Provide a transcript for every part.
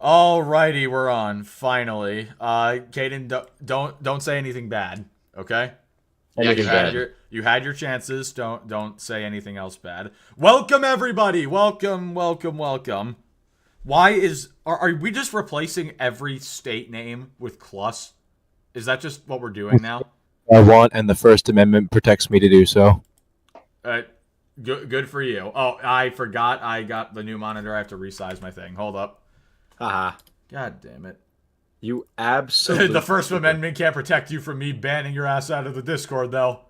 Alrighty, we're on finally. Caden, don't say anything bad, okay? You had your chances. Don't say anything else bad. Welcome everybody. Welcome. Why are we just replacing every state name with Klus? Is that just what we're doing now? I want, and the First Amendment protects me to do so. Good for you. Oh, I forgot I got the new monitor. I have to resize my thing. Hold up. Haha. God damn it. You absolutely... The First Amendment can't protect you from me banning your ass out of the Discord, though.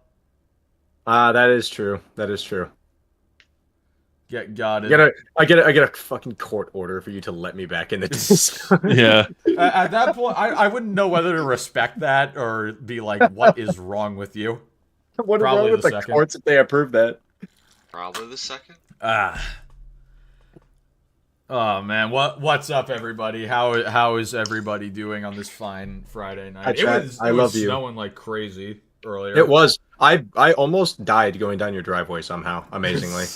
That is true. That is true. Got it. I get a fucking court order for you to let me back in the Discord. Yeah. At that point, I wouldn't know whether to respect that or be like, what is wrong with you? What is wrong with the courts if they approve that? Probably the second. Oh man, what's up, everybody? How is everybody doing on this fine Friday night? It was snowing like crazy earlier. It was. I almost died going down your driveway somehow. Amazingly,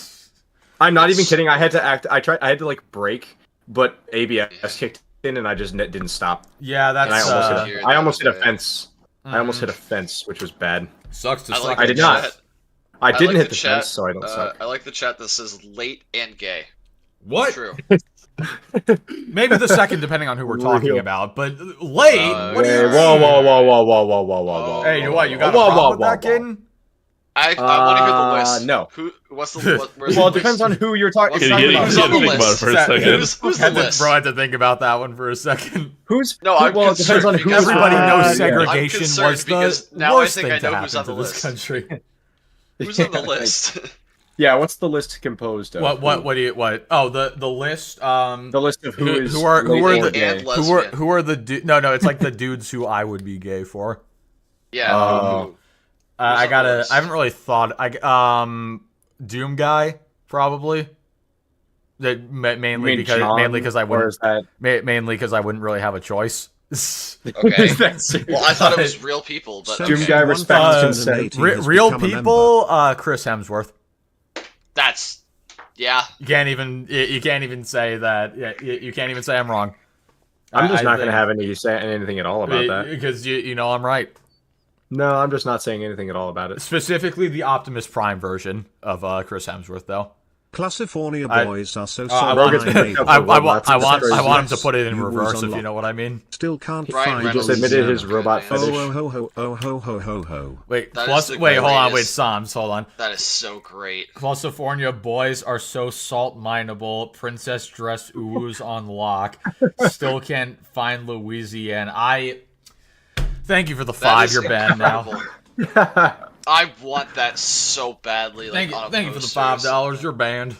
I'm not even kidding. I had to like brake, but ABS kicked in and I just didn't stop. Yeah, that's. And I almost hit a fence. I almost hit a fence, which was bad. Sucks to suck. I did not. I didn't hit the fence, so I don't suck. I like the chat that says late and gay. What? True. Maybe the second, depending on who we're talking about. But late. What are you? Whoa. Hey, what? You got a problem with that, Caden? I want to hear the list. No. What's the list? Well, it depends on who you're talking about. Who's on the list? Who's the list? Bro, I had to think about that one for a second. Well, it depends on who. Everybody knows segregation was the now worst I think thing I know to who's on happen the to this list. country. Who's on the list? Yeah, what's the list composed of? What? Oh, the list. The list of who are the dudes? No, it's like the dudes who I would be gay for. Yeah. I haven't really thought. Doom guy probably. Mainly because I wouldn't really have a choice. Okay. Well, I thought it was real people, but Doom guy respects consent. Real people. Chris Hemsworth. That's yeah. You can't even say that. Yeah, you can't even say I'm wrong. I'm just not going to have anything at all about that because you know I'm right. No, I'm just not saying anything at all about it. Specifically, the Optimus Prime version of Chris Hemsworth, though. Classifornia boys are so I want him to put it in reverse, if you know what I mean. Still can't find. He just admitted his robot fetish. Wait, hold on, Psalms, hold on. That is so great. Classifornia boys are so salt mineable. Princess dress ooze on lock. Still can't find Louisiana. Thank you for the 5. You're banned now. I want that so badly. Like, thank you for the $5. You're banned.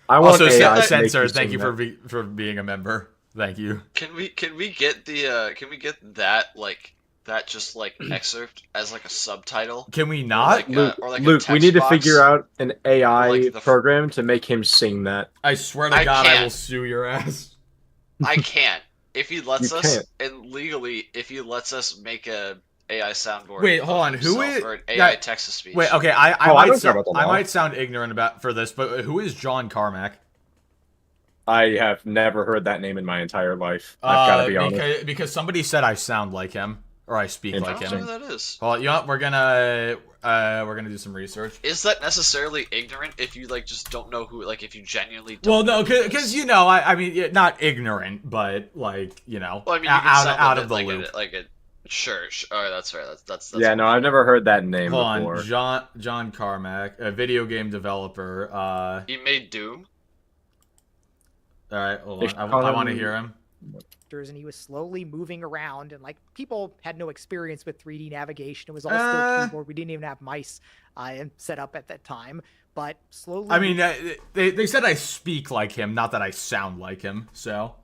I want also AI censored. Thank you for being a member. Thank you. Can we get that just excerpt as like a subtitle? Can we not? Luke, we need to figure out an AI program to make him sing that. I swear to God, I will sue your ass. I can't. If he lets us, and legally, if he lets us make a AI soundboard. Wait, hold on. Who is or an AI text to speech? Wait, okay. I might sound ignorant for this, but who is John Carmack? I have never heard that name in my entire life. I've got to be honest. Because somebody said I sound like him or I speak like him. I don't know who that is. Well, you know what? We're gonna do some research. Is that necessarily ignorant if you just don't know who? If you genuinely don't. Well, no, because I mean, not ignorant, but Well, I mean, you out of the loop. Sure. All right, that's fair. That's yeah. No, I've never heard that name before. Hold on, John Carmack, a video game developer. He made Doom. All right, hold on. I want to hear him. And he was slowly moving around, and people had no experience with 3D navigation. It was all still keyboard. We didn't even have mice set up at that time. But slowly, I mean, they said I speak like him, not that I sound like him. So.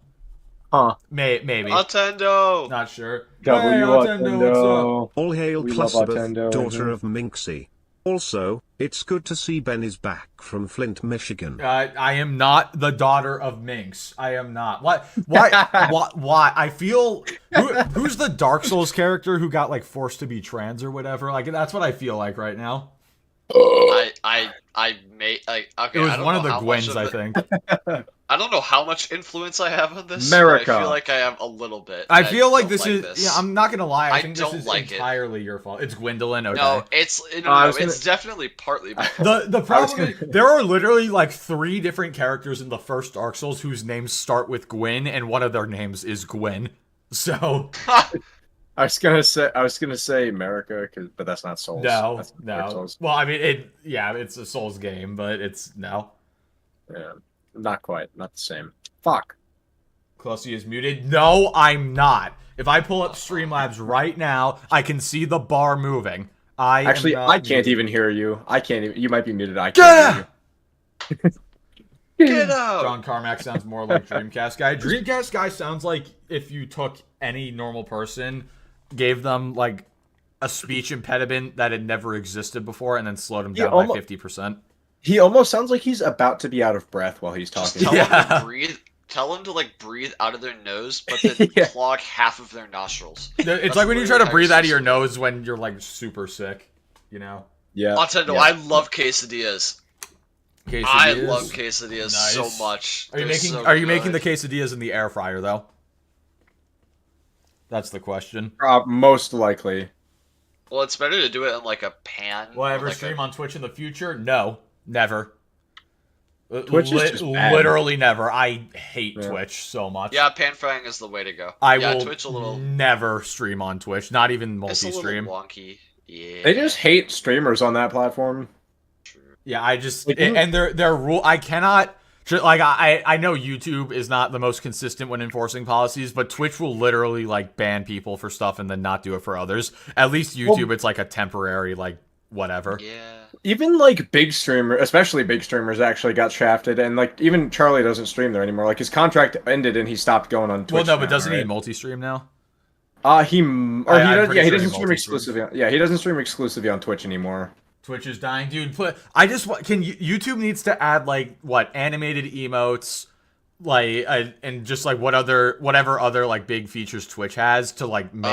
Huh. Maybe. Attendo! Not sure. Attendo. All hail Clusterbuff, daughter of Minxie. Also, it's good to see Ben is back from Flint, Michigan. I am not the daughter of Minx. I am not. What? Why? Why? I feel... Who's the Dark Souls character who got, forced to be trans or whatever? That's what I feel like right now. made like okay. It was I don't one know of the how much Gwens, I think. I don't know how much influence I have on this. America. But I feel like I have a little bit. I and feel like don't this is. this. Yeah, I'm not gonna lie. I think this don't is like it. entirely your fault. It's Gwendolyn. Okay. No, it's it's definitely partly. My fault. The problem is there are literally like 3 different characters in the first Dark Souls whose names start with Gwyn, and one of their names is Gwen. So I was gonna say America, but that's not Souls. no, That's no. Souls. Well, I mean, it's a Souls game, but it's no. Yeah, not quite, not the same. Fuck. Clussy is muted. No, I'm not. If I pull up Streamlabs right now, I can see the bar moving. I can't even hear you. I can't even. You might be muted. I can't hear you. Get out! John Carmack sounds more like Dreamcast guy. Dreamcast guy sounds like if you took any normal person, gave them like a speech impediment that had never existed before, and then slowed him down by 50%. He almost sounds like he's about to be out of breath while he's talking. Just tell him to breathe. Tell them to like breathe out of their nose, but then clog half of their nostrils. It's like when you try to breathe out of your nose when you're like super sick, you know? Yeah. Nintendo, I love quesadillas. I love quesadillas so much. Are you making the quesadillas in the air fryer though? That's the question. Most likely. Well, it's better to do it in like a pan. Will I ever stream on Twitch in the future? No, never. Twitch is just literally never. I hate Twitch so much. Yeah, pan frying is the way to go. I will never stream on Twitch, not even multi-stream. It's a little wonky. Yeah. They just hate streamers on that platform. Yeah, I just and their rule. I cannot. Like I know YouTube is not the most consistent when enforcing policies, but Twitch will literally like ban people for stuff and then not do it for others. At least YouTube, it's like a temporary like whatever. Yeah. Even like big streamers, especially big streamers, actually got shafted, and like even Charlie doesn't stream there anymore. Like his contract ended and he stopped going on Twitch. Well, no, but doesn't he multi-stream now? He doesn't stream exclusively. He doesn't stream exclusively on Twitch anymore. Twitch is dying, dude. YouTube needs to add like animated emotes, like and just like whatever other like big features Twitch has to like make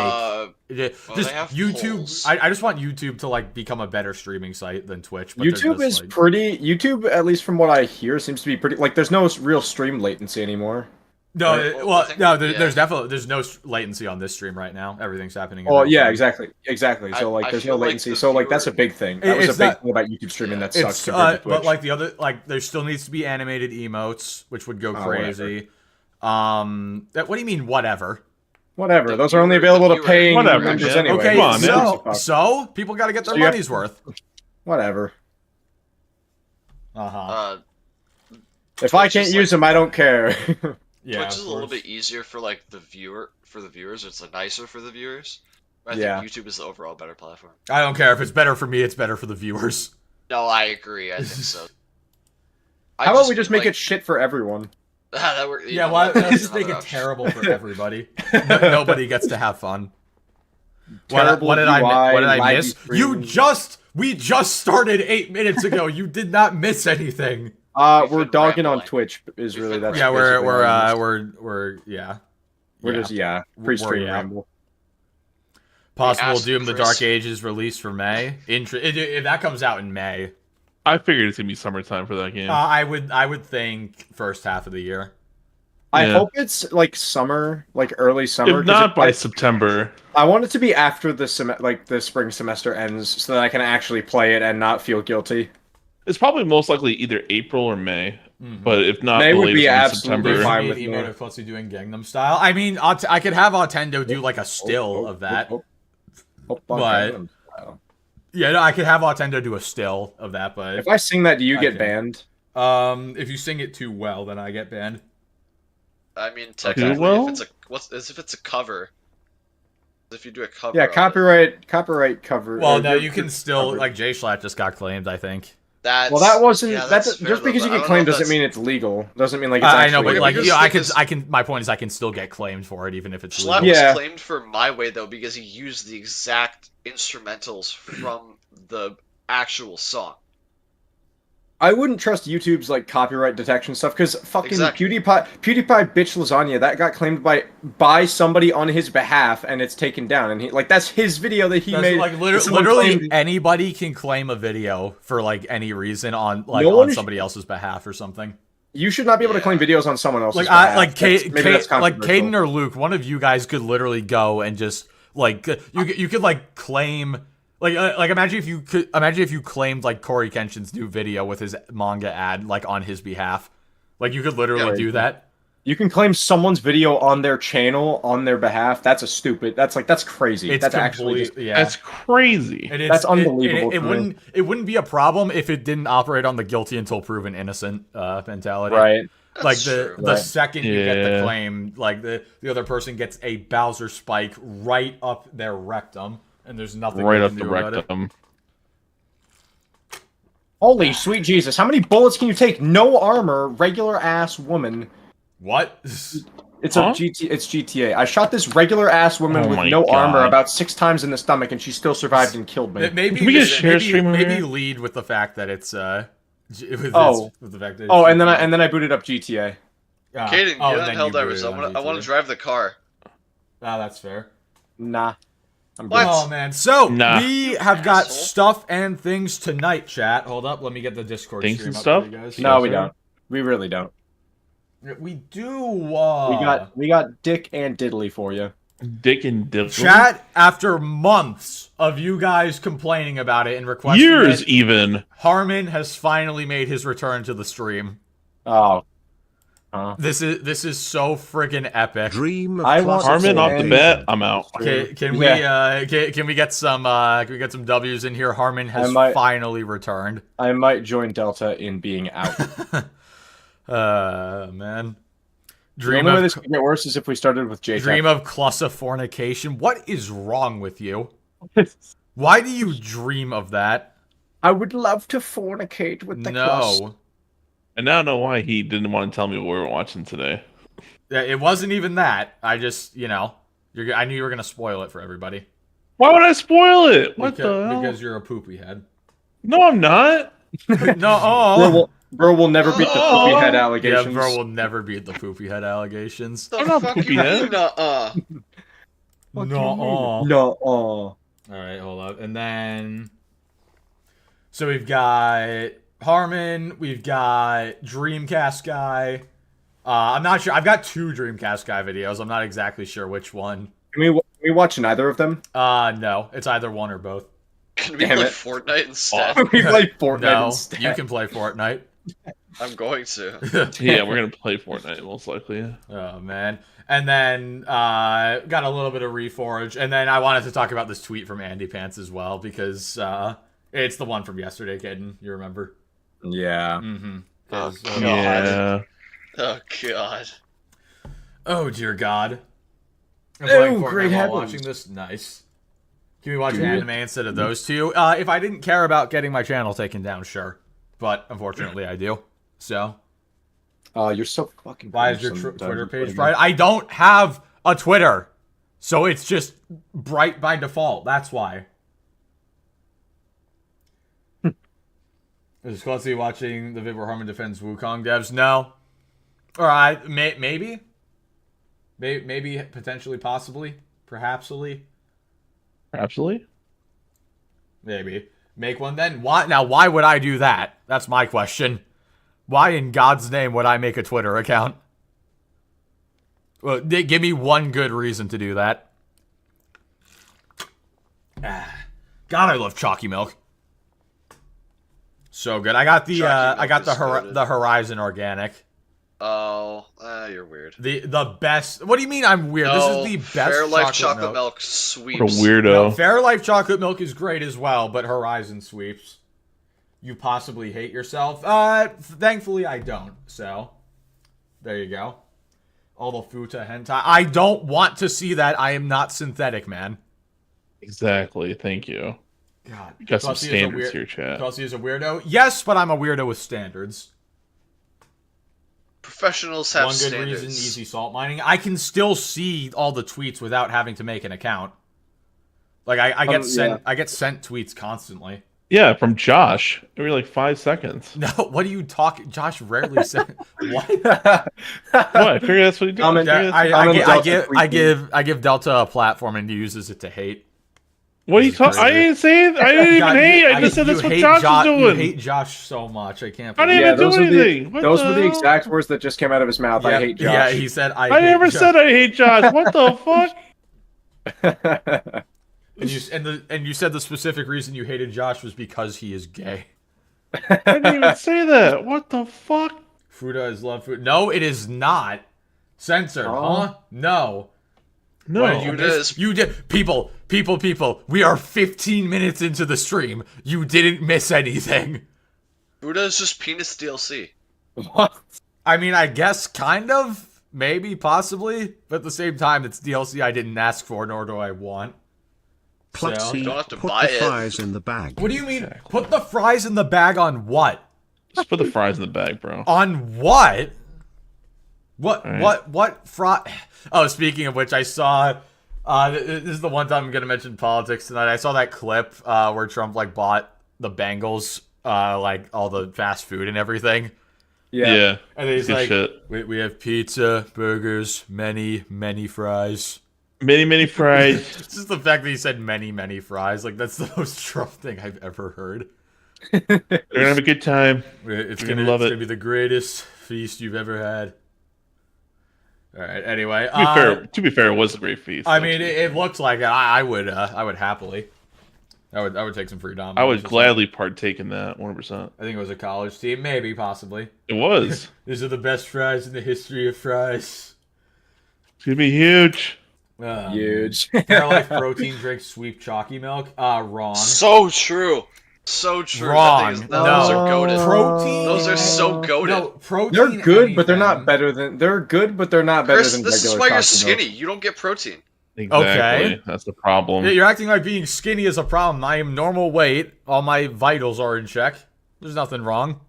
YouTube. Polls. I just want YouTube to like become a better streaming site than Twitch. But YouTube, at least from what I hear, seems to be pretty like there's no real stream latency anymore. No, there's no latency on this stream right now. Everything's happening. Oh yeah, exactly. So like, there's no latency. So like, that's a big thing. That was a big thing about YouTube streaming that sucks. But like the other, like there still needs to be animated emotes, which would go crazy. What do you mean, whatever? Whatever. Those are only available to paying members anyway. Okay, come on, so people got to get their money's worth. Whatever. If I can't use them, I don't care. Yeah, Twitch is a little bit easier for like the viewers. It's nicer for the viewers. I think YouTube is the overall better platform. I don't care if it's better for me; it's better for the viewers. No, I agree. I think so. How about we just make it shit for everyone? Let's just make it terrible for everybody. Nobody gets to have fun. What did I miss? We just started 8 minutes ago. You did not miss anything. We're dogging on Twitch. Is really that's we're just pre-stream ramble. Possible Doom: The Dark Ages release for May. If that comes out in May, I figured it's gonna be summertime for that game. I would think first half of the year. I hope it's like summer, like early summer. If not by September. I want it to be after the spring semester ends, so that I can actually play it and not feel guilty. It's probably most likely either April or May, but if not, May the would be latest absolutely September. fine with me. Emote Clutzy doing Gangnam Style. I mean, I could have Autendo do like a still of that, but I could have Autendo do a still of that. But if I sing that, do you get banned? If you sing it too well, then I get banned. I mean, technically, if it's a cover. If you do a cover, copyright cover. Well, no, you can still like J Schlatt just got claimed, I think. That wasn't. Just because you get claimed doesn't mean it's legal. Doesn't mean like it's I know, but legal. like I can. My point is, I can still get claimed for it, even if it's legal. Schlatt was claimed for My Way though because he used the exact instrumentals from the actual song. I wouldn't trust YouTube's like copyright detection stuff because fucking Exactly. PewDiePie bitch lasagna that got claimed by somebody on his behalf and it's taken down and he like that's his video that he made. Like literally anybody can claim a video for like any reason on like on somebody else's behalf or something. You should not be able to claim videos on someone else's behalf. Like Caden or Luke, one of you guys could literally go and just like you could like claim like imagine if you claimed like Corey Kenshin's new video with his manga ad like on his behalf. Like you could literally do that. You can claim someone's video on their channel on their behalf. That's crazy. That's actually that's crazy. That's unbelievable. It wouldn't be a problem if it didn't operate on the guilty until proven innocent mentality. Right. Like the second you get the claim, like the other person gets a Bowser spike right up their rectum, and there's nothing right you up can the do about rectum. Holy sweet Jesus! How many bullets can you take? No armor, regular ass woman. What? It's It's GTA. I shot this regular ass woman with no armor about 6 times in the stomach, and she still survived and killed me. Maybe lead with the fact that it's with the fact that and then I booted up GTA. Caden, get on Helldivers. I want to drive the car. Ah, that's fair. Nah. Oh man, so we have got stuff and things tonight, chat. Hold up, let me get the Discord things stream and up stuff. for you guys. No, we don't. We really don't. We do. We got Dick and Diddley for you. Dick and Diddley. Chat, after months of you guys complaining about it and requesting years, even Harman has finally made his return to the stream. Oh. This is so friggin' epic. Harman off the bat. I'm out. Can we get some W's in here? Harman has finally returned. I might join Delta in being out. Man. The only way this could get worse is if we started with J. Dream of clussifornication. What is wrong with you? Why do you dream of that? I would love to fornicate with the cluss. And now I know why he didn't want to tell me what we were watching today. Yeah, it wasn't even that. I just, I knew you were gonna spoil it for everybody. Why would I spoil it? What the hell? Because you're a poopy head. No, I'm not. No. Bro will never beat the poopy head allegations. Yeah, bro will never beat the poopy head allegations. I'm not poopy head. No. All right, hold up. And then, so we've got Harman, we've got Dreamcast Guy. I'm not sure. I've got 2 Dreamcast Guy videos. I'm not exactly sure which one. Can we watch neither of them? No. It's either one or both. Can we play Fortnite instead? We play Fortnite instead. You can play Fortnite. I'm going to. Yeah, we're going to play Fortnite most likely. Oh, man. And then got a little bit of Reforge. And then I wanted to talk about this tweet from Andy Pants as well, because it's the one from yesterday, Caden. You remember? Yeah. Mm-hmm. Oh, God. Yeah. Oh, God. Oh, dear God. Oh, great heavens. Watching this? Nice. Can we watch anime instead of those two? If I didn't care about getting my channel taken down, sure. But unfortunately, I do. So. You're so fucking. Why is your Twitter page bright? I don't have a Twitter, so it's just bright by default. That's why. Is Clutzy watching the vid where Harman defends Wukong devs? No. Or maybe, potentially, possibly, perhapsly. Absolutely. Maybe. Make one then. Why would I do that? That's my question. Why in God's name would I make a Twitter account? Well, give me one good reason to do that. God, I love chalky milk. So good. I got the Horizon Organic. Oh, you're weird. The best. What do you mean I'm weird? No, this is the best Fairlife chocolate milk sweeps. What a weirdo. No, Fairlife chocolate milk is great as well, but Horizon sweeps. You possibly hate yourself. Thankfully I don't. So, there you go. All the futa hentai. I don't want to see that. I am not synthetic, man. Exactly. Thank you. God. You got some standards here, chat. Kelsey is a weirdo. Yes, but I'm a weirdo with standards. Professionals have one good standards. reason, easy salt mining. I can still see all the tweets without having to make an account. Like I get sent tweets constantly. Yeah, from Josh. Every like 5 seconds. No, what are you talking? Josh rarely said what. What? I figure that's what he does. I give Delta a platform and he uses it to hate. What are you talking? I didn't say it. I didn't even hate. I just said that's what Josh is doing. You hate Josh so much. I can't. I didn't even do anything. Those were the exact words that just came out of his mouth. I hate Josh. Yeah, he said I never said I hate Josh. What the fuck? And you said the specific reason you hated Josh was because he is gay. I didn't even say that. What the fuck? Fuda is love food. No, it is not. Censored, huh? No. No. What did you miss? You did. People. We are 15 minutes into the stream. You didn't miss anything. Fuda is just penis DLC. What? I mean, I guess kind of. Maybe, possibly. But at the same time, it's DLC I didn't ask for, nor do I want. Plutzy, you don't have to put buy the fries in the bag. What do you mean? Exactly. Put the fries in the bag on what? Just put the fries in the bag, bro. On what? What fry? Oh, speaking of which, I saw. This is the one time I'm gonna mention politics tonight. I saw that clip where Trump like bought the Bengals, like all the fast food and everything. Yeah. And then he's like, we have pizza, burgers, many fries. Many fries. Just the fact that he said many fries, like that's the most Trump thing I've ever heard. They're gonna have a good time. It's gonna be the greatest feast you've ever had. All right. Anyway, to be fair, it was a great feast. I mean, it looks like it. I would happily. I would take some free dom. I would gladly partake in that 100%. I think it was a college team, maybe, possibly. It was. These are the best fries in the history of fries. It's gonna be huge. Huge. Fairlife protein drink, sweep chalky milk. Wrong. So true. So true. Wrong. Those are goated. Protein. Those are so goated. No, protein. They're good, but they're not better than. They're good, but they're not better Chris, than. This is why you're skinny. You don't get protein. Exactly. Okay. That's the problem. Yeah, you're acting like being skinny is a problem. I am normal weight. All my vitals are in check. There's nothing wrong.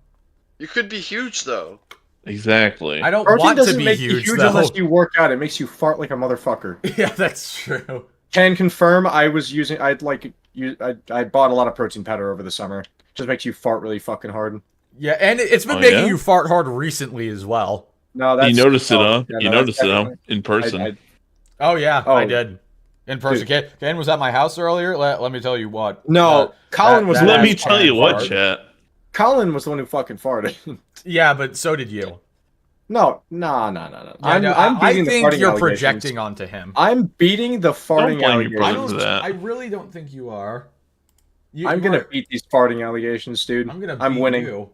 You could be huge though. Exactly. I don't Protein want doesn't to be make huge, you huge though. unless you work out. It makes you fart like a motherfucker. Yeah, that's true. Can confirm. I was using. I bought a lot of protein powder over the summer. Just makes you fart really fucking hard. Yeah, and it's been making you fart hard recently as well. No, that's. You noticed it, huh? Yeah, you noticed it, huh? In person. I did. In person. Ken was at my house earlier. Let me tell you what. No, Colin was. Let me tell you what, chat. Colin was the one who fucking farted. Yeah, but so did you. No. Yeah, I think you're projecting onto him. I'm beating the farting allegations. I really don't think you are. I'm gonna beat these farting allegations, dude. I'm winning. You.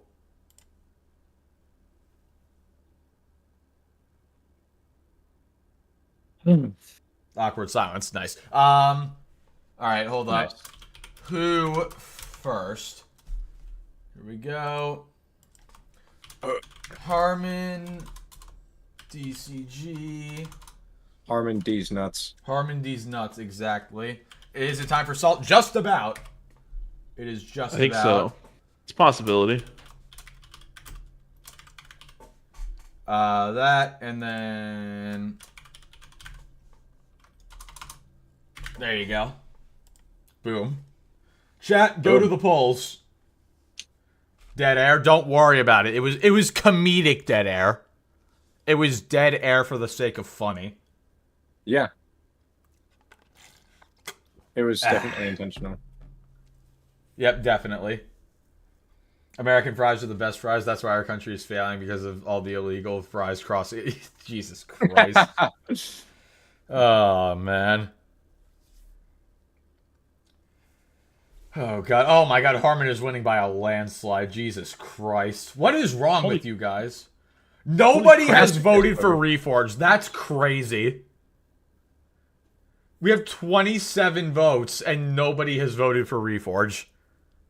Awkward silence. Nice. All right, hold up. Who first? Here we go. Harman, DCG. Harman D's nuts. Harman D's nuts, exactly. Is it time for salt? Just about. It is just about. I think so. It's a possibility. That, and then... There you go. Boom. Chat, go to the polls. Dead air. Don't worry about it. It was comedic dead air. It was dead air for the sake of funny. Yeah. It was definitely intentional. Yep, definitely. American fries are the best fries. That's why our country is failing, because of all the illegal fries crossing. Jesus Christ. Oh, man. Oh, God. Oh, my God. Harman is winning by a landslide. Jesus Christ. What is wrong with you guys? Nobody has voted for Reforged. That's crazy. We have 27 votes, and nobody has voted for Reforged.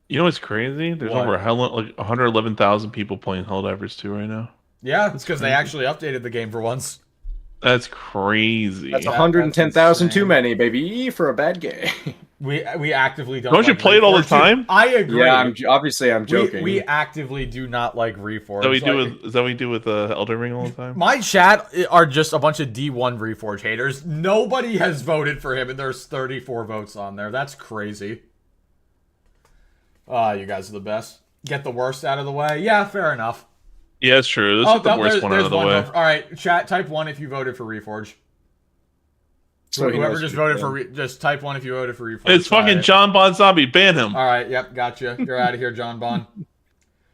You know what's crazy? There's over 111,000 people playing Helldivers 2 right now. Yeah, it's because they actually updated the game for once. That's crazy. That's 110,000 too many, baby, for a bad game. We actively don't. Don't you play it all the time? I agree. Yeah, obviously I'm joking. We actively do not like Reforged. Is that what we do with Elden Ring all the time? My chat are just a bunch of D1 Reforged haters. Nobody has voted for him, and there's 34 votes on there. That's crazy. You guys are the best. Get the worst out of the way. Yeah, fair enough. Yeah, it's true. Let's get the worst one out of the way. All right, chat. Type 1 if you voted for Reforge. So whoever just voted for, just type 1 if you voted for Reforge. It's fucking John Bon Zombie. Ban him. All right. Yep. Gotcha. You're out of here, John Bon.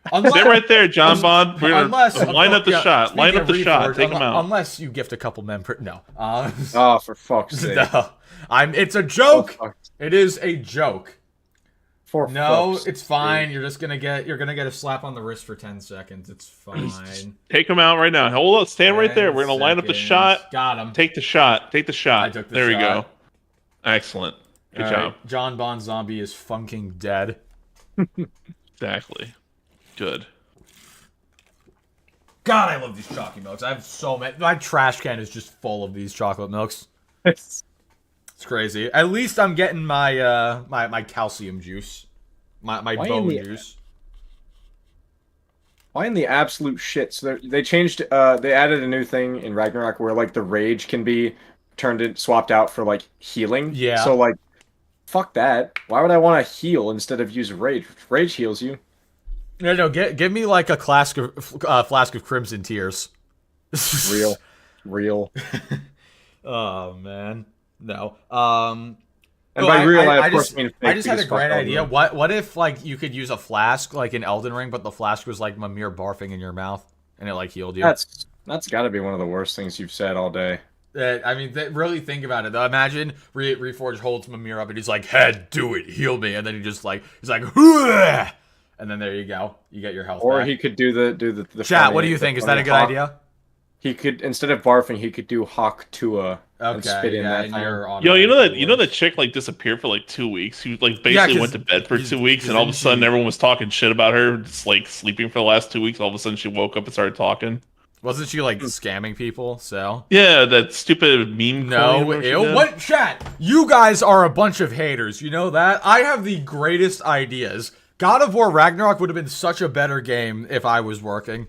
Stay right there, John Bond. Line up the shot. Line up the shot. Take him out. Unless you gift a couple members. No. Oh, for fuck's sake. No. It's a joke. It is a joke. No, it's fine. You're gonna get a slap on the wrist for 10 seconds. It's fine. Take him out right now. Hold up. Stand right there. We're gonna line up the shot. Got him. Take the shot. Take the shot. I took the there shot. We go. Excellent. Good job. John Bon Zombie is funking dead. Exactly. Good. God, I love these chocolate milks. I have so many. My trash can is just full of these chocolate milks. It's crazy. At least I'm getting my my calcium juice, my bone juice. Why in the absolute shit? So they changed. They added a new thing in Ragnarok where like the rage can be swapped out for like healing. Yeah. So like, fuck that. Why would I want to heal instead of use rage? Rage heals you. No, give me like a flask of Crimson Tears. Real. Oh man, no. And by real, I of course mean fake. I just had a great idea. What if like you could use a flask like in Elden Ring, but the flask was like Mimir barfing in your mouth and it like healed you? That's got to be one of the worst things you've said all day. I mean, really think about it though. Imagine Reforge holds Mimir up and he's like, "Head, do it, heal me," and then he's like, "Hooah!" And then there you go. You get your health or back. he could do the chat. What do you think? Is that a good idea? He could, instead of barfing, he could do Hawk Tua and spit in that. Yo, you know that chick like disappeared for like 2 weeks. He like basically went to bed for 2 weeks, and all of a sudden everyone was talking shit about her, just like sleeping for the last 2 weeks. All of a sudden she woke up and started talking. Wasn't she like scamming people? So yeah, that stupid meme. No, what chat? You guys are a bunch of haters. You know that? I have the greatest ideas. God of War Ragnarok would have been such a better game if I was working.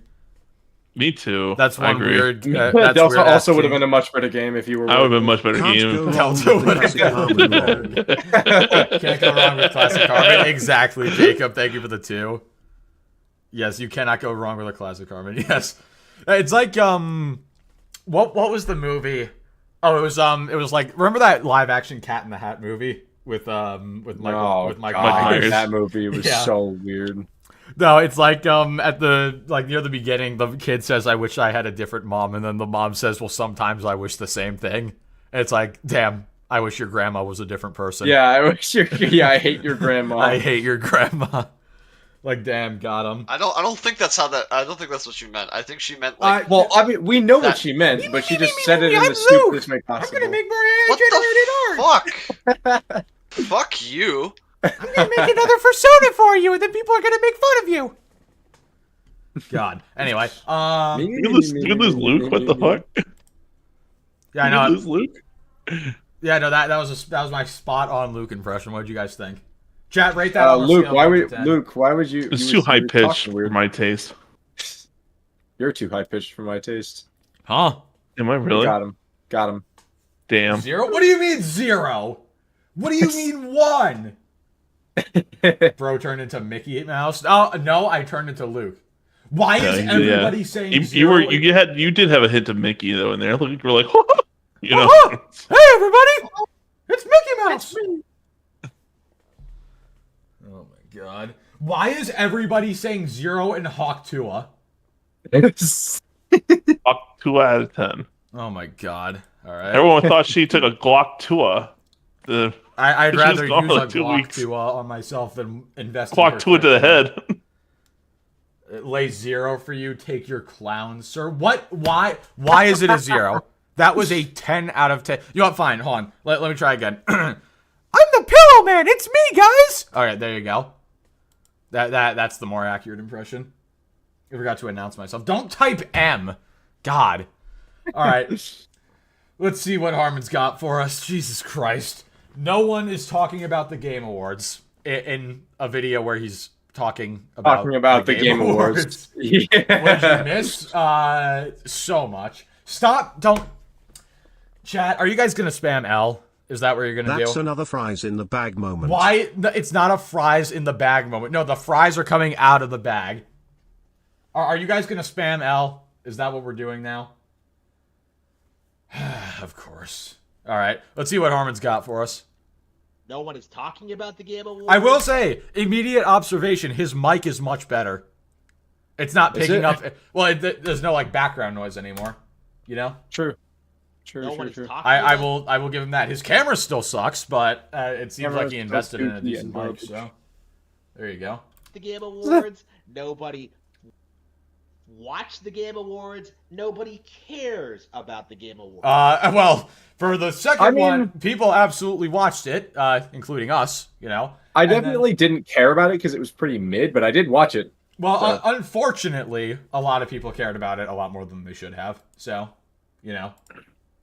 Me too. That's one weird. That's Delta weird also would have been a much better game if you were. I would have been a much better game. Delta would have Can't go wrong with classic Harman. Exactly, Jacob. Thank you for the 2. Yes, you cannot go wrong with a classic Harman. Yes, it's like what was the movie? Oh, it was like, remember that live action Cat in the Hat movie with Michael Myers? That movie was so weird. No, it's like at the near the beginning, the kid says, "I wish I had a different mom," and then the mom says, "Well, sometimes I wish the same thing." And it's like, damn, I wish your grandma was a different person. Yeah, I hate your grandma. I hate your grandma. Like, damn, got him. I don't think that's how that. I don't think that's what she meant. I think she meant like. Well, I mean, we know what she meant, but she just said it in the stupidest way possible. I'm gonna make more AI-generated art. Fuck. Fuck you. I'm gonna make another persona for you, and then people are gonna make fun of you. God. Anyway, you lose Luke. What the fuck? Yeah, I know. You lose Luke. Yeah, no, that was my spot on Luke impression. What did you guys think? Chat, rate that. Luke, why would you? It's too high pitched for my taste. You're too high pitched for my taste. Huh? Am I really? Got him. Damn. 0? What do you mean 0? What do you mean 1? Bro turned into Mickey Mouse. Oh no, I turned into Luke. Why is everybody saying 0? You did have a hint of Mickey though in there. You were like, you know. Hey everybody, it's Mickey Mouse. Oh my god. Why is everybody saying 0 in Hawk Tua? Hawk Tua out of 10. Oh my god. Alright. Everyone thought she took a Glock Tua. I'd rather use a Glock Tua on myself than invest in Glock Tua to the head. It lays 0 for you. Take your clown, sir. What? Why is it a 0? That was a 10 out of 10. You know what? Fine. Hold on. Let me try again. I'm the Pillow Man. It's me, guys. All right, there you go. That's the more accurate impression. I forgot to announce myself. Don't type M. God. All right. Let's see what Harman's got for us. Jesus Christ. No one is talking about the Game Awards in a video where he's talking about the Game Awards. Yeah. What did you miss? So much. Stop. Don't. Chat, are you guys going to spam L? Is that what you're gonna do? That's another fries in the bag moment. Why? It's not a fries in the bag moment. No, the fries are coming out of the bag. Are you guys gonna spam L? Is that what we're doing now? Of course. All right. Let's see what Harman's got for us. No one is talking about the Game Awards. I will say, immediate observation, his mic is much better. It's not picking up. Well, there's no like background noise anymore. You know? True. I will give him that. His camera still sucks, but it seems like he invested in a decent mic. So there you go. The Game Awards. Nobody watched the Game Awards. Nobody cares about the Game Awards. Well, for the second one, people absolutely watched it, including us. You know, I definitely didn't care about it because it was pretty mid, but I did watch it. Well, so. Unfortunately, a lot of people cared about it a lot more than they should have. So, you know.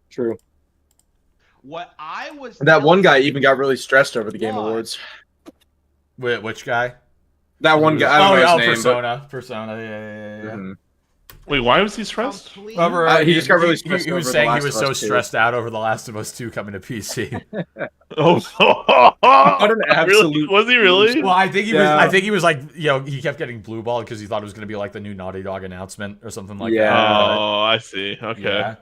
True. What I was that one guy even got really stressed over the Game Awards. Which guy? That one guy. I don't know his name, Persona. Yeah. Mm-hmm. Wait, why was he stressed? He just got really stressed. He was saying he was so stressed out over The Last of Us 2 coming to PC. What an absolute! Really? Was he really? Well, I think he was. I think he was like, you know, he kept getting blue balled because he thought it was going to be like the new Naughty Dog announcement or something like that. Oh, I see. Okay. Yeah.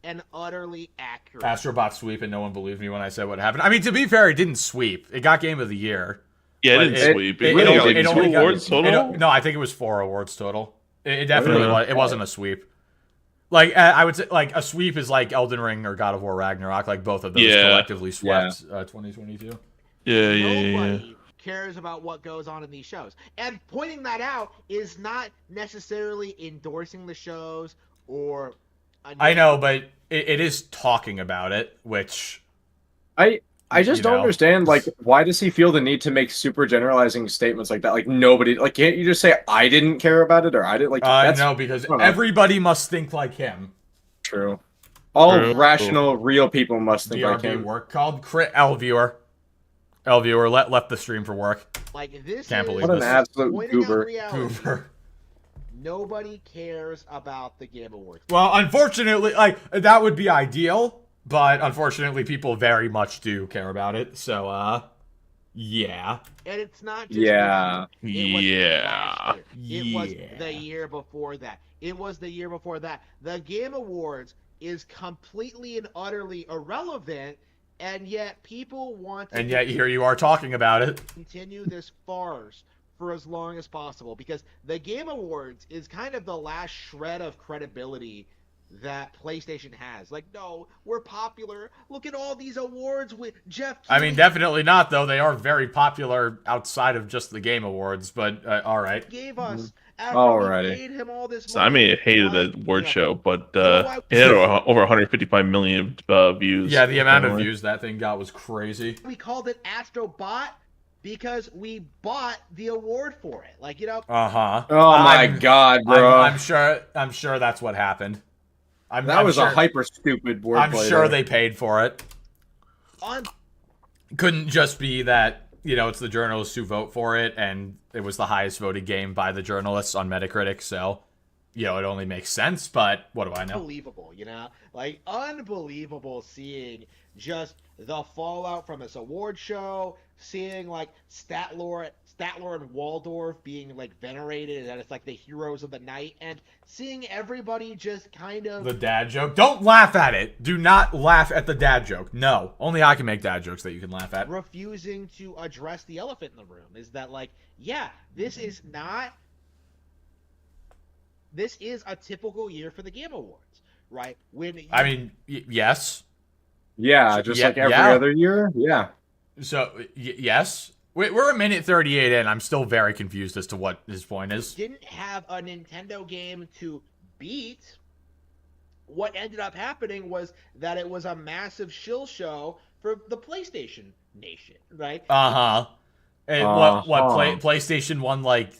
And utterly accurate. Astro Bot sweep, and no one believed me when I said what happened. I mean, to be fair, it didn't sweep. It got Game of the Year. Yeah, it didn't sweep. It It only got awards total. No, I think it was 4 awards total. It definitely was. It wasn't a sweep. Like I would say, like a sweep is like Elden Ring or God of War Ragnarok. Like both of those collectively swept 2022. Nobody cares about what goes on in these shows, and pointing that out is not necessarily endorsing the shows or. I know, but it is talking about it, which I just don't understand. Like, why does he feel the need to make super generalizing statements like that? Like nobody, like, can't you just say I didn't care about it or I didn't like? No, because everybody must think like him. True. All rational, real people must think like him. Work called crit L viewer. L viewer left the stream for work. Like this. Can't believe what this. an absolute goober. Nobody cares about the Game Awards. Well, unfortunately, like that would be ideal, but unfortunately, people very much do care about it. So, yeah. And it's not just It was the year before that. It was the year before that. The Game Awards is completely and utterly irrelevant, and yet people want to. And yet here you are talking about it. Continue this farce for as long as possible, because the Game Awards is kind of the last shred of credibility that PlayStation has. Like, no, we're popular. Look at all these awards with Jeff Keighley. I mean, definitely not, though. They are very popular outside of just the Game Awards, but all right. Gave us after we paid him all this money. I mean, I hated the award show, but it had over 155 million views. Yeah, the amount of views that thing got was crazy. We called it Astro Bot because we bought the award for it. Like, you know. Uh-huh. Oh my god, bro. I'm sure that's what happened. That was a hyper stupid word. I'm sure they paid for it. Couldn't just be that, you know, it's the journalists who vote for it, and it was the highest voted game by the journalists on Metacritic, so, you know, it only makes sense, but what do I know? Unbelievable, you know? Like, unbelievable seeing just the fallout from this award show, seeing, like, Statler and Waldorf being, like, venerated, and it's like the heroes of the night, and seeing everybody just kind of... The dad joke. Don't laugh at it. Do not laugh at the dad joke. No. Only I can make dad jokes that you can laugh at. Refusing to address the elephant in the room is that, like, yeah, this is a typical year for the Game Awards, right? I mean, yes. Yeah, just like every other year. Yeah. So, yes. We're a minute 38 in. I'm still very confused as to what his point is. Didn't have a Nintendo game to beat. What ended up happening was that it was a massive shill show for the PlayStation Nation, right? Uh-huh. And PlayStation won, like,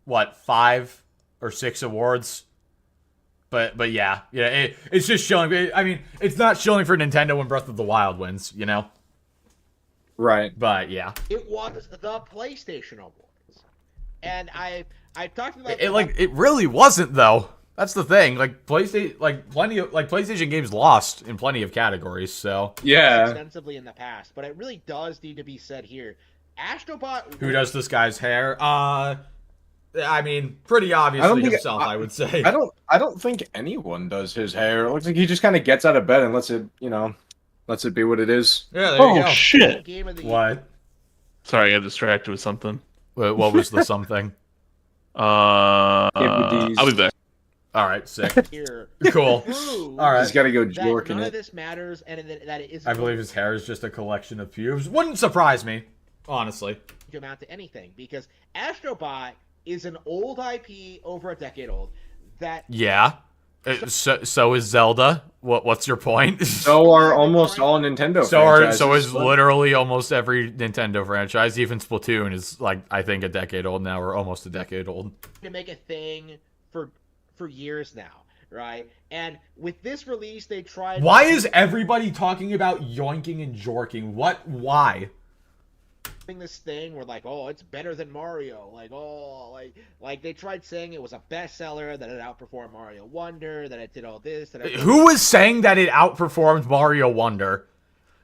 what, 5 or 6 awards? But yeah, it's just showing. I mean, it's not showing for Nintendo when Breath of the Wild wins, you know? Right. But yeah. It was the PlayStation Awards. And I talked about it really wasn't though. That's the thing. Like PlayStation games lost in plenty of categories. So extensively in the past, but it really does need to be said here. Astro Bot. Who does this guy's hair? I mean, pretty obviously himself, I would say. I don't think anyone does his hair. It looks like he just kind of gets out of bed and lets it be what it is. Yeah, there you go. Oh shit! What? Sorry, I got distracted with something. What was the something? I'll be back. All right, sick. Here. Cool. All right. He's got to go That jorking none it. of this matters, and that it isn't. I believe his hair is just a collection of pubes. Wouldn't surprise me, honestly. To amount to anything, because Astro Bot is an old IP, over a decade old. Yeah. So is Zelda. What's your point? So are almost all Nintendo franchises. So is literally almost every Nintendo franchise. Even Splatoon is like, I think, a decade old now, or almost a decade old. To make a thing for years now, right? And with this release, they tried. Why is everybody talking about yoinking and jorking? Why? This thing where like, oh, it's better than Mario, like they tried saying it was a bestseller, that it outperformed Mario Wonder, that it did all this. Who was saying that it outperformed Mario Wonder?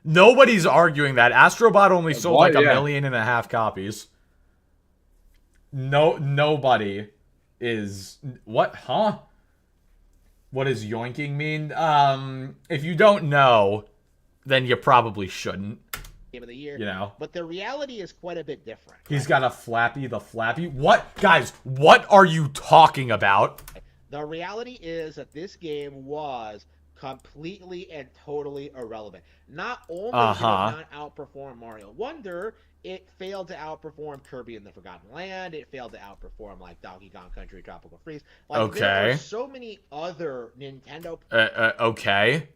Nobody's arguing that. Astro Bot only sold like 1.5 million copies. Nobody is what? Huh? What does yoinking mean? If you don't know, then you probably shouldn't. Game of the year, you know, but the reality is quite a bit different. He's got a Flappy the Flappy. What, guys? What are you talking about? The reality is that this game was completely and totally irrelevant. Not only did it not outperform Mario Wonder, it failed to outperform Kirby and the Forgotten Land. It failed to outperform like Donkey Kong Country Tropical Freeze. Like, there are so many other Nintendo. Okay.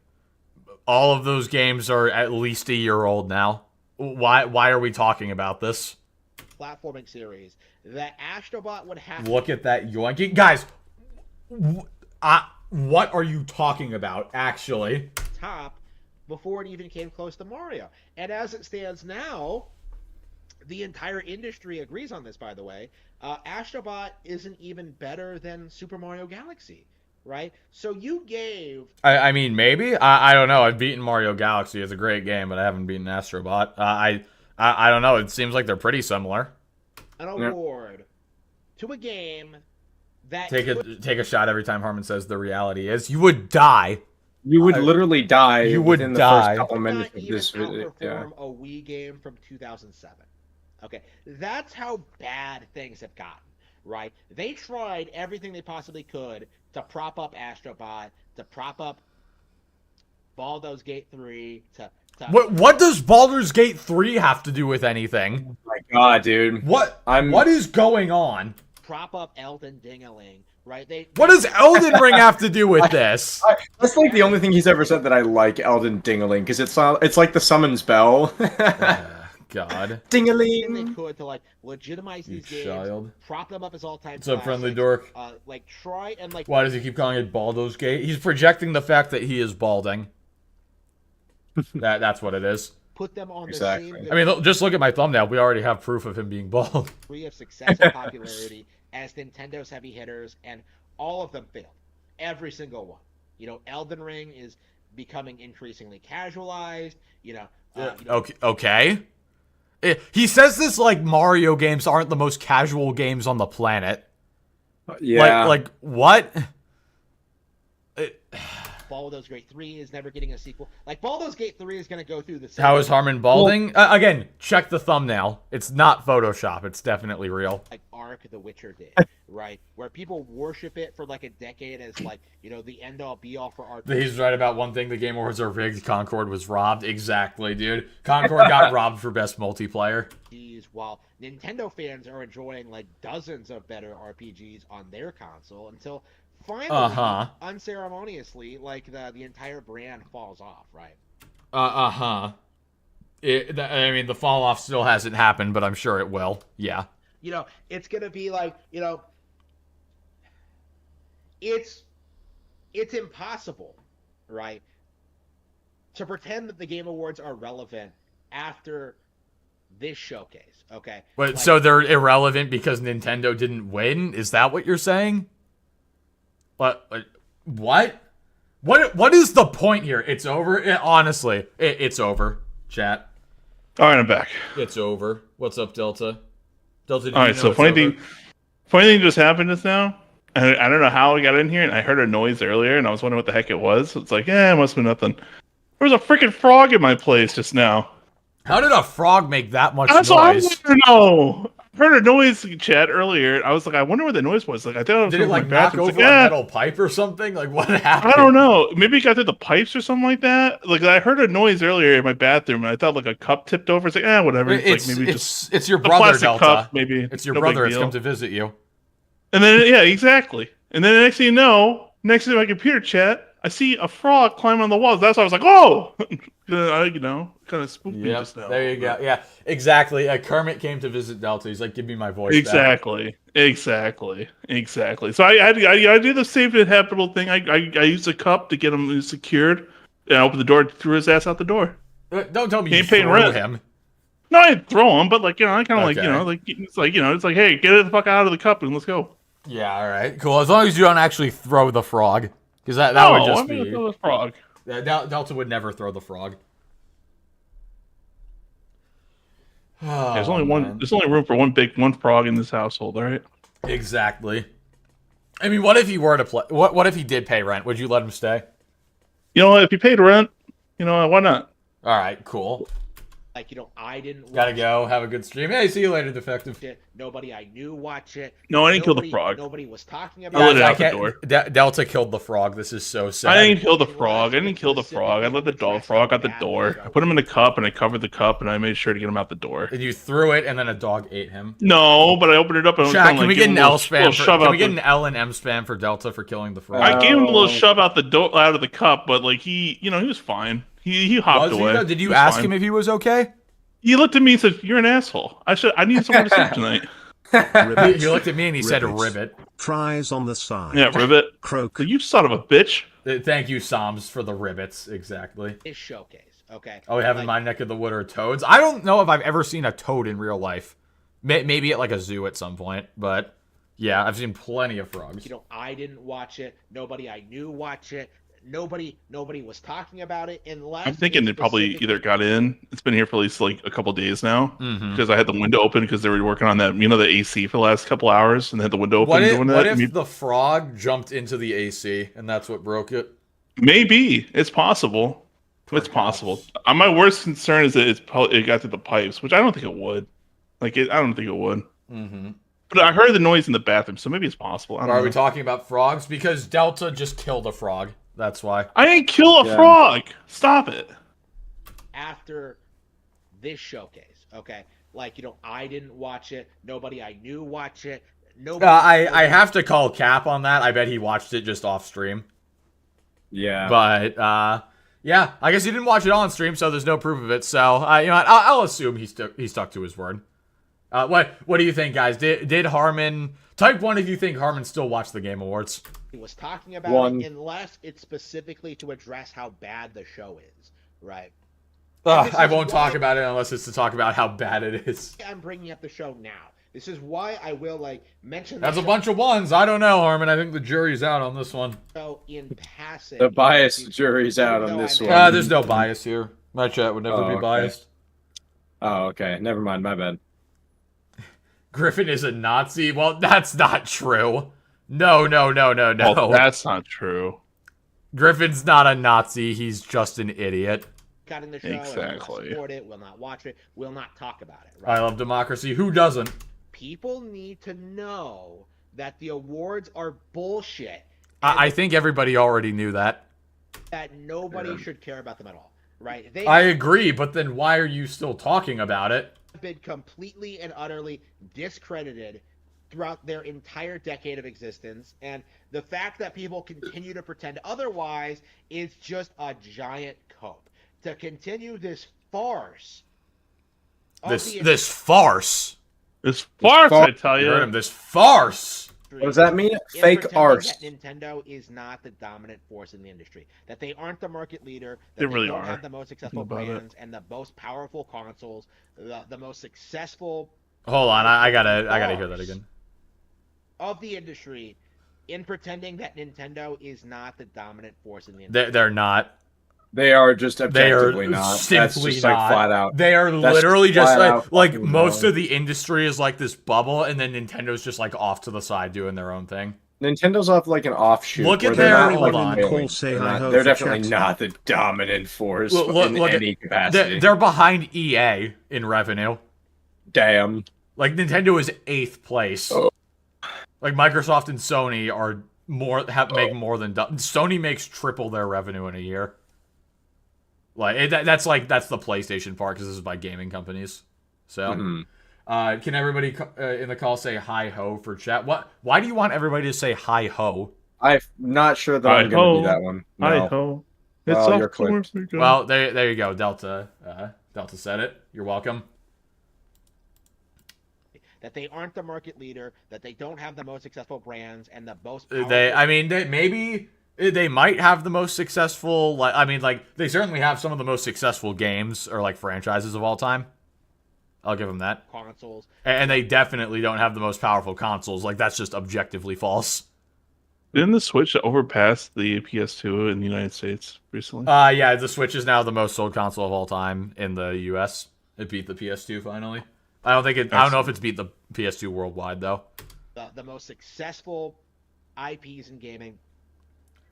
All of those games are at least a year old now. Why are we talking about this? Platforming series that Astro Bot would have. Look at that yoinking, guys. What are you talking about? Actually, top before it even came close to Mario, and as it stands now, the entire industry agrees on this. By the way, Astro Bot isn't even better than Super Mario Galaxy. Right, so you gave. I mean, maybe. I don't know. I've beaten Mario Galaxy. It's a great game, but I haven't beaten Astro Bot. I don't know. It seems like they're pretty similar. An award to a game that take a shot every time Harman says the reality is you would die. You would literally die. You would within die. The first couple minutes of this. Outperform a Wii game from 2007. Okay, that's how bad things have gotten. Right, they tried everything they possibly could to prop up Astro Bot, to prop up Baldur's Gate 3, What does Baldur's Gate 3 have to do with anything? Oh my god, dude. What is going on? Prop up Elden Ding-a-ling, right? What does Elden Ring have to do with this? That's like the only thing he's ever said that I like Elden Ding-a-ling, because it's like the summons bell. God. Ding-a-ling. They could to like legitimize these games, prop them up as all-time. What's up, friendly dork? Like try and like. Why does he keep calling it Baldur's Gate? He's projecting the fact that he is balding. That's what it is. Put them on the same. I mean, just look at my thumbnail. We already have proof of him being bald. Degree of success and popularity as Nintendo's heavy hitters, and all of them failed. Every single one. You know, Elden Ring is becoming increasingly casualized. Okay. He says this like Mario games aren't the most casual games on the planet. Yeah. Like what? Baldur's Gate 3 is never getting a sequel. Like, Baldur's Gate 3 is going to go through the same. How is Harman balding? Again, check the thumbnail. It's not Photoshop. It's definitely real. Like Ark the Witcher did, right? Where people worship it for like a decade as like, the end-all be-all for art. He's right about one thing. The Game Awards are rigged. Concord was robbed. Exactly, dude. Concord got robbed for best multiplayer. While Nintendo fans are enjoying like dozens of better RPGs on their console until finally, unceremoniously, like the entire brand falls off, right? I mean, the fall off still hasn't happened, but I'm sure it will. Yeah. It's gonna be like, it's impossible, right, to pretend that the Game Awards are relevant after this showcase. Okay. But so they're irrelevant because Nintendo didn't win? Is that what you're saying? What? What is the point here? It's over. Honestly, it's over. Chat. All right, I'm back. It's over. What's up, Delta? Delta. All right. So funny thing just happened just now. I don't know how I got in here, and I heard a noise earlier, and I was wondering what the heck it was. It's like, it must be nothing. There was a freaking frog in my place just now. How did a frog make that much That's noise? What I want to know. I heard a noise in chat earlier. I was like, I wonder what the noise was. Like, I thought it was Did it like knock over a metal pipe or something? Like, what happened? I don't know. Maybe it got through the pipes or something like that. Like, I heard a noise earlier in my bathroom, and I thought like a cup tipped over. It's like, whatever. It's your brother, Delta. Cup, maybe it's your brother. It's come to visit you. And then exactly. And then the next thing you know, next to my computer chat, I see a frog climb on the walls. That's why I was like, oh! Kind of spooked me just now. There you go. Yeah, exactly. Kermit came to visit Delta. He's like, give me my voice Exactly. So I did the safe and habitable thing. I used a cup to get him secured, and I opened the door, threw his ass out the door. Don't tell me you threw him. No, I didn't throw him, but I kind of it's like, hey, get the fuck out of the cup and let's go. Yeah, all right, cool. As long as you don't actually throw the frog. Because that would just be... throw the frog. Delta would never throw the frog. Oh, there's only room for one frog in this household, all right? Exactly. I mean, what if he were to play... What if he did pay rent? Would you let him stay? You know, if he paid rent, why not? All right, cool. I didn't. Gotta go. Have a good stream. Hey, see you later, Defective. Nobody I knew watch it. No, I didn't kill the frog. Nobody was talking about it. I let it out the door. Delta killed the frog. This is so sad. I didn't kill the frog. I let the frog out the door. I put him in a cup, and I covered the cup, and I made sure to get him out the door. And you threw it, and then a dog ate him? No, but I opened it up, and Chat, can we get an L spam? Can we get an L and M spam for Delta for killing the frog? I gave him a little shove out of the cup, but he was fine. He hopped away. Did you ask him if he was okay? He looked at me and said, "You're an asshole. I need somewhere to sleep tonight." He looked at me and he said, "Ribbit." Fries on the side. Yeah, ribbit. Croak. You son of a bitch. Thank you, Psalms, for the ribbits. Exactly. This showcase, okay. Oh, we have in my neck of the wood are toads. I don't know if I've ever seen a toad in real life. Maybe at like a zoo at some point, but yeah, I've seen plenty of frogs. I didn't watch it. Nobody I knew watch it. Nobody was talking about it unless I'm thinking it probably either got in. It's been here for at least like a couple days now because I had the window open because they were working on that, the AC for the last couple hours, and they had the window open. What if the frog jumped into the AC and that's what broke it? Maybe it's possible. It's possible. My worst concern is that it got through the pipes, which I don't think it would. I don't think it would. Mm-hmm. But I heard the noise in the bathroom, so maybe it's possible. Are we talking about frogs? Because Delta just killed a frog. That's why. I didn't kill a frog. Stop it. After this showcase, okay? I didn't watch it. Nobody I knew watch it. I have to call Cap on that. I bet he watched it just off stream. Yeah. But yeah, I guess he didn't watch it on stream, so there's no proof of it. So I'll assume he stuck to his word. What do you think, guys? Did Harman type 1 if you think Harman still watched the Game Awards? He was talking about it unless it's specifically to address how bad the show is, right? I won't talk about it unless it's to talk about how bad it is. I'm bringing up the show now. This is why I will mention. That's a bunch of ones. I don't know, Harman. I think the jury's out on this one. So in passing, the biased jury's out on this one. There's no bias here. My chat would never be biased. Oh, okay. Never mind. My bad. Griffin is a Nazi? Well, that's not true. No. Well, that's not true. Griffin's not a Nazi. He's just an idiot. Cutting the show, exactly. Will not support it, will not watch it, will not talk about it. Right? I love democracy. Who doesn't? People need to know that the awards are bullshit. I think everybody already knew that. That nobody should care about them at all, right? I agree, but then why are you still talking about it? Been completely and utterly discredited throughout their entire decade of existence, and the fact that people continue to pretend otherwise is just a giant cope to continue this farce. This farce. This farce, I tell you. This farce. What does that mean? Fake arse. Nintendo is not the dominant force in the industry. That they aren't the market leader. They really don't have the most successful brands and the most powerful consoles. The most successful. Hold on, I gotta hear that again. Of the industry in pretending that Nintendo is not the dominant force in the They're not. They are just objectively they are not. Simply That's just not. like flat out. They are That's literally just flat out like fucking most wrong. of the industry is like this bubble, and then Nintendo's just like off to the side doing their own thing. Nintendo's off like an offshoot. Look at where they're their- not, hold like, on. failing. Cole, say They're hi not- ho they're for definitely chat. not the dominant force Look in at- any capacity. They're behind EA in revenue. Damn. Like Nintendo is 8th place. Oh. Like Microsoft and Sony are make more than Sony makes triple their revenue in a year. Like that's the PlayStation part because this is by gaming companies. So, can everybody in the call say hi ho for chat? Why do you want everybody to say hi ho? I'm not sure that I'm going to be that one. No. Hi ho. It's Well, off you're course. Well, there you go. Delta said it. You're welcome. that they aren't the market leader, that they don't have the most successful brands and the most. They might have the most successful. They certainly have some of the most successful games or like franchises of all time. I'll give them that. Consoles. And they definitely don't have the most powerful consoles. Like that's just objectively false. Didn't the Switch overpass the PS2 in the United States recently? Yeah, the Switch is now the most sold console of all time in the US. It beat the PS2 finally. I don't know if it's beat the PS2 worldwide though. The most successful IPs in gaming.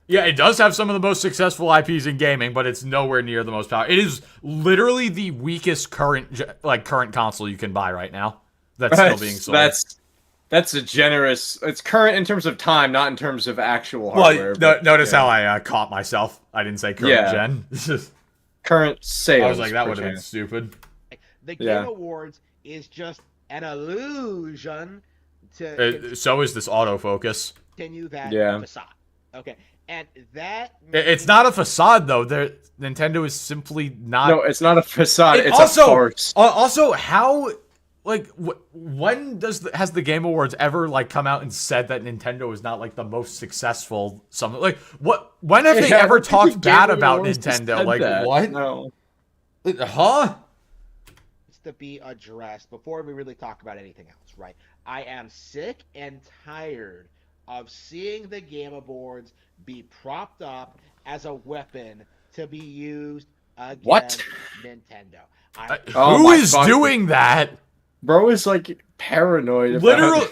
Yeah, it does have some of the most successful IPs in gaming, but it's nowhere near the most powerful. It is literally the weakest current console you can buy right now. That's still being sold. That's a generous. It's current in terms of time, not in terms of actual hardware. Well, notice how I caught myself. I didn't say current gen. Current sales. I was like, that would have been stupid. The Game Awards is just an illusion to so is this autofocus. continue that facade. Okay. And that it's not a facade though. Nintendo is simply not. No, it's not a facade. It's a farce. Also, how when has the Game Awards ever come out and said that Nintendo is not the most successful something? When have they ever talked bad about Nintendo? What? No. Huh? It's to be addressed before we really talk about anything else, right? I am sick and tired of seeing the Game Awards be propped up as a weapon to be used against Nintendo. Who is doing that? Bro is paranoid. Literally,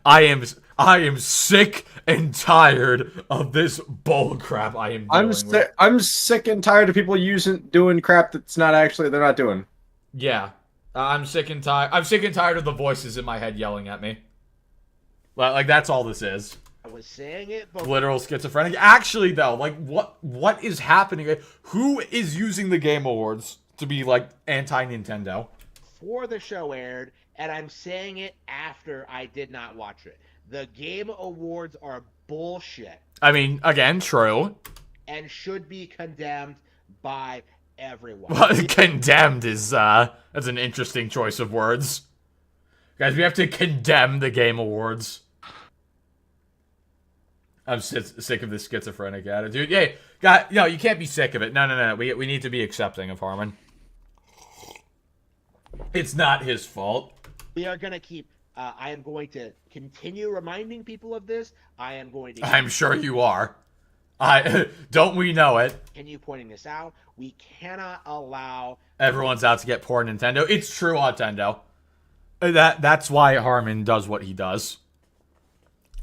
I am sick and tired of this bull crap. I'm sick and tired of people doing crap that's not actually they're not doing. Yeah, I'm sick and tired. I'm sick and tired of the voices in my head yelling at me. That's all this is. I was saying it, but literal schizophrenic. Actually, though, what is happening? Who is using the Game Awards to be anti-Nintendo? Before the show aired, and I'm saying it after I did not watch it. The Game Awards are bullshit. I mean, again, true. And should be condemned by everyone. Well, condemned is that's an interesting choice of words. Guys, we have to condemn the Game Awards. I'm sick of this schizophrenic attitude. Yeah, God, no, you can't be sick of it. No. We need to be accepting of Harman. It's not his fault. We are going to keep... I am going to continue reminding people of this. I am going to... I'm sure you are. Don't we know it? Continue pointing this out. We cannot allow... Everyone's out to get poor Nintendo. It's true, Nintendo. That's why Harman does what he does.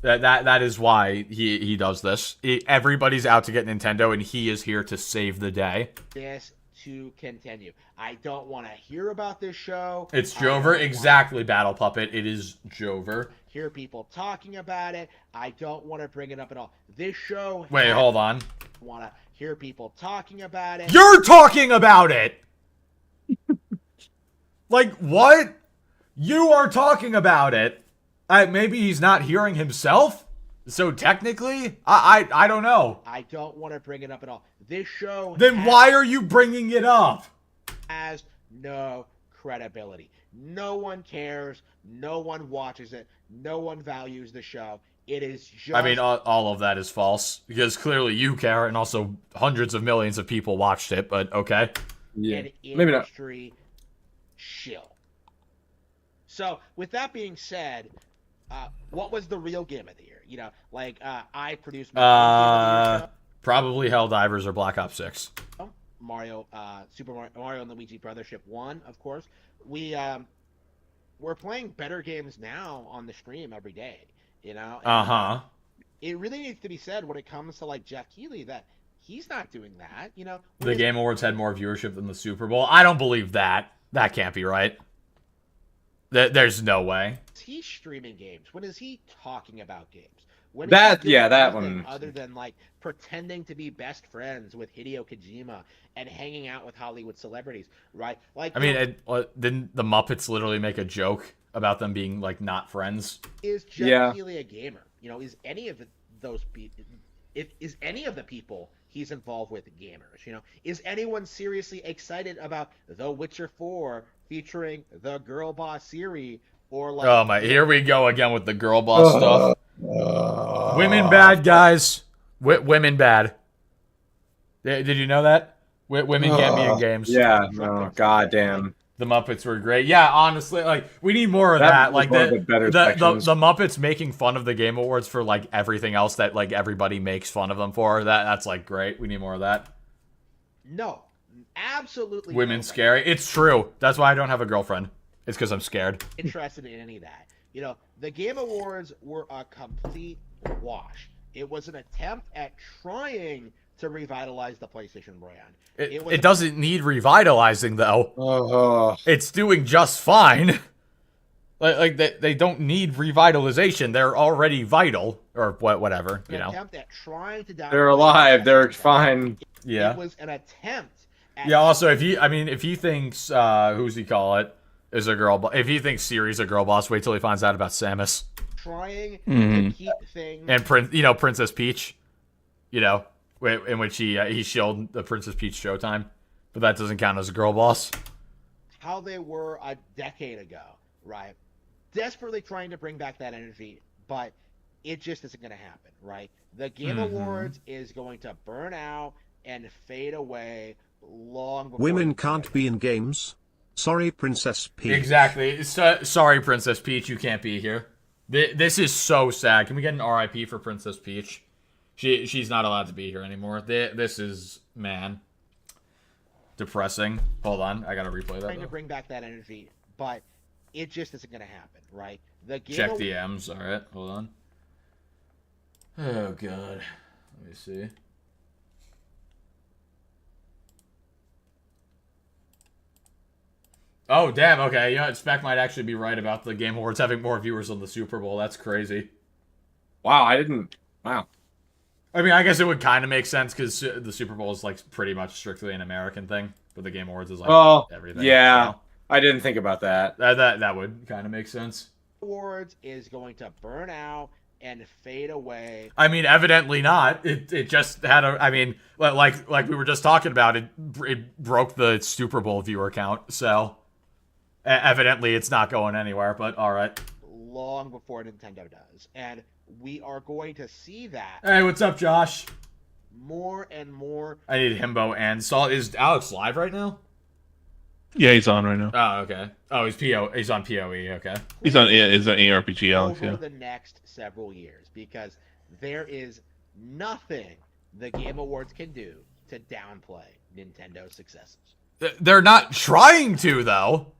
That is why he does this. Everybody's out to get Nintendo, and he is here to save the day. This to continue. I don't want to hear about this show. It's Jover, exactly, Battle Puppet. It is Jover. Hear people talking about it. I don't want to bring it up at all. This show... Wait, hold on. Want to hear people talking about it. You're talking about it! What? You are talking about it. Maybe he's not hearing himself? So technically, I don't know. I don't want to bring it up at all. This show... Then why are you bringing it up? Has no credibility. No one cares. No one watches it. No one values the show. It is just... I mean, all of that is false. Because clearly you care, and also hundreds of millions of people watched it, but okay. Yeah, maybe not. Shill. So, with that being said, what was the real game of the year? You know, like I produced my probably Helldivers or Black Ops 6. Mario, Mario and Luigi Brothership 1, of course. We're playing better games now on the stream every day, you know? And, it really needs to be said when it comes to, like, Jeff Keighley that he's not doing that, you know? The Game Awards had more viewership than the Super Bowl. I don't believe that. That can't be right. There's no way. He's streaming games. When is he talking about games? When that one. Other than like pretending to be best friends with Hideo Kojima and hanging out with Hollywood celebrities, right? Like, I mean, didn't the Muppets literally make a joke about them being like not friends? Is Jeff Keighley a gamer? You know, is any of the people he's involved with gamers? You know, is anyone seriously excited about The Witcher 4 featuring the girl boss Ciri? Or like, oh my! Here we go again with the girl boss stuff. Women bad, guys. Women bad. Did you know that? Women can't be in games. Yeah. No. Goddamn. The Muppets were great. Yeah, honestly, like we need more of that. Like the Muppets making fun of the Game Awards for like everything else that like everybody makes fun of them for. That's like great. We need more of that. No, absolutely. Women scary. It's true. That's why I don't have a girlfriend. It's because I'm scared. Interested in any of that. You know, the Game Awards were a complete wash. It was an attempt at trying to revitalize the PlayStation brand. It doesn't need revitalizing, though. It's doing just fine. Like they don't need revitalization. They're already vital, or whatever. You know. Attempt at trying to they're alive. They're fine. Yeah. It was an attempt. Also, if he thinks who's he call it is a girl. If he thinks Ciri's a girl boss, wait till he finds out about Samus. Trying to keep things and Princess Peach, you know, in which he showed the Princess Peach Showtime, but that doesn't count as a girl boss. How they were a decade ago, right? Desperately trying to bring back that energy, but it just isn't going to happen, right? The Game Awards is going to burn out and fade away long before. Women can't be in games. Sorry, Princess Peach. Exactly. Sorry, Princess Peach, you can't be here. This is so sad. Can we get an RIP for Princess Peach? She's not allowed to be here anymore. This is, man, depressing. Hold on, I gotta replay that. Trying to bring back that energy, but it just isn't gonna happen, right? Check the M's. All right, hold on. Oh god, let me see. Oh, damn, okay. You know, Spec might actually be right about the Game Awards having more viewers than the Super Bowl. That's crazy. Wow, I didn't... Wow. I mean, I guess it would kind of make sense because the Super Bowl is, like, pretty much strictly an American thing, but the Game Awards is, like, everything. Yeah, so. I didn't think about that. That would kind of make sense. Awards is going to burn out and fade away. I mean, evidently not. It just had a... I mean, like we were just talking about, it broke the Super Bowl viewer count, so... Evidently, it's not going anywhere, but all right. Long before Nintendo does. And we are going to see that. Hey, what's up, Josh? More and more. I need Himbo and Saul. Is Alex live right now? Yeah, he's on right now. Oh, okay. Oh, he's on PoE, okay. He's on ARPG, Alex, over the next several years, because there is nothing the Game Awards can do to downplay Nintendo's successes. They're not trying to, though.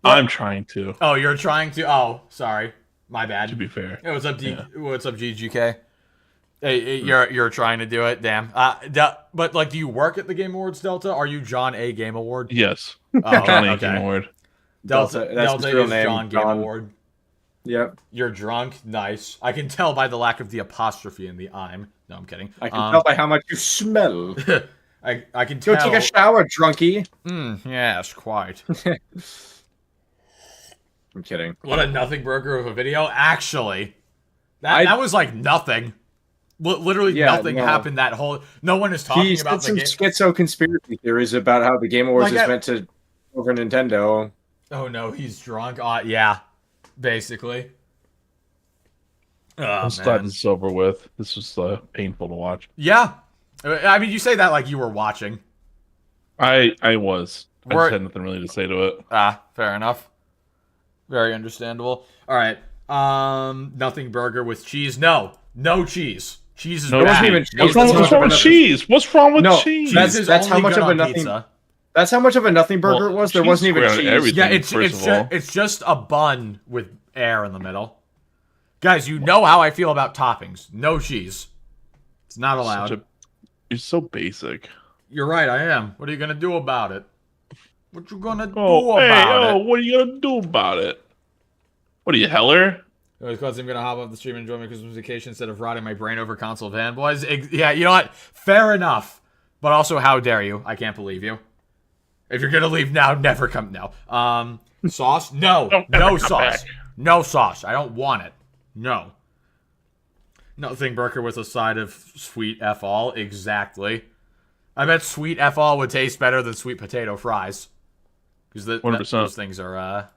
I'm trying to. Oh, you're trying to? Oh, sorry. My bad. To be fair. Hey, what's up, What's up, GGK? Hey, you're trying to do it? Damn. But, like, do you work at the Game Awards, Delta? Are you John A. Game Award? Yes. Oh, John A. Game Award. Delta is John Game Award. Yep. You're drunk? Nice. I can tell by the lack of the apostrophe in the I'm. No, I'm kidding. I can tell by how much you smell. I can tell. Go take a shower, drunkie. Yes, quite. I'm kidding. What a nothing burger of a video. Actually, that was like nothing. Literally nothing happened that whole... No one is talking about the game. He said some schizo conspiracy theories about how the Game Awards is meant to over Nintendo. Oh no, he's drunk. Yeah, basically. I'm glad this is over with. This was painful to watch. Yeah. I mean, you say that like you were watching. I was. I just had nothing really to say to it. Fair enough. Very understandable. All right. Nothing burger with cheese. No cheese. Cheese is No, bad. even What's wrong with cheese? What's wrong with cheese? Cheese is that's how only much good of a on nothing. pizza. That's how much of a nothing burger it was. There wasn't even cheese. Everything, Yeah, it's just a bun with air in the middle. Guys, you know how I feel about toppings. No cheese. It's not allowed. You're so basic. You're right, I am. What are you gonna do about it? What you gonna do What are you gonna do about it? What are you, Heller? Because I'm gonna hop off the stream and enjoy my Christmas vacation instead of rotting my brain over console fanboys. Yeah, you know what? Fair enough. But also, how dare you? I can't believe you. If you're gonna leave now, never come. No. Sauce? No. No sauce. No sauce. I don't want it. No. Nothing burger with a side of sweet F all. Exactly. I bet sweet F all would taste better than sweet potato fries. Because 100%. Those things are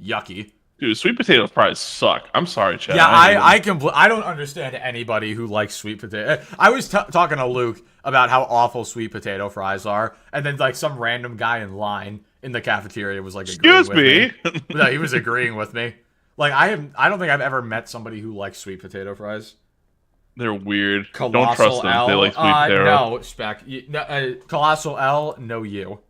yucky. Dude, sweet potato fries suck. I'm sorry, Chad. Yeah, I don't understand anybody who likes sweet potato. I was talking to Luke about how awful sweet potato fries are, and then like some random guy in line in the cafeteria was like, "Excuse me." No, he was agreeing with me. Like I don't think I've ever met somebody who likes sweet potato fries. They're weird. Colossal Don't trust them. L, They like sweet potato. No, Spec. Colossal L, no you.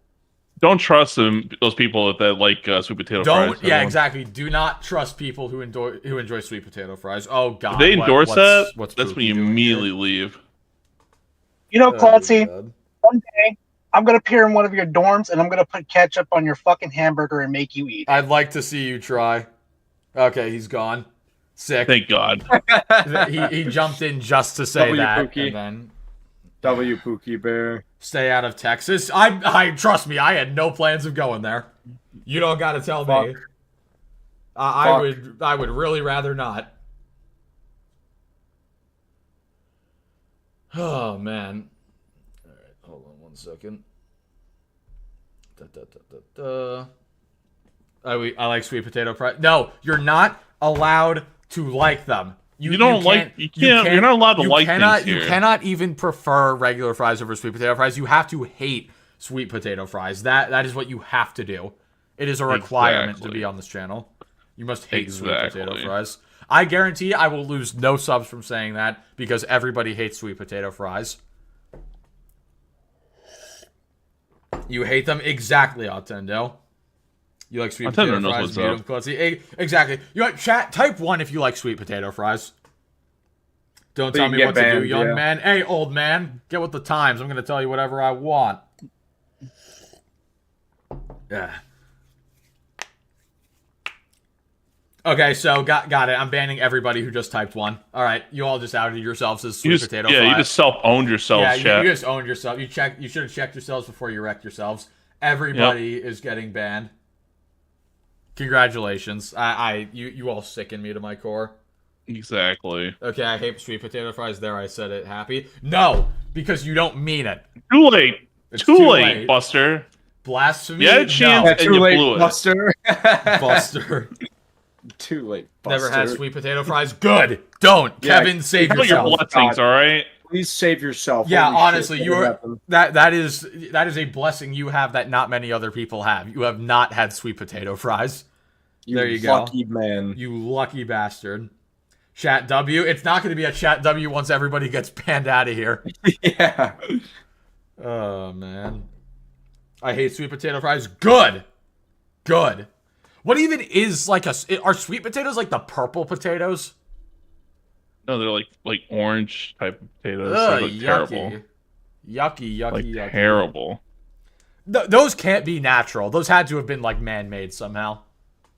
Don't trust them. Those people that like sweet potato fries. Yeah, exactly. Do not trust people who enjoy sweet potato fries. Oh God. If they endorse that, what's that's when you immediately leave. You know, Clancy, one day I'm gonna appear in one of your dorms and I'm gonna put ketchup on your fucking hamburger and make you eat. I'd like to see you try. Okay, he's gone. Sick. Thank God. he jumped in just to say that. Pookie. And then W Pookie Bear. Stay out of Texas. I trust me. I had no plans of going there. You don't got to tell me. I would really rather not. Oh man. All right, hold on 1 second. I like sweet potato fries. No, you're not allowed to like them. You're not allowed to like things here. You cannot even prefer regular fries over sweet potato fries. You have to hate sweet potato fries. That is what you have to do. It is a requirement to be on this channel. You must hate sweet potato fries. I guarantee I will lose no subs from saying that because everybody hates sweet potato fries. You hate them? Exactly, Ottendo. You like sweet potato fries? Exactly. You like chat? Type 1 if you like sweet potato fries. Don't tell me what to do, young man. Hey, old man, get with the times. I'm gonna tell you whatever I want. Yeah. Okay, so got it. I'm banning everybody who just typed 1. All right, you all just outed yourselves as sweet potato fries. Yeah, you just self-owned yourselves, chat. You just owned yourself. You should have checked yourselves before you wrecked yourselves. Everybody is getting banned. Congratulations. You all sicken me to my core. Exactly. Okay, I hate sweet potato fries. There, I said it. Happy? No, because you don't mean it. Too late. Too late, Buster. Blasphemy? Yeah, chance and too you late, blew it. Buster. Buster. Too late, Buster. Never had sweet potato fries? Good. Don't. Yeah, Kevin, save yourself. Your blessings, all right? Please save yourself. Yeah, honestly, that is a blessing you have that not many other people have. You have not had sweet potato fries. There you go. Lucky man. You lucky bastard. Chat W. It's not going to be a chat W once everybody gets banned out of here. Yeah. Oh, man. I hate sweet potato fries. Good. Good. What even is like are sweet potatoes like the purple potatoes? No, they're like orange type of potatoes. Ugh, they look terrible. Yucky. Terrible. Those can't be natural. Those had to have been like man-made somehow.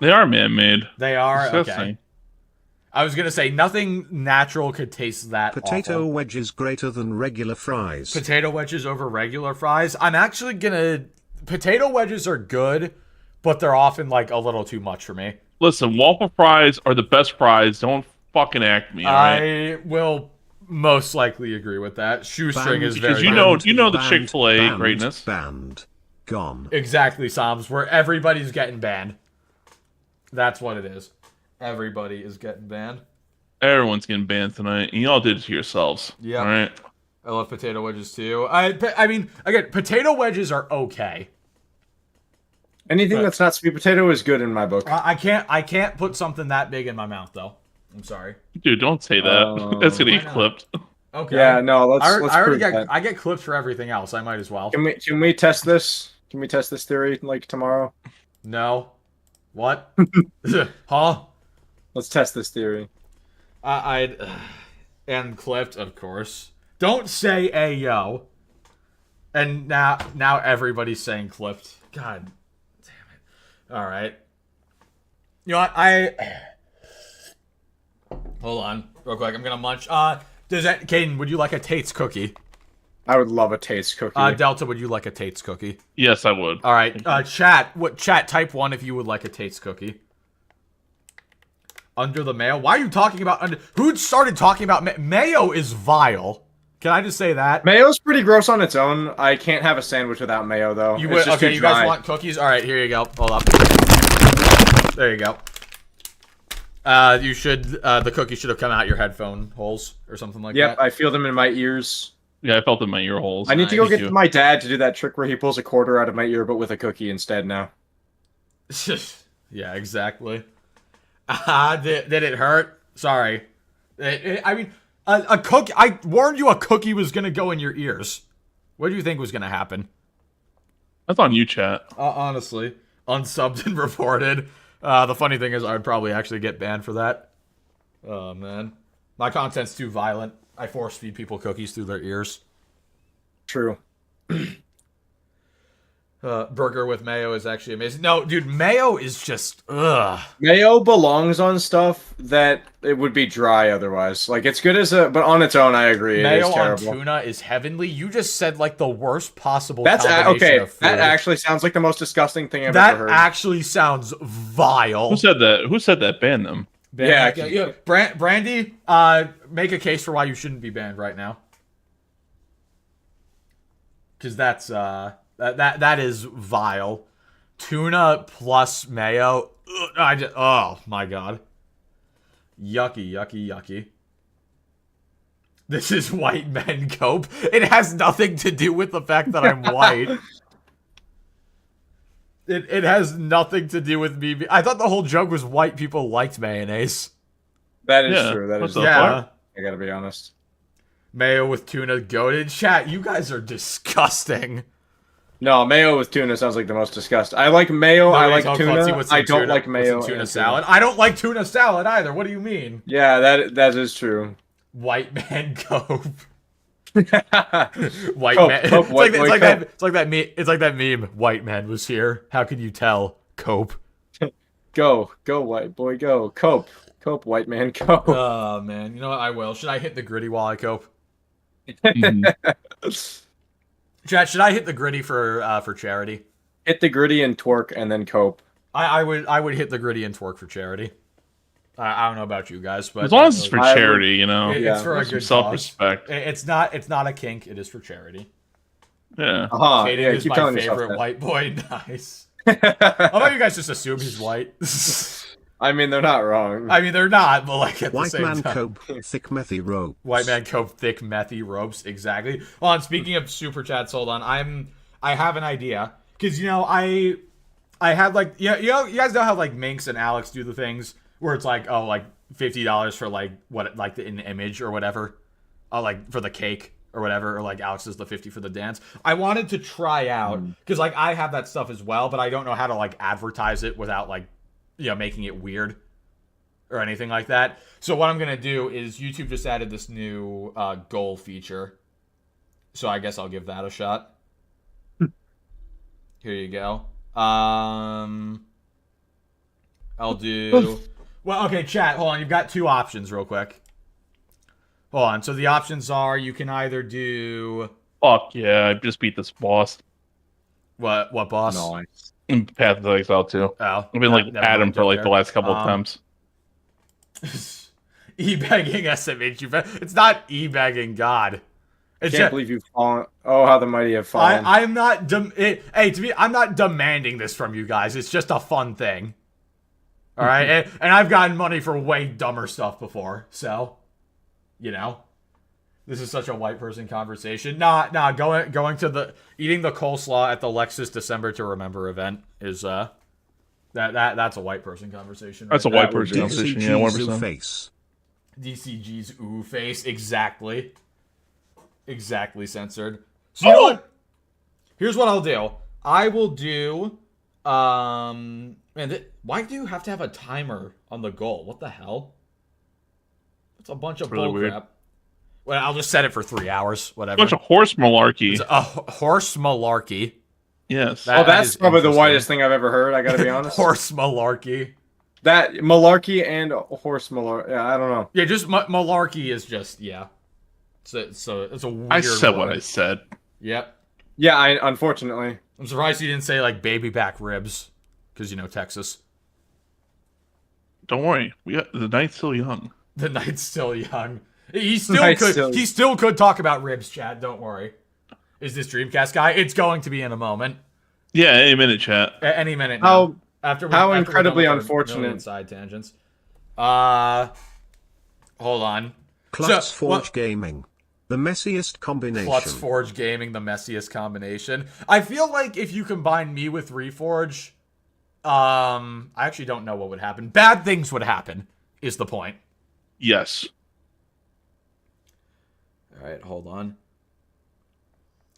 They are man-made. They are? Okay. I was going to say, nothing natural could taste that Potato awful. wedges greater than regular fries. Potato wedges over regular fries? I'm actually going to... Potato wedges are good, but they're often like a little too much for me. Listen, waffle fries are the best fries. Don't fucking act me, alright? I will most likely agree with that. Shoestring is very good. Because you know the Chick-fil-A greatness. Banned. Gone. Exactly, Psalms, where everybody's getting banned. That's what it is. Everybody is getting banned. Everyone's getting banned tonight, and you all did it to yourselves. Yeah. All right. I love potato wedges too. I mean, again, potato wedges are okay. Anything that's not sweet potato is good in my book. I can't put something that big in my mouth though. I'm sorry. Dude, don't say that. That's gonna get clipped. Okay. Yeah, no, let's I already prove get that. I get clips for everything else. I might as well. Can we test this? Can we test this theory like tomorrow? No. What? Huh? Let's test this theory. And clipped, of course. Don't say ayo. And now everybody's saying clipped. God damn it. All right. You know what? Hold on, real quick. I'm gonna munch. Caden, would you like a Tate's cookie? I would love a Tate's cookie. Delta, would you like a Tate's cookie? Yes, I would. All right. Chat, type 1 if you would like a Tate's cookie. Under the mayo? Why are you talking about who started talking about mayo is vile. Can I just say that? Mayo's pretty gross on its own. I can't have a sandwich without mayo, though. You would, okay, you guys want cookies? All right, here you go. Hold up. There you go. The cookie should have come out your headphone holes or something like that. Yep, I feel them in my ears. Yeah, I felt it in my ear holes. I need to go get my dad to do that trick where he pulls a quarter out of my ear, but with a cookie instead now. Yeah, exactly. Did it hurt? Sorry. I mean, a cookie. I warned you a cookie was gonna go in your ears. What do you think was gonna happen? That's on you, chat. Honestly, unsubbed and reported. The funny thing is, I would probably actually get banned for that. Oh man, my content's too violent. I force feed people cookies through their ears. True. Burger with mayo is actually amazing. No, dude, mayo is just ugh. Mayo belongs on stuff that it would be dry otherwise. Like, it's good as but on its own, I agree. Mayo it is terrible. on tuna is heavenly. You just said like the worst possible. That's okay. Of food. That actually sounds like the most disgusting thing I've ever heard. That actually sounds vile. Who said that? Who said that? Ban them. Yeah. Brandy, make a case for why you shouldn't be banned right now. Because that's that is vile. Tuna plus mayo. Oh my god. Yucky, yucky, yucky. This is white men cope. It has nothing to do with the fact that I'm white. It has nothing to do with me. I thought the whole joke was white people liked mayonnaise. That is true. That is yeah. I gotta be honest. Mayo with tuna goated. Chat, you guys are disgusting. No, mayo with tuna sounds like the most disgusting. I like mayo. I like tuna. I don't like mayo. Tuna salad. I don't like tuna salad either. What do you mean? Yeah, that is true. White man cope. White cope, man. Cope, It's like that meme. White man was here. How could you tell? Cope. Go, white boy, go. Cope, white man, cope. Oh man, you know what? I will. Should I hit the gritty while I cope? Chat, should I hit the gritty for charity? Hit the gritty and twerk, and then cope. I would hit the gritty and twerk for charity. I don't know about you guys, but as long as it's for charity, you know, it's for a good self-respect. It's not a kink. It is for charity. Yeah. Kaden is my favorite white boy. Nice. How about you guys just assume he's white? I mean, they're not wrong. I mean, they're not, but like at white the same man time. cope, thick methy ropes. White man cope, thick methy ropes. Exactly. Hold on. Speaking of super chats, hold on. I have an idea because I have like you guys know how like Minx and Alex do the things where it's like like $50 for like what like an image or whatever, like for the cake or whatever, or like Alex does the 50 for the dance. I wanted to try out because like I have that stuff as well, but I don't know how to like advertise it without like making it weird or anything like that. So what I'm gonna do is YouTube just added this new goal feature, so I guess I'll give that a shot. Here you go. I'll do. Well, okay, chat. Hold on. You've got two options, real quick. Hold on. So the options are you can either do. Fuck yeah! I just beat this boss. What boss? Nice. Path of the Exile too. Oh, I've been like at him for like the last couple of times. E-begging SMH. It's not e-begging God. I can't believe you've fallen. Oh, how the mighty have fallen. I'm not. I'm not demanding this from you guys. It's just a fun thing. All right, and I've gotten money for way dumber stuff before, so This is such a white person conversation. Nah. Going to eating the coleslaw at the Lexus December to Remember event is that's a white person conversation. That's a white person conversation. Yeah, 100%. Face. DCG's ooh face. Exactly censored. So you know what? Here's what I'll do. I will do. Why do you have to have a timer on the goal? What the hell? It's a bunch of really bullcrap. Well, I'll just set it for 3 hours. Whatever. A bunch of horse malarkey. It's a horse malarkey. Yes. That's probably the whitest thing I've ever heard. I gotta be honest. Horse malarkey. That malarkey and horse malarkey. Yeah, I don't know. Yeah, just malarkey is just So it's a weird. I said word. what I said. Yep. Yeah, unfortunately. I'm surprised you didn't say like baby back ribs, because Texas. Don't worry, the night's still young. The night's still young. He still could talk about ribs, Chad. Don't worry. Is this Dreamcast guy? It's going to be in a moment. Yeah, any minute, chat. Any minute now. How incredibly unfortunate. Side tangents. Hold on. Klutz Forge Gaming. The messiest combination. Klutz Forge Gaming, the messiest combination. I feel like if you combine me with Reforge, I actually don't know what would happen. Bad things would happen, is the point. Yes. Alright, hold on.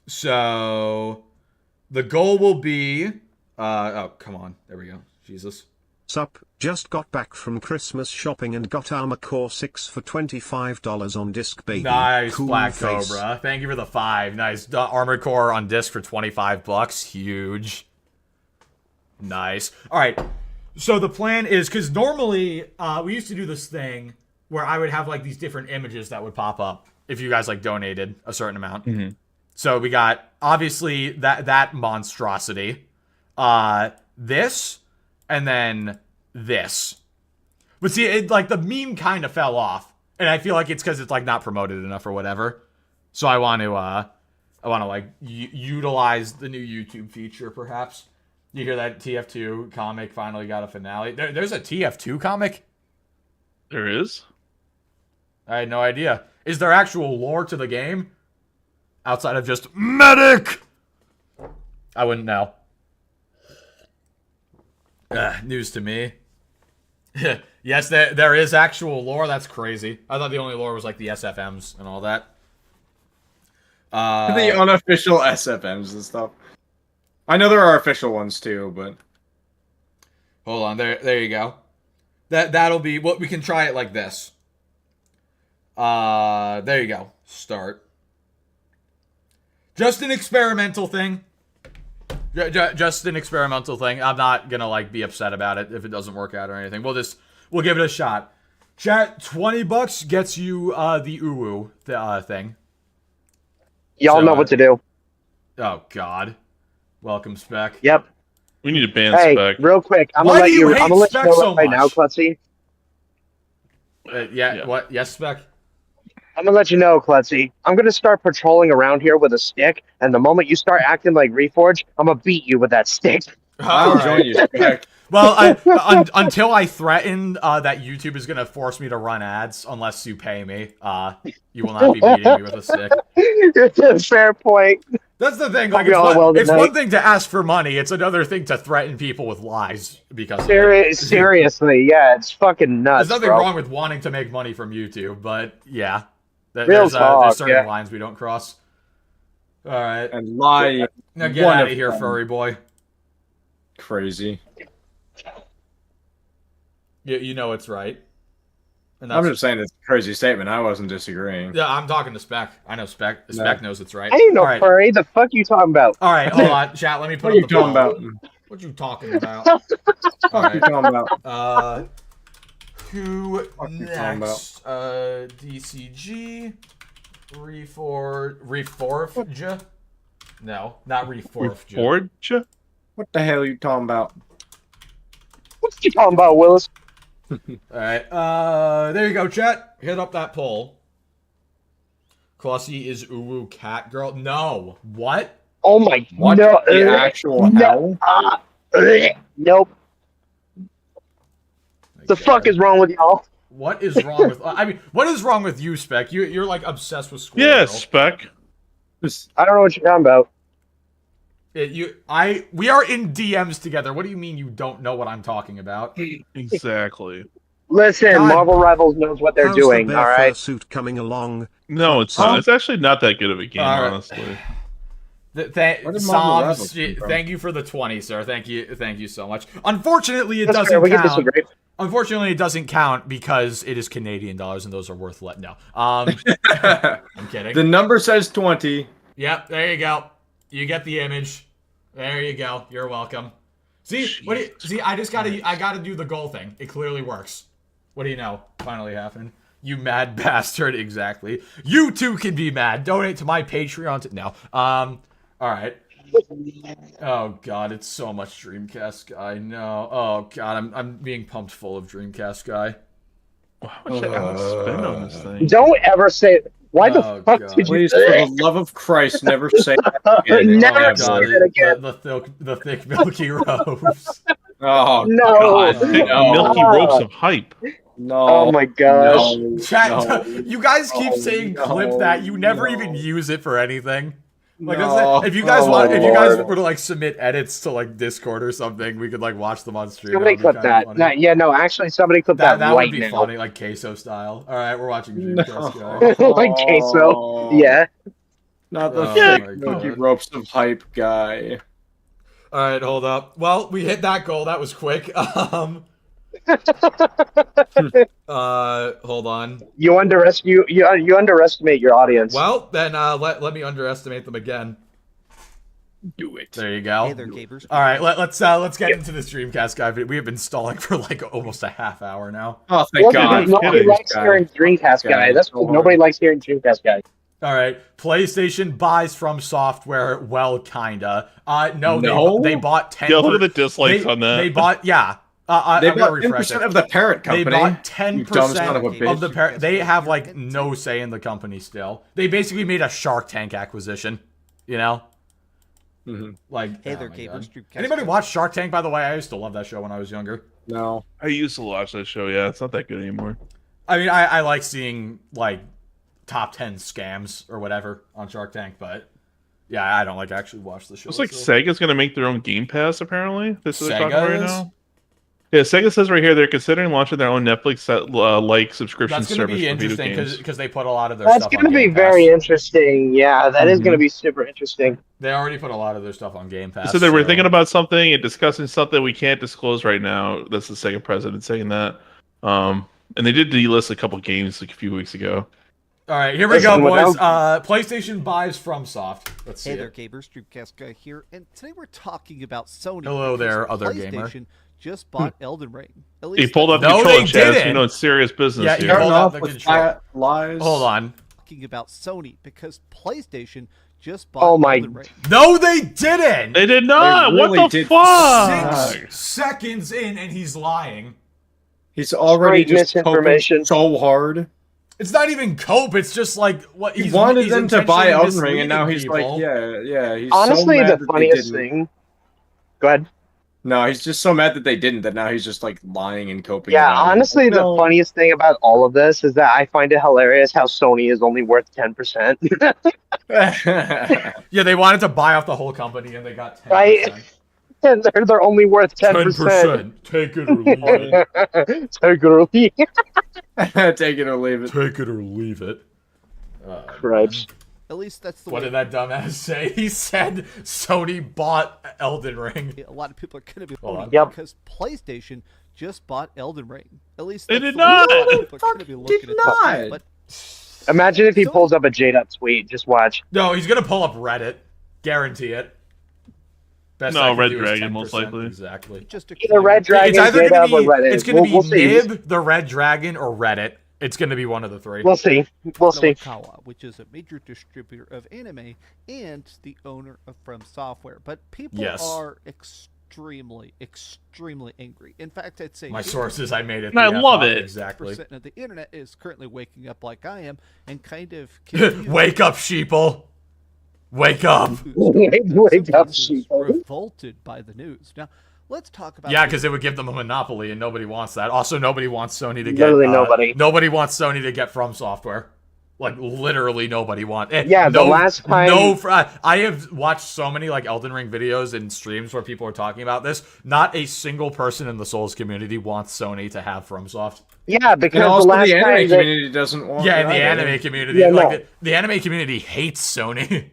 So, the goal will be... oh, come on. There we go. Jesus. Sup, just got back from Christmas shopping and got Armor Core 6 for $25 on disc, baby. Nice, cool Black face. Cobra. Thank you for the 5. Nice. Armored Core on disc for $25. Huge. Nice. Alright. So the plan is, because normally, we used to do this thing where I would have like these different images that would pop up if you guys like donated a certain amount. Mm-hmm. So we got, obviously, that monstrosity. This, and then this. But see, the meme kind of fell off. And I feel like it's because it's, not promoted enough or whatever. So I want to, utilize the new YouTube feature, perhaps. You hear that TF2 comic finally got a finale? There's a TF2 comic? There is? I had no idea. Is there actual lore to the game? Outside of just medic? I wouldn't know. News to me. Yes, there is actual lore. That's crazy. I thought the only lore was like the SFMs and all that. The unofficial SFMs and stuff. I know there are official ones too, but hold on. There you go. That'll be what we can try it like this. There you go. Start. Just an experimental thing. Just an experimental thing. I'm not gonna be upset about it if it doesn't work out or anything. We'll give it a shot. Chat, $20 gets you the uwu thing. Y'all know what to do. Oh God. Welcome, Spec. Yep. We need to ban Hey, Spec. real quick, I'm gonna let you know so right now, Klutzy. Yeah. What? Yes, Spec. I'm gonna let you know, Klutzy. I'm gonna start patrolling around here with a stick, and the moment you start acting like Reforge, I'm gonna beat you with that stick. I'll join you, Spec. Well, until I threaten that YouTube is gonna force me to run ads unless you pay me, you will not be beating me with a stick. It's a fair point. That's the thing. It's one thing to ask for money. It's another thing to threaten people with lies because seriously, yeah, it's fucking nuts. There's nothing wrong with wanting to make money from YouTube, but yeah, there's certain lines we don't cross. All right, and lie. Now get out of here, furry boy. Crazy. You know it's right. And I'm just saying it's a crazy statement. I wasn't disagreeing. Yeah, I'm talking to Spec. I know Spec. Spec knows it's right. I ain't no furry. The fuck you talking about? All right, hold on, chat. Let me put. What are you talking about? What you talking about? All right. You talking about? Who next? DCG. Reforge. No, not Reforge. Reforge? What the hell are you talking about? What you talking about, Willis? Alright, there you go, chat. Hit up that poll. Klossy is uwu cat girl. No. What? Oh my what? No. The actual hell? Nope. The fuck is wrong with y'all? What is wrong with? I mean, what is wrong with you, Spec? You're like obsessed with Squirrel. Yeah, Girl. Spec. I don't know what you're talking about. We are in DMs together. What do you mean you don't know what I'm talking about? Exactly. Listen, God. Marvel Rivals knows what they're How's doing. the All right. suit coming along? No, it's not. It's actually not that good of a game, honestly. Psalms, thank you for the 20, sir. Thank you so much. Unfortunately, it doesn't count. Unfortunately, it doesn't count because it is Canadian dollars and those are worth no. I'm kidding. The number says 20. Yep, there you go. You get the image. There you go. You're welcome. See, I gotta do the goal thing. It clearly works. What do you know? Finally happened. You mad bastard. Exactly. You too can be mad. Donate to my Patreon. No. Alright. Oh god, it's so much Dreamcast guy. No. Oh god, I'm being pumped full of Dreamcast guy. How much did I spend on this thing? Don't ever say it. Why the fuck God. did you Please, say for it? the love of Christ, never say that Never again. say it again. The thick milky rose. Oh, No. God. Thick No. milky ropes of hype. No. Oh my gosh. No. Chat, No. you guys keep saying no, clip that. You never no. even use it for anything. Like No. I said, if you guys Oh, want, if you guys Lord. were to like submit edits to like Discord or something, we could like watch them on stream. Somebody clip that. No, actually, somebody clip that That right would be now. funny, like queso style. All right, we're watching Dreamcast guy. Like queso. Yeah. Not the Oh thick my milky God. ropes of hype guy. All right, hold up. Well, we hit that goal. That was quick. Hold on. You underestimate your audience. Well, then let me underestimate them again. Do it. There you go. Hey there, Gabers. All right, let's get into this Dreamcast guy. We have been stalling for like almost a half hour now. Oh, thank God. Nobody likes hearing Dreamcast guy. That's what nobody likes hearing Dreamcast guy. All right, PlayStation buys FromSoftware. Well, kinda. No. They bought 10. Yeah, look at the dislikes on that. They bought They I'm bought gonna refresh 10% it. of the parent company. They bought You dumb son of a 10% bitch. of the parent. They have like no say in the company still. They basically made a Shark Tank acquisition. You know. Mm-hmm. Like, Hey oh there, my Gabers. God. Anybody watch Shark Tank, by the way? I used to love that show when I was younger. No. I used to watch that show. Yeah, it's not that good anymore. I mean, I like seeing like top 10 scams or whatever on Shark Tank, but yeah, I don't like actually watch the show. It's like so. Sega's gonna make their own Game Pass. Apparently, this is what they're talking Sega right is? now. Yeah, Sega says right here they're considering launching their own Netflix like subscription That's going to service be for video interesting games. because they put a lot of their That's stuff going on to be Game very Pass. interesting. Yeah, that is going to be super interesting. They already put a lot of their stuff on Game Pass. So they were thinking about something and discussing something we can't disclose right now. That's the Sega president saying that. And they did delist a couple games like a few weeks ago. All right, here we go, boys. PlayStation buys FromSoft. Let's see. Hey there, Gabers. Dreamcast guy here, and today we're talking about Sony. Hello there, because other gamer. PlayStation just bought Elden Ring. At He least pulled up the No, controller, they Chaz. didn't. You know, it's serious business Yeah, here. you pulled Starting up off the with control. fat lies. Hold on. talking about Sony because PlayStation just bought Oh my- Elden Ring. No, they didn't. They did not. They really What the did fuck? 6 seconds in, and he's lying. He's already Straight just misinformation. coping so hard. It's not even cope. It's just like what He he's wanted he's them to buy intentionally Elden Ring, and now he's misleading like, people. yeah. He's Honestly, so mad the that they funniest didn't. thing. Go ahead. No, he's just so mad that they didn't. That now he's just like lying and coping. Yeah, around it. honestly, the No. funniest thing about all of this is that I find it hilarious how Sony is only worth 10%. Yeah, they wanted to buy off the whole company, and they got 10%. Right? And they're only worth 10%. Take it or leave it. Take it or leave it. Take it or leave it. Take it or leave it. Right. At least that's the What way did that dumbass say? He said Sony bought Elden Ring. a lot of people are going to be Hold on. Yep. because PlayStation just bought Elden Ring. At least They that's did the way not! a lot of people are gonna be Did looking at not! this. But Imagine if he pulls up a J-Dub tweet. Just watch. No, he's gonna pull up Reddit. Guarantee it. Best No, I can Red do is Dragon, most 10%. likely. Exactly. just to Either Red Dragon, It's either J-Dub, gonna or be Reddit. it's gonna be We'll see. Nib, the Red Dragon, or Reddit. It's gonna be one of the three. We'll see. We'll see. Kadokawa, which is a major distributor of anime and the owner of FromSoftware. But people Yes. are extremely angry. In fact, I'd say My sources, I made it. And I the F love up, it. Exactly. 50% of the internet is currently waking up like I am and kind of Wake up, sheeple. Wake up. Wake up, sometimes sheeple. revolted by the news. Now, let's talk about. Yeah, because it would give them a monopoly, and nobody wants that. Also, nobody wants Sony to get. Literally nobody. Nobody wants Sony to get FromSoftware. Like literally nobody wants. Yeah, the last time. I have watched so many like Elden Ring videos and streams where people are talking about this. Not a single person in the Souls community wants Sony to have FromSoft. Yeah, because and also the last the anime time community doesn't want. Yeah, and the anime community, Yeah, like no. the anime community hates Sony.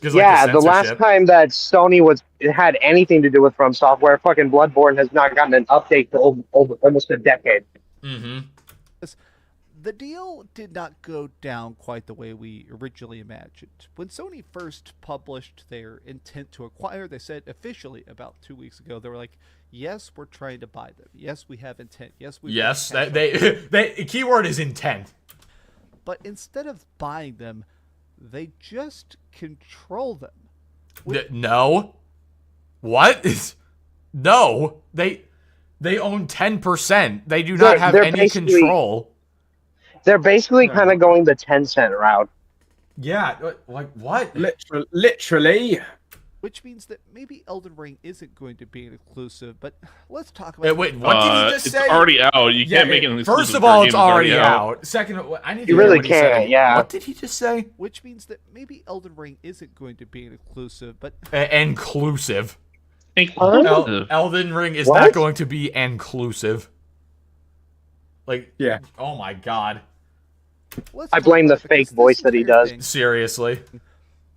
Yeah, the last time that Sony had anything to do with FromSoftware, fucking Bloodborne has not gotten an update for over almost a decade. Mm-hmm. The deal did not go down quite the way we originally imagined. When Sony first published their intent to acquire, they said officially about 2 weeks ago, they were like, yes, we're trying to buy them. Yes, we have intent. Yes, we they keyword is intent. But instead of buying them, they just control them. No. What? No. They own 10%. They do not have any control. They're basically kind of going the Tencent route. Yeah, like what? Literally. Which means that maybe Elden Ring isn't going to be an exclusive, but let's talk about... Wait, what did he just say? It's already out. You can't make it an exclusive. First of all, it's already out. Second, I need to hear what he said. Yeah. What did he just say? Which means that maybe Elden Ring isn't going to be an exclusive, but... Inclusive. Elden Ring is What? not going to be inclusive. Like, yeah. Oh my god. I blame the fake voice that he does. Seriously.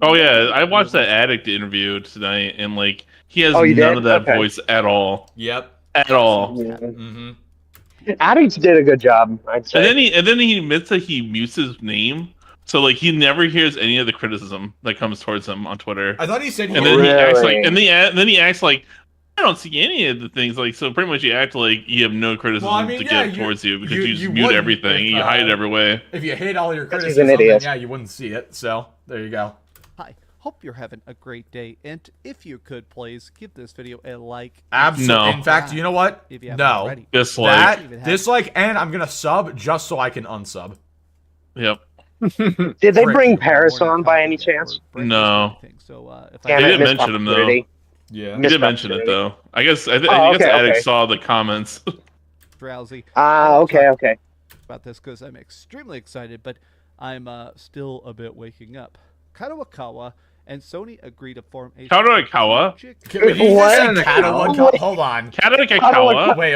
Oh yeah, I watched that Addict interview tonight, and like he has you none did? of that Okay. voice at all. Yep. At all. Yeah. Mm-hmm. Addicts did a good job, I'd say. And then he admits that he mutes his name, so like he never hears any of the criticism that comes towards him on Twitter. I thought he said. And then he acts like, and then he acts like, I don't see any of the things. Like, so pretty much you act like you have no criticism to get towards you because you just mute everything, you hide it every way. If you hate all your Because he's criticism, an idiot. then yeah, you wouldn't see it. So there you go. Hi, hope you're having a great day, and if you could, please give this video a like. Absolutely. No. In fact, you know what? If you haven't No. already. Dislike. Dislike, and I'm gonna sub just so I can unsub. Yep. Did they bring Paris on by any chance? No. So, if Damn They it, didn't missed mention him though. opportunity. Yeah. He did mention it though. I guess I guess okay. Addict saw the comments. drowsy. Okay. About this because I'm extremely excited, but I'm still a bit waking up. Kadokawa and Sony agreed to form a Kadokawa? Wait, hold on. Kadokawa? Wait,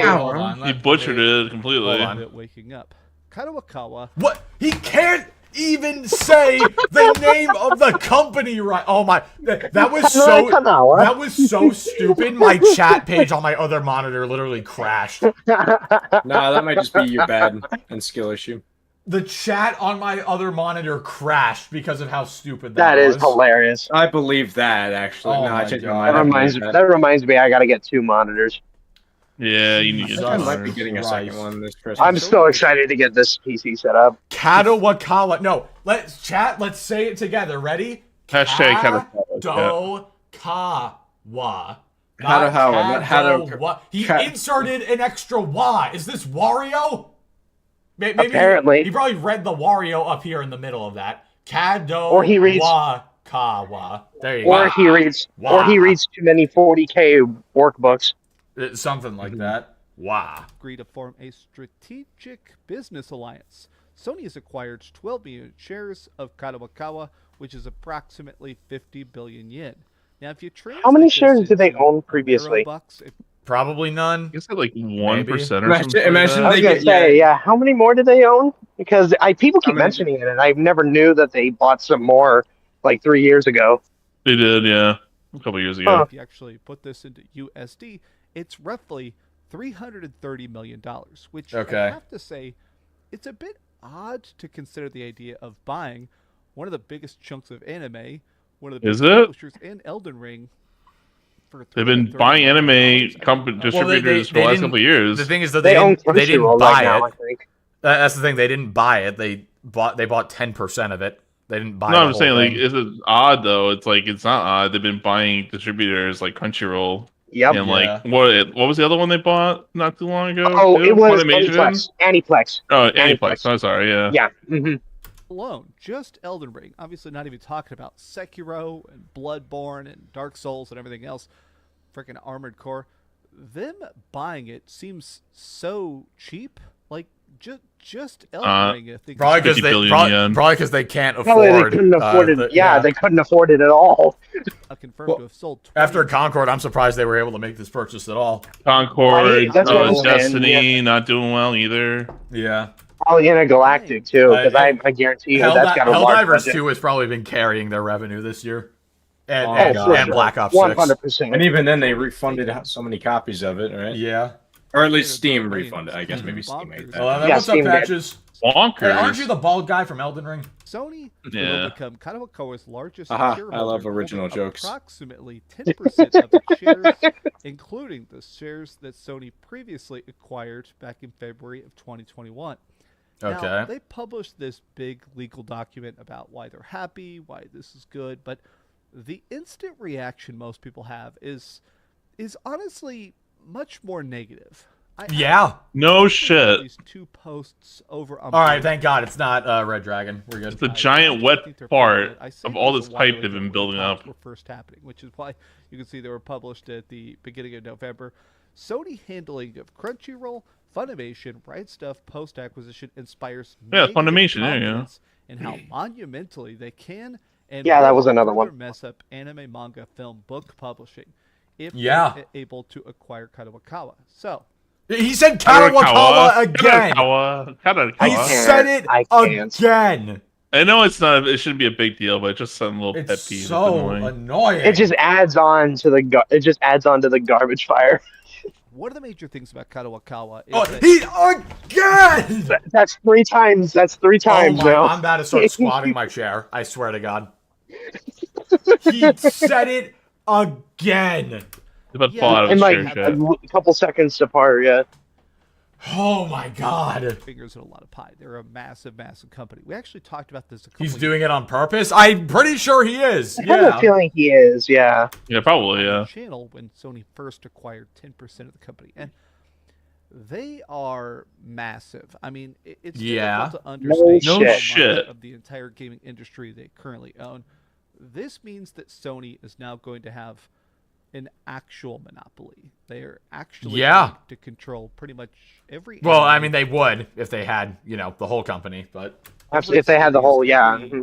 hold on. He butchered it completely. Hold on. bit waking up. Kadokawa. What? He can't even say the name of the company right. Oh my, that was so stupid. My chat page on my other monitor literally crashed. Nah, that might just be your bad and skill issue. The chat on my other monitor crashed because of how stupid that That was. is hilarious. I believe that actually. Oh No, I my changed my God. mind. That reminds me, I gotta get 2 monitors. Yeah, you need to I get might be that. getting a second one this Christmas. I'm so excited to get this PC set up. Kadokawa. No, let's say it together. Ready? Hashtag Kadokawa. Kadokawa. Kadokawa. He inserted an extra wa. Is this Wario? Maybe Apparently. he probably read the Wario up here in the middle of that. Or he reads- Kawa. There you Or go. he reads too many 40K workbooks. Something like that. Wow. Agree to form a strategic business alliance. Sony has acquired 12 million shares of Kadokawa, which is approximately 50 billion yen. Now, if you How many shares did they own previously? Probably none. I guess like 1% or something. Imagine I was they gonna get say, yeah. How many more did they own? Because people keep mentioning it, and I never knew that they bought some more like 3 years ago. They did, yeah. A couple years ago. If you actually put this into USD, it's roughly $330 million, which I have to say, it's a bit odd to consider the idea of buying one of the biggest chunks of anime, one of the biggest publishers in Elden Ring. They've been buying anime distributors for the last couple of years. The thing is that they didn't buy it. That's the thing. They didn't buy it. They bought 10% of it. They didn't buy. No, the I'm whole saying thing. like it's odd though. It's like it's not odd. They've been buying distributors like Crunchyroll. Yep. And like what was the other one they bought not too long ago? Oh, it was Funimation? Aniplex. Oh, Aniplex. I'm sorry. Yeah. Yeah. Mm-hmm. Alone, just Elden Ring. Obviously, not even talking about Sekiro and Bloodborne and Dark Souls and everything else. freaking Armored Core. Them buying it seems so cheap. Like just Elden Ring, I think. Probably because they can't afford. Probably they couldn't afford it. They couldn't afford it at all. Confirmed to have sold 20. After Concord, I'm surprised they were able to make this purchase at all. Concord, Destiny, not doing well either. Yeah. Probably Intergalactic too, because I guarantee you that's got a large Helldivers budget. 2 has probably been carrying their revenue this year. And Black Ops 6. 100%. And even then, they refunded so many copies of it, right? Yeah. Or at least Steam refunded. I guess maybe Steam made that. What's up, Patches? Bonkers. Hey, aren't you the bald guy from Elden Ring? Sony will become Kadokawa's largest shareholder. I love original jokes. Approximately 10% of the shares, including the shares that Sony previously acquired back in February of 2021. Okay. Now, they published this big legal document about why they're happy, why this is good, but the instant reaction most people have is honestly much more negative. No shit. At least 2 posts over. All right, thank God it's not Red Dragon. We're good. It's the giant wet part of all this hype they've been building up. Were first happening, which is why you can see they were published at the beginning of November. Sony handling of Crunchyroll, Funimation, Right Stuff, post-acquisition inspires Funimation, there you go. And how monumentally they can and that was another one. Mess up anime, manga, film, book publishing if they're able to acquire Kadokawa. So he said Kadokawa again. Kadokawa. He said it again. I know it's not. It shouldn't be a big deal, but it's just some little pet peeve. It's so annoying. It just adds on to the garbage fire. One of the major things about Kadokawa is again. That's 3 times. That's 3 times now. I'm about to start squatting my chair. I swear to God. He said it again. In like a couple seconds apart. Yeah. Oh my God. Fingers in a lot of pie. They're a massive, massive company. We actually talked about this. He's doing it on purpose. I'm pretty sure he is. I have a feeling he is. Yeah. Yeah, probably. Yeah. Channel when Sony first acquired 10% of the company, and they are massive. I mean, it's difficult to understand no shit of the entire gaming industry they currently own. This means that Sony is now going to have an actual monopoly. They are actually going to control pretty much every. Well, I mean, they would if they had, the whole company, but if they had the whole,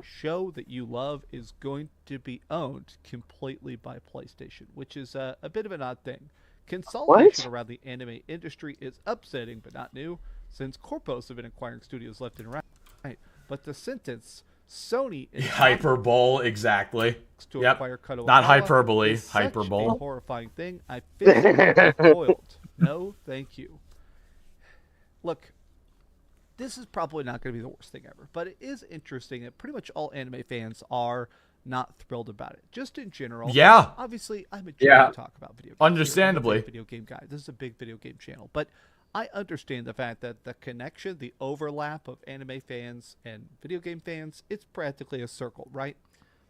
show that you love is going to be owned completely by PlayStation, which is a bit of an odd thing. Consolidation around the anime industry is upsetting, but not new, since corpos have been acquiring studios left and right. But the sentence, Sony is hyperbole, exactly. To acquire Kadokawa not hyperbole, is hyperbole. Such a horrifying thing. I feel spoiled. No, thank you. Look, this is probably not going to be the worst thing ever, but it is interesting that pretty much all anime fans are not thrilled about it. Just in general. Yeah. Obviously, I'm a to talk about video games. Understandably. I'm a video game guy. This is a big video game channel, but I understand the fact that the connection, the overlap of anime fans and video game fans, it's practically a circle, right?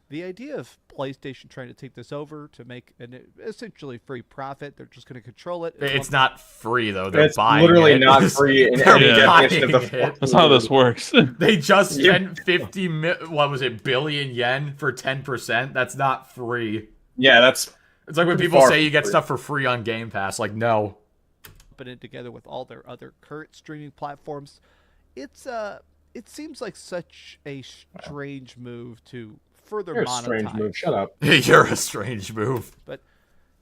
The idea of PlayStation trying to take this over to make an essentially free profit, they're just going to control it. It's not free, though. They're buying literally it. not free in any definition of the That's how this works. They just spent 50 billion yen for 10%. That's not free. Yeah, it's like when people say you get stuff for free on Game Pass. Like, no. Put it together with all their other current streaming platforms. It seems like such a strange move to further You're monetize. A strange move. Shut up. You're a strange move. But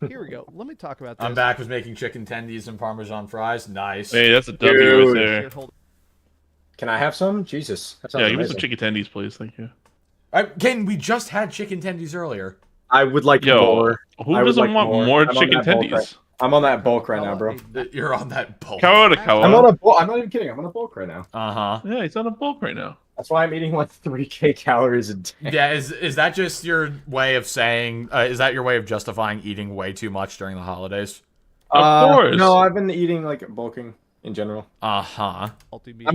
here we go. Let me talk about this. I'm back with making chicken tendies and Parmesan fries. Nice. Hey, that's a W right there. Can I have some? Jesus. Yeah, give me some chicken tendies, please. Thank you. Ken, we just had chicken tendies earlier. I would like more. Who doesn't want more chicken tendies? I'm on that bulk right now, bro. You're on that bulk. Kadokawa. I'm on a bulk. I'm not even kidding. I'm on a bulk right now. Yeah, he's on a bulk right now. That's why I'm eating like 3K calories a day. Yeah, is that just your way of saying? Is that your way of justifying eating way too much during the holidays? Of course. No, I've been eating like bulking in general. I'm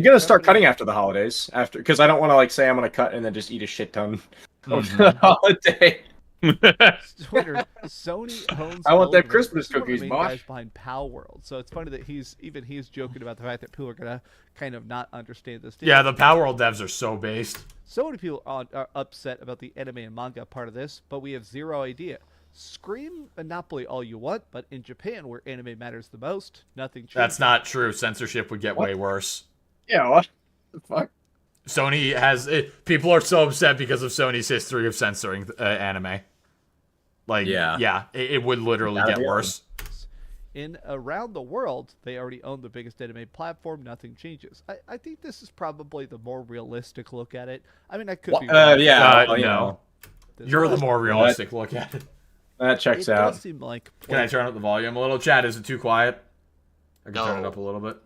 gonna start cutting after the holidays, because I don't want to like say I'm gonna cut and then just eat a shit ton over the holiday. Twitter, Sony owns. I want them Christmas cookies, guys behind Pal World. So it's funny that he's joking about the fact that people are gonna kind of not understand this. Yeah, the Pal World devs are so based. So many people are upset about the anime and manga part of this, but we have zero idea. Scream Monopoly all you want, but in Japan, where anime matters the most, nothing changes. That's not true. Censorship would get way worse. Yeah, what the fuck? Sony has people are so upset because of Sony's history of censoring anime. Like, it would literally get worse. In around the world, they already own the biggest anime platform. Nothing changes. I think this is probably the more realistic look at it. I mean, I could be wrong. No. You're the more realistic look at it. That checks out. Does seem like Can I turn up the volume a little? Chat, is it too quiet? I can turn it up a little bit.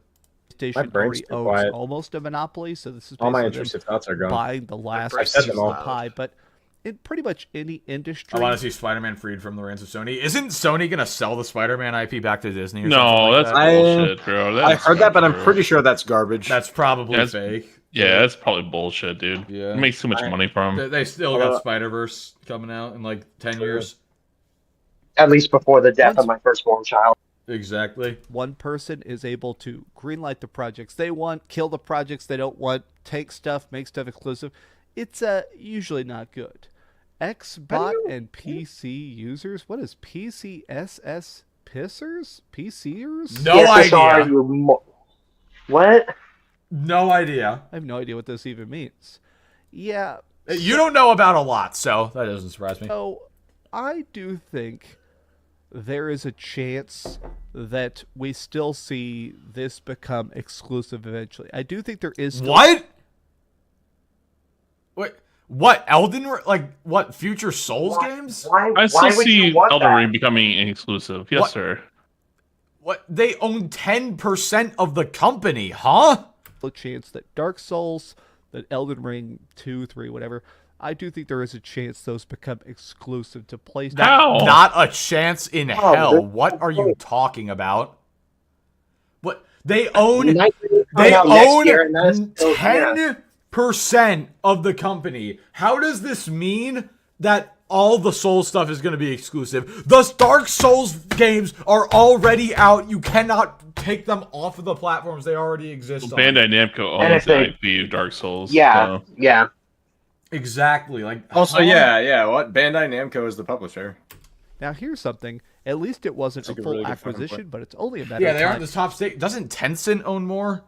PlayStation already owns almost a monopoly, so this is all my basically intrusive thoughts are gone. Buying the last piece of the pie. But in pretty much any industry, I want to see Spider-Man freed from the reins of Sony. Isn't Sony gonna sell the Spider-Man IP back to Disney? Or no, that's bullshit, bro. I heard that, but I'm pretty sure that's garbage. That's probably fake. Yeah, that's probably bullshit, dude. Yeah, it makes too much money from them. They still got Spider-Verse coming out in like 10 years. At least before the death of my firstborn child. Exactly. One person is able to greenlight the projects they want, kill the projects they don't want, take stuff, make stuff exclusive. It's usually not good. Xbot and PC users? What is PCSS pissers? PCers? No idea. What? No idea. I have no idea what this even means. Yeah. You don't know about a lot, so that doesn't surprise me. So I do think there is a chance that we still see this become exclusive eventually. I do think there is still... What? What? Elden Ring? Like, what? Future Souls games? I still see Elden Ring becoming an exclusive. Yes, sir. What? They own 10% of the company, huh? A chance that Dark Souls, that Elden Ring 2, 3, whatever... I do think there is a chance those become exclusive to PlayStation. Not a chance in hell. What are you talking about? What they own? They own 10% of the company. How does this mean that all the Souls stuff is going to be exclusive? The Dark Souls games are already out. You cannot take them off of the platforms they already exist on. Bandai Namco owns the IP of Dark Souls. Yeah, yeah. Exactly. Like also, what? Bandai Namco is the publisher. Now here's something. At least it wasn't a full acquisition, but it's only a matter of time. Yeah, they aren't the top stake. Doesn't Tencent own more?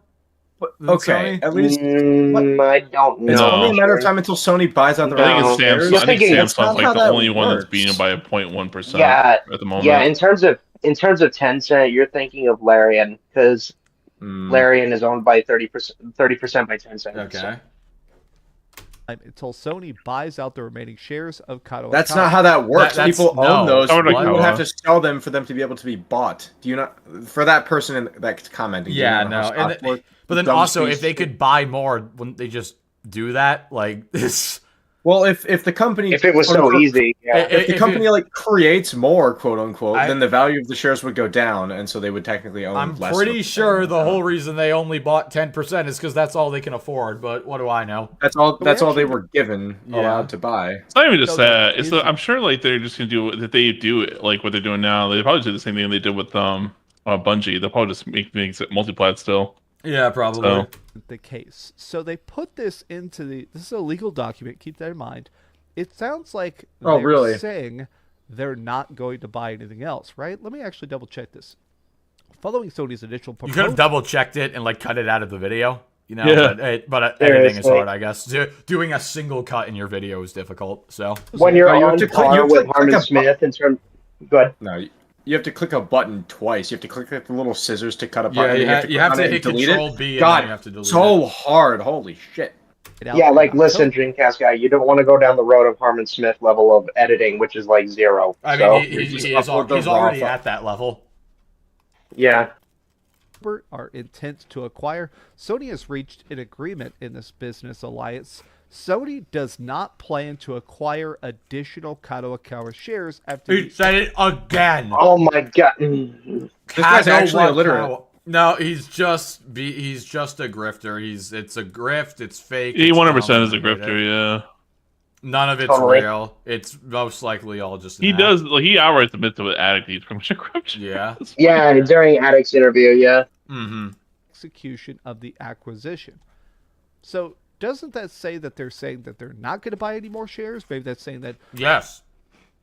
Okay, Sony? at least I don't know. It's only a matter of time until Sony buys out the I think Samsung's like the only one that's beaten by a 0.1% at the moment. Yeah, in terms of Tencent, you're thinking of Larian because Larian is owned by 30% by Tencent. Okay. So. Until Sony buys out the remaining shares of Kadokawa. That's not how that works. People own those. You would have to sell them for them to be able to be bought. Do you not? For that person that's commenting. Yeah, no. But then also, if they could buy more, wouldn't they just do that? Like this. Well, if the company, if it was so easy, if the company creates more, quote unquote, then the value of the shares would go down, and so they would technically own. I'm less pretty sure the whole reason they only bought 10% is because that's all they can afford. But what do I know? That's all. That's all they were given allowed to buy. It's not even just that. It's I'm sure they're just gonna do that. They do like what they're doing now. They probably do the same thing they did with Bungie. They'll probably just make things multiplat still. Yeah, probably. So. The case. So they put this into this is a legal document. Keep that in mind. It sounds like they're saying they're not going to buy anything else, right? Let me actually double check this. Following Sony's initial proposal, you could have double checked it and cut it out of the video, you know. Yeah. But editing is hard, I guess. Doing a single cut in your video is difficult. So when you're on par with Harman Smith in terms, good. No. You have to click a button twice. You have to click the little scissors to cut a button. Yeah, you have to hit Control B and then you have to delete it. So hard. Holy shit. Yeah, listen, Dreamcast guy, you don't want to go down the road of Harman Smith level of editing, which is 0. I mean, he's already at that level. Yeah. Our intent to acquire. Sony has reached an agreement in this business alliance. Sony does not plan to acquire additional Kadokawa shares after... He said it again! Oh my god. This guy's actually illiterate. No, he's just a grifter. It's a grift, it's fake. He 100% is a grifter, yeah. None of it's real. It's most likely all just he outright admits to an addict. He's pretty much a grifter. Yeah. Yeah, during Addict's interview, yeah. Mm-hmm. Execution of the acquisition. So... doesn't that say that they're saying that they're not going to buy any more shares? Maybe that's saying that... Yes.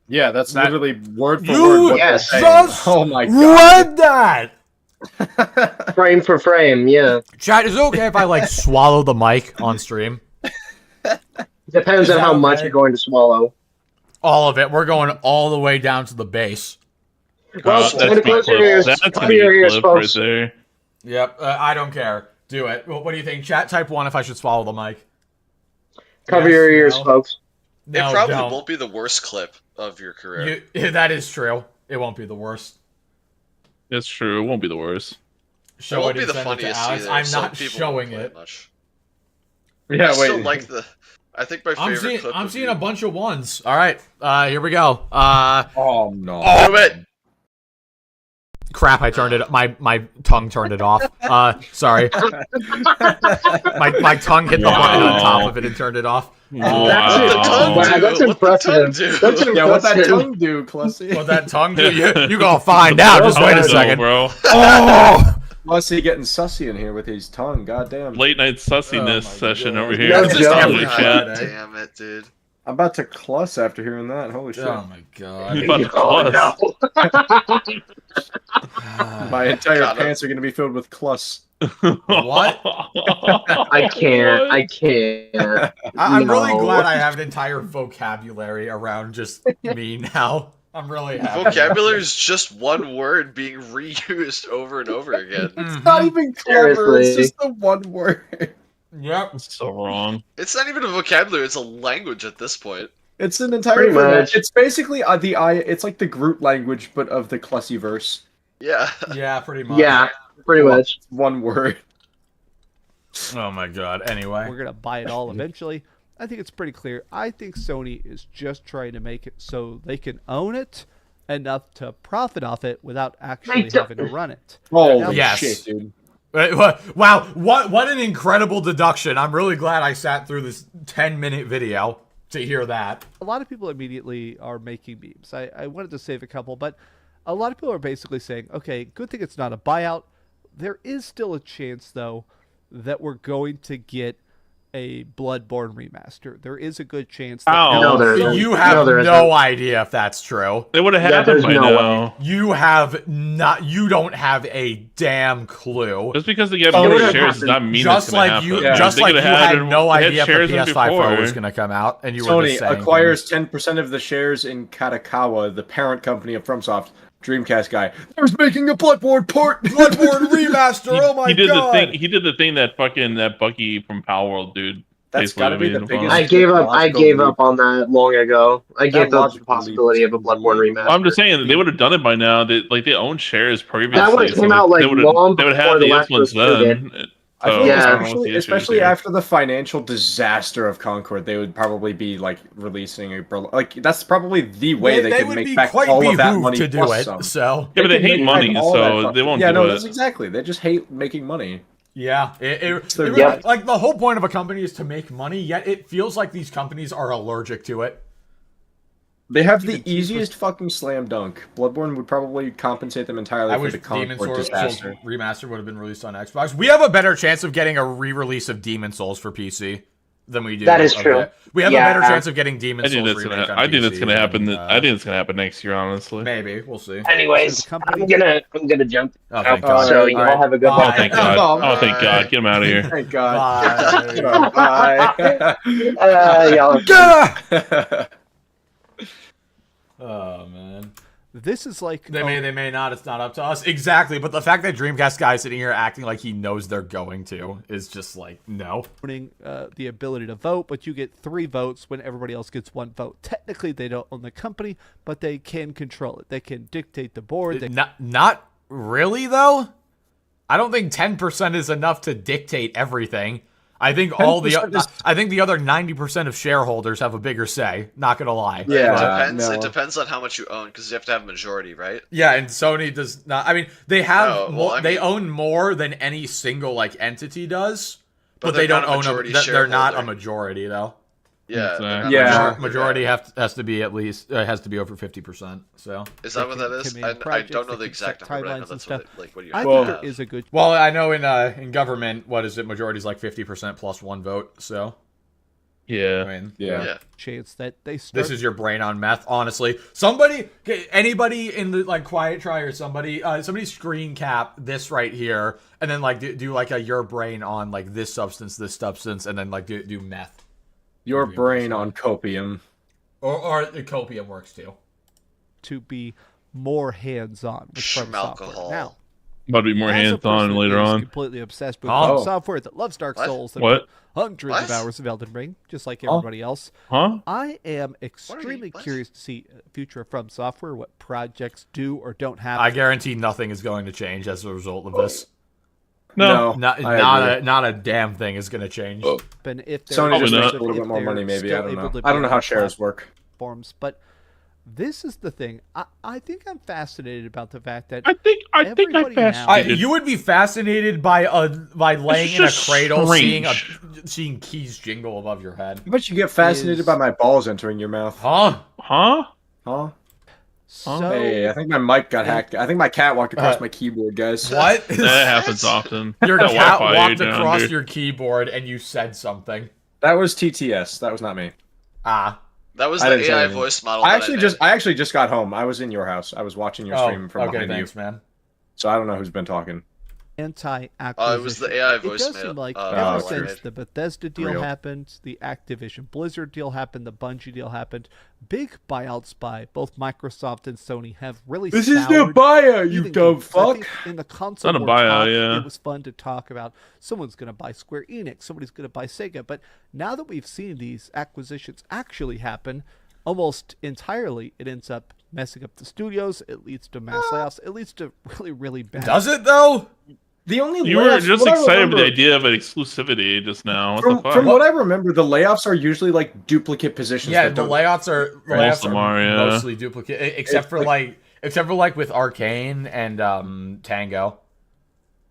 Yeah, that's literally word for You word. Yes. just Oh my god. read that. Frame for frame, yeah. Chat, is it okay if I like swallow the mic on stream? Depends Is on that how much okay? you're going to swallow. All of it. We're going all the way down to the base. Well, that's close your ears. That's Cover gonna your be ears, clip folks. right there. Yep. I don't care. Do it. What do you think? Chat, type 1 if I should swallow the mic. Cover Yes, your ears, no. folks. No, it probably don't. won't be the worst clip of your career. That is true. It won't be the worst. It's true. It won't be the worst. Show it won't it be and the send it to funniest Alex. either. I'm so not people showing won't play it. much. Yeah, I wait. still like the. I think my favorite clip. I'm seeing a bunch of ones. All right. Here we go. Oh no. Do it. Crap, I turned it. My tongue turned it off. Sorry. my tongue hit the button on top of it and turned it off. That's impressive. That's Yeah, what that impressive. tongue do, Clussy? What that tongue do? You gonna find out. Just wait a second. bro. Oh! Clussy getting sussy in here with his tongue. Goddamn. Late night sussiness session over here. No That's joke. totally God chat. damn it, dude. I'm about to cluss after hearing that. Holy shit. Oh my god. He's about to cluss. My entire God, pants are gonna be filled with cluss. What? I can't. I can't. I'm really No. glad I have an entire vocabulary around just me now. I'm really happy. Vocabulary is just one word being reused over and over again. It's not even clever. It's Seriously. just the one word. Yep. That's so wrong. It's not even a vocabulary; it's a language at this point. It's an entire. Pretty much. It's basically It's like the Groot language, but of the Clussy verse. Yeah. Yeah, pretty much. Yeah, pretty much. One word. Oh my god. Anyway. We're gonna buy it all eventually. I think it's pretty clear. I think Sony is just trying to make it so they can own it enough to profit off it without actually having to run it. Holy Yes. shit, dude. Wow, what an incredible deduction. I'm really glad I sat through this 10-minute video to hear that. A lot of people immediately are making memes. I wanted to save a couple, but a lot of people are basically saying, okay, good thing it's not a buyout. There is still a chance, though, that we're going to get a Bloodborne remaster. There is a good chance that Ow. No, You have there no isn't. idea if that's true. They would have Yeah, happened there's by no now. You don't have a damn clue. Just because they get Oh, more it shares does not mean it's Just gonna like happen. you, Yeah. just They like you could've had it- no they had idea if the shares in PS5 Pro before. was going to come out, and you were Sony just saying acquires 10% of the shares in Kadokawa, the parent company of FromSoft. Dreamcast guy. I was making a Bloodborne port. Bloodborne remaster. Oh my he did god! the thing. He did the thing that Bucky from Power World dude. That's basically gotta be the made biggest. I gave up. I gave up on that long ago. I gave up the logical possibility of a Bloodborne remaster. I'm just saying that they would have done it by now. They own shares previously. That would've came out, like, they would long have before had the the last influence was then. I feel So, like Yeah. I don't know what the issue is especially here. after the financial disaster of Concord, they would probably be like releasing a like that's probably the way they could would make be back quite all of that behooved money to do plus it. some. So Yeah, but they could hate make money, back all that so fuck- they won't Yeah, do no, it. that's exactly. They just hate making money. yeah, Yeah. like the whole point of a company is to make money. Yet it feels like these companies are allergic to it. They have the easiest fucking slam dunk. Bloodborne would probably compensate them entirely I for wish the Demon Concord Souls disaster. remaster would have been released on Xbox. We have a better chance of getting a re-release of Demon Souls for PC than we do. That is of true. it. We have Yeah. a better chance of getting Demon I think Souls that's remake gonna. on I think that's PC gonna happen. than, I think it's gonna happen next year. Honestly. maybe we'll see. Anyways, So the company- I'm gonna jump. Oh, thank Oh, God. So all you right. all have a good Bye. Oh, one. thank God. Bye. Oh, thank God. Get him out of here. Thank God. Bye. Bye. Y'all. Oh man. This is like They may not. It's not up to us exactly. But the fact that Dreamcast guy is sitting here acting like he knows they're going to is just like no. owning the ability to vote, but you get 3 votes when everybody else gets 1 vote. Technically, they don't own the company, but they can control it. They can dictate the board. They Not really though. I don't think 10% is enough to dictate everything. I think I think the other 90% of shareholders have a bigger say. Not gonna lie. Yeah. It depends on how much you own, because you have to have a majority, right? Yeah, and Sony does not. I mean, they have No, well, they own more than any single like entity does, but they're they don't not a own majority they're not a shareholder. majority though. Yeah. Exactly. they're not Yeah. majority, Majority yeah. has to be at least has to be over 50%. So. Is that what that is? can be I projects, don't know they the can exact set number, but I know timelines and that's what stuff. what do you I have think to there is a good. Well, I know in government, what is it? Majority is like 50% plus 1 vote. So. Yeah. I mean, Yeah. chance that they start. This is your brain on meth, honestly. Anybody in the like quiet try or somebody screen cap this right here, and then like do like a your brain on like this substance, and then like do meth. Your brain on copium. Or the copium works too. To be more hands-on with FromSoftware. Now, about to be more hands-on later on. Completely obsessed with FromSoftware that loves Dark Souls. That hundreds of hours of Elden Ring, just like everybody else. I am extremely curious to see the future of FromSoftware, what projects do or don't happen. I guarantee nothing is going to change as a result of this. No, not a damn thing is going to change. But if Sony just makes a little bit more money, maybe. I don't know. I don't know how shares work. But this is the thing. I think I'm fascinated about the fact that I think I'm fascinated. You would be fascinated by laying in a cradle, seeing keys jingle above your head. I bet you get fascinated by my balls entering your mouth. Huh? So, hey, I think my mic got hacked. I think my cat walked across my keyboard, guys. What? That happens often. Your cat walked across your keyboard and you said something. That was TTS. That was not me. That was the AI voice model. I actually just got home. I was in your house. I was watching your stream from behind thanks, you. Man. So I don't know who's been talking. Anti-acquisition. It was the AI voice. It does seem like ever since the Bethesda deal happened, the Activision Blizzard deal happened, the Bungie deal happened, big buyouts by both Microsoft and Sony have really. This is the buyout, you dumb fuck. In the console, not a buyout, it was fun to talk about. Someone's going to buy Square Enix, somebody's going to buy Sega, but now that we've seen these acquisitions actually happen, almost entirely, it ends up messing up the studios. It leads to mass layoffs. It leads to really, really bad. Does it though? The only you were just excited with the idea of an exclusivity just now. From what I remember, the layoffs are usually like duplicate positions. Yeah, the layoffs are mostly duplicate, except for like with Arcane and Tango.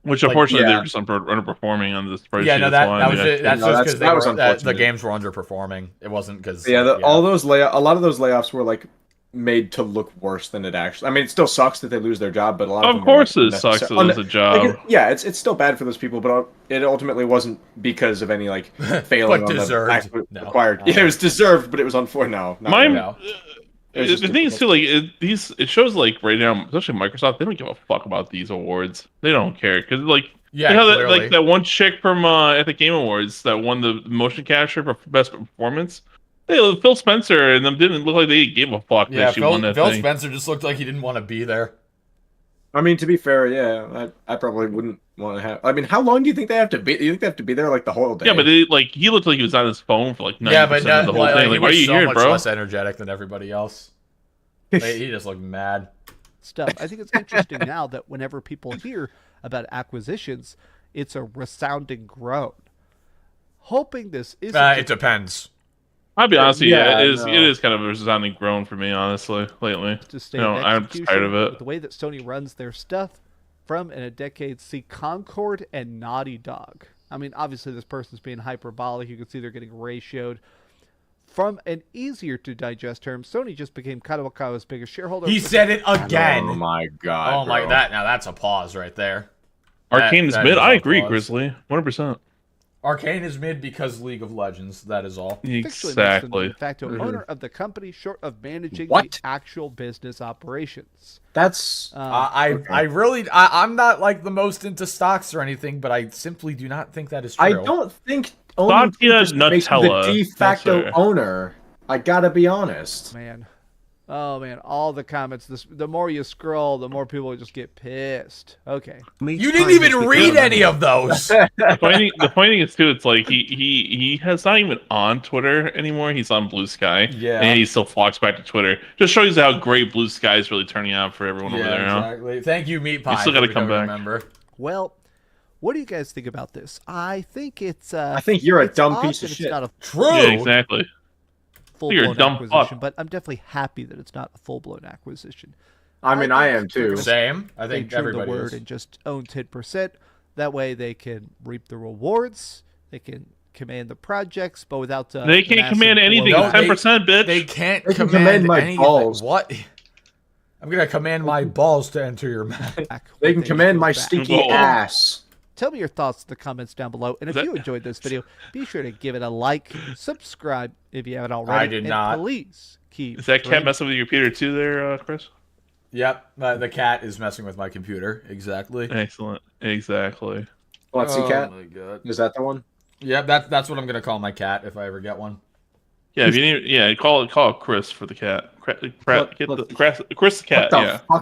Which unfortunately they were just underperforming on this spreadsheet. Yeah, no, that's just because the games were underperforming. It wasn't because a lot of those layoffs were like made to look worse than it actually. I mean, it still sucks that they lose their job, but a lot of them course it sucks to lose a job. It's still bad for those people, but it ultimately wasn't because of any like failing on deserved. the required. Yeah, it was deserved, but it was unfortunate. The thing is too, like it shows like right now, especially Microsoft, they don't give a fuck about these awards. They don't care because like that one chick from at the Game Awards that won the motion capture for best performance. Phil Spencer and them didn't look like they gave a fuck that she won that Phil thing. Spencer just looked like he didn't want to be there. I mean, to be fair, yeah, I probably wouldn't want to have. I mean, how long do you think they have to be? You think they have to be there like the whole day? Yeah, but he looked like he was on his phone for like 90% of the whole thing. Like, why are you here, bro? Less energetic than everybody else. He just looked mad. Stuff. I think it's interesting now that whenever people hear about acquisitions, it's a resounding groan. Hoping this isn't. It depends. I'll be honest with you, it is kind of a resounding groan for me, honestly, lately. I'm tired of it. The way that Sony runs their stuff from in a decade, see Concord and Naughty Dog. I mean, obviously this person's being hyperbolic. You can see they're getting ratioed. From an easier to digest term, Sony just became Kadokawa's biggest shareholder. He said it again. Oh my god. Oh my god. Now that's a pause right there. Arcane is mid. I agree, Grizzly. 100%. Arcane is mid because League of Legends. That is all. Exactly. De facto owner of the company, short of managing the actual business operations. That's I'm not like the most into stocks or anything, but I simply do not think that is true. I don't think owning makes the de facto owner. I gotta be honest. Oh man, all the comments. The more you scroll, the more people just get pissed. Okay. You didn't even read any of those. The funny thing is too, it's like he has not even on Twitter anymore. He's on Blue Sky. Yeah. And he still flocks back to Twitter. Just shows you how great Blue Sky is really turning out for everyone over there. Exactly. Thank you, Meat Pie. You still gotta come back. Remember. Well, what do you guys think about this? I think it's I think you're a dumb piece of shit. True. Yeah, exactly. Full-blown acquisition, but I'm definitely happy that it's not a full-blown acquisition. I mean, I am too. Same. I think everybody the word and just own 10%. That way, they can reap the rewards. They can command the projects, but without they can't command anything. 10%, bitch. They can't command my balls. What? I'm gonna command my balls to enter your mouth. They can command my stinky ass. Tell me your thoughts in the comments down below. And if you enjoyed this video, be sure to give it a like, subscribe if you haven't already. I did not. Please keep. Is that cat messing with your computer too there, Chris? Yep, the cat is messing with my computer. Exactly. Excellent. Exactly. Let's see, cat. Oh my god. Is that the one? Yep, that's what I'm gonna call my cat if I ever get one. Yeah, if you need, call Chris for the cat. Chris the cat.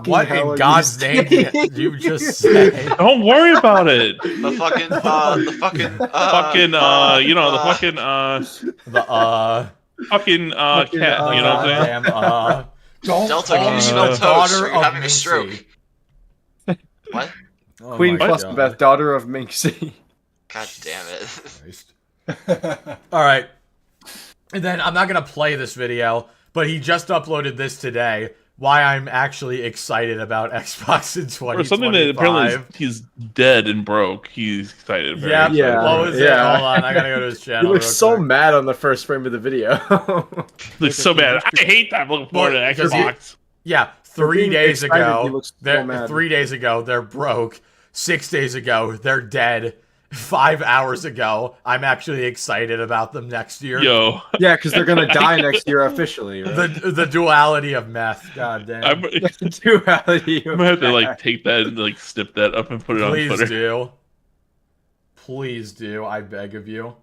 What in God's name did you just say? Don't worry about it. The fucking the fucking cat. You know what I'm saying? Delta, can you smell toast? You're having a stroke. What? Oh Queen Beth, daughter of Minxie. God damn it. All right. And then I'm not going to play this video, but he just uploaded this today. Why I'm actually excited about Xbox in 2025. Or something that apparently he's dead and broke. He's excited. Yeah. What was it? Hold on. I got to go to his channel. He looks so mad on the first frame of the video. Looks so mad. I hate that. I'm looking forward to Xbox. Yeah. 3 days ago, 3 days ago, they're broke. 6 days ago, they're dead. 5 hours ago, I'm actually excited about them next year. Yo. Yeah, because they're going to die next year officially. Right? The duality of meth. God damn. Duality of I'm going to have to take that and snip that up and put it on Twitter. Please do. Please do. I beg of you.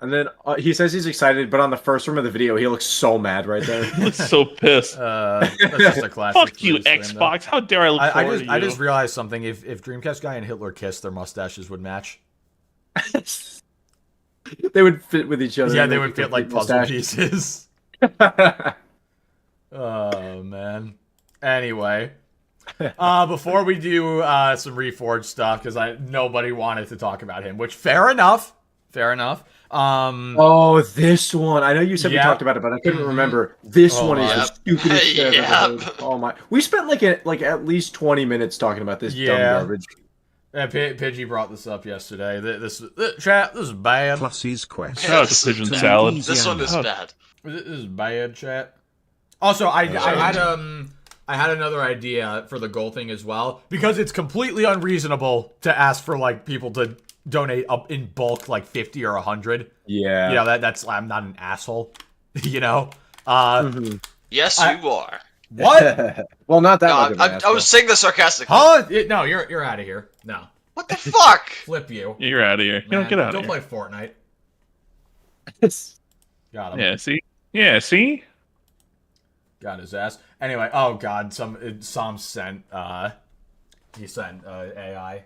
And then he says he's excited, but on the first frame of the video, he looks so mad right there. He looks so pissed. That's just a classic. Fuck you, Xbox. How dare I look forward to you? I just realized something. If Dreamcast guy and Hitler kissed, their mustaches would match. They would fit with each other. Yeah, they would fit like puzzle pieces. Oh, man. Anyway. Before we do some Reforged stuff, because nobody wanted to talk about him, which fair enough. Fair enough. Oh, this one. I know you said we talked about it, but I couldn't remember. This one is the stupidest shit I've ever heard. Oh my! We spent like at least 20 minutes talking about this dumb garbage. Yeah, Pidgey brought this up yesterday. This chat, this is bad. Plusy's quest. Shout out to Pigeon Salad. This one is bad. This is bad, chat. Also, I had another idea for the goal thing as well, because it's completely unreasonable to ask for people to donate up in bulk 50 or 100. Yeah. You know, that's I'm not an asshole. You know? Yes, you are. What? Well, not that much. I was saying this sarcastically. Huh? No, you're out of here. No. What the fuck? Flip you. You're out of here. Man, Get out of here. here. Don't play Fortnite. Got him. Yeah, see? Yeah, see? Got his ass. Anyway, oh god, Sam sent he sent AI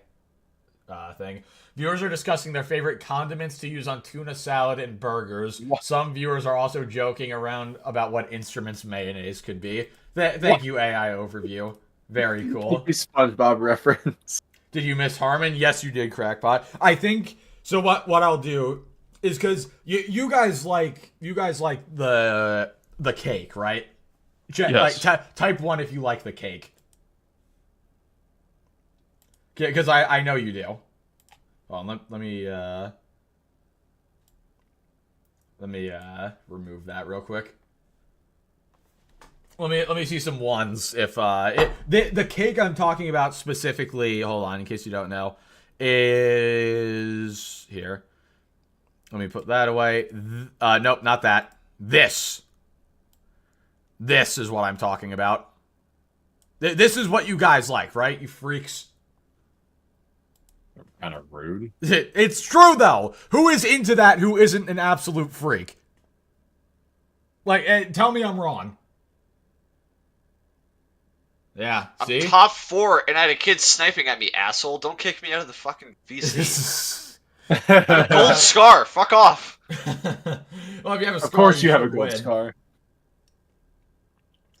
thing. Viewers are discussing their favorite condiments to use on tuna salad and burgers. Some viewers are also joking around about what instruments mayonnaise could be. Thank you, AI overview. Very cool. SpongeBob reference. Did you miss Harman? Yes, you did, Crackpot. I think so. What I'll do is, because you guys like the cake, right? Yes. Type 1 if you like the cake. Because I know you do. Well, let me remove that real quick. Let me see some ones. If the cake I'm talking about specifically, hold on, in case you don't know, is here. Let me put that away. Nope, not that. This is what I'm talking about. This is what you guys like, right? You freaks. Kind of rude. It's true, though. Who is into that who isn't an absolute freak? Tell me I'm wrong. Yeah, see? I'm top 4, and I had a kid sniping at me, asshole. Don't kick me out of the fucking VC. Gold scar. Fuck off. Well, if you have a scar, of course you have a gold scar.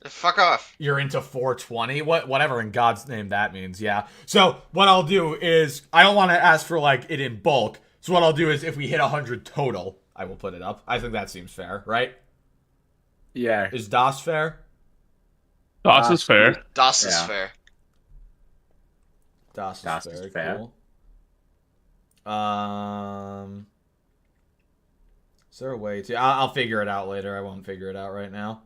Fuck off. You're into 420? Whatever in God's name that means, yeah. So, what I'll do is, I don't want to ask for, it in bulk. So what I'll do is, if we hit 100 total, I will put it up. I think that seems fair, right? Yeah. Is DOS fair? DOS is fair. DOS is fair. DOS is fair. Cool. Is there a way to... I'll figure it out later. I won't figure it out right now.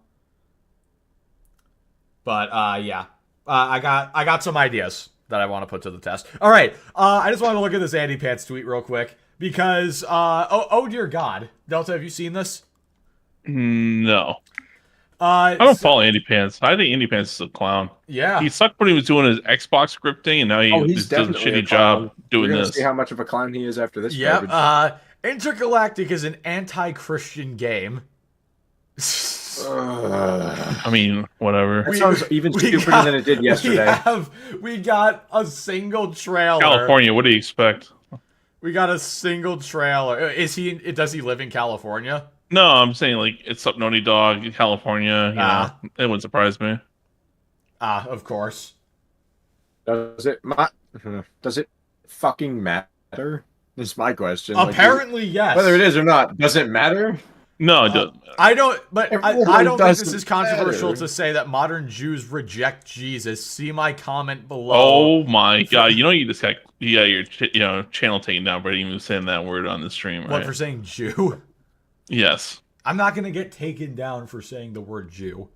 But, yeah. I got some ideas. that I want to put to the test. All right, I just want to look at this Andy Pants tweet real quick because oh dear God, Delta, have you seen this? No. I don't follow Andy Pants. I think Andy Pants is a clown. Yeah. He sucked when he was doing his Xbox scripting, and now he's doing a shitty job doing this. See how much of a clown he is after this. Yep. Intergalactic is an anti-Christian game. I mean, whatever. That sounds even stupider than it did yesterday. We got a single trailer. California, what do you expect? We got a single trailer. Does he live in California? No, I'm saying like it's up Naughty Dog, California. You know, it wouldn't surprise me. Of course. Does it fucking matter? This is my question. Apparently, yes. Whether it is or not, does it matter? No, it doesn't. I don't. But I don't think this is controversial to say that modern Jews reject Jesus. See my comment below. Oh my God! You know you just got your channel taken down, but even saying that word on the stream, right? What, for saying Jew? Yes. I'm not gonna get taken down for saying the word Jew.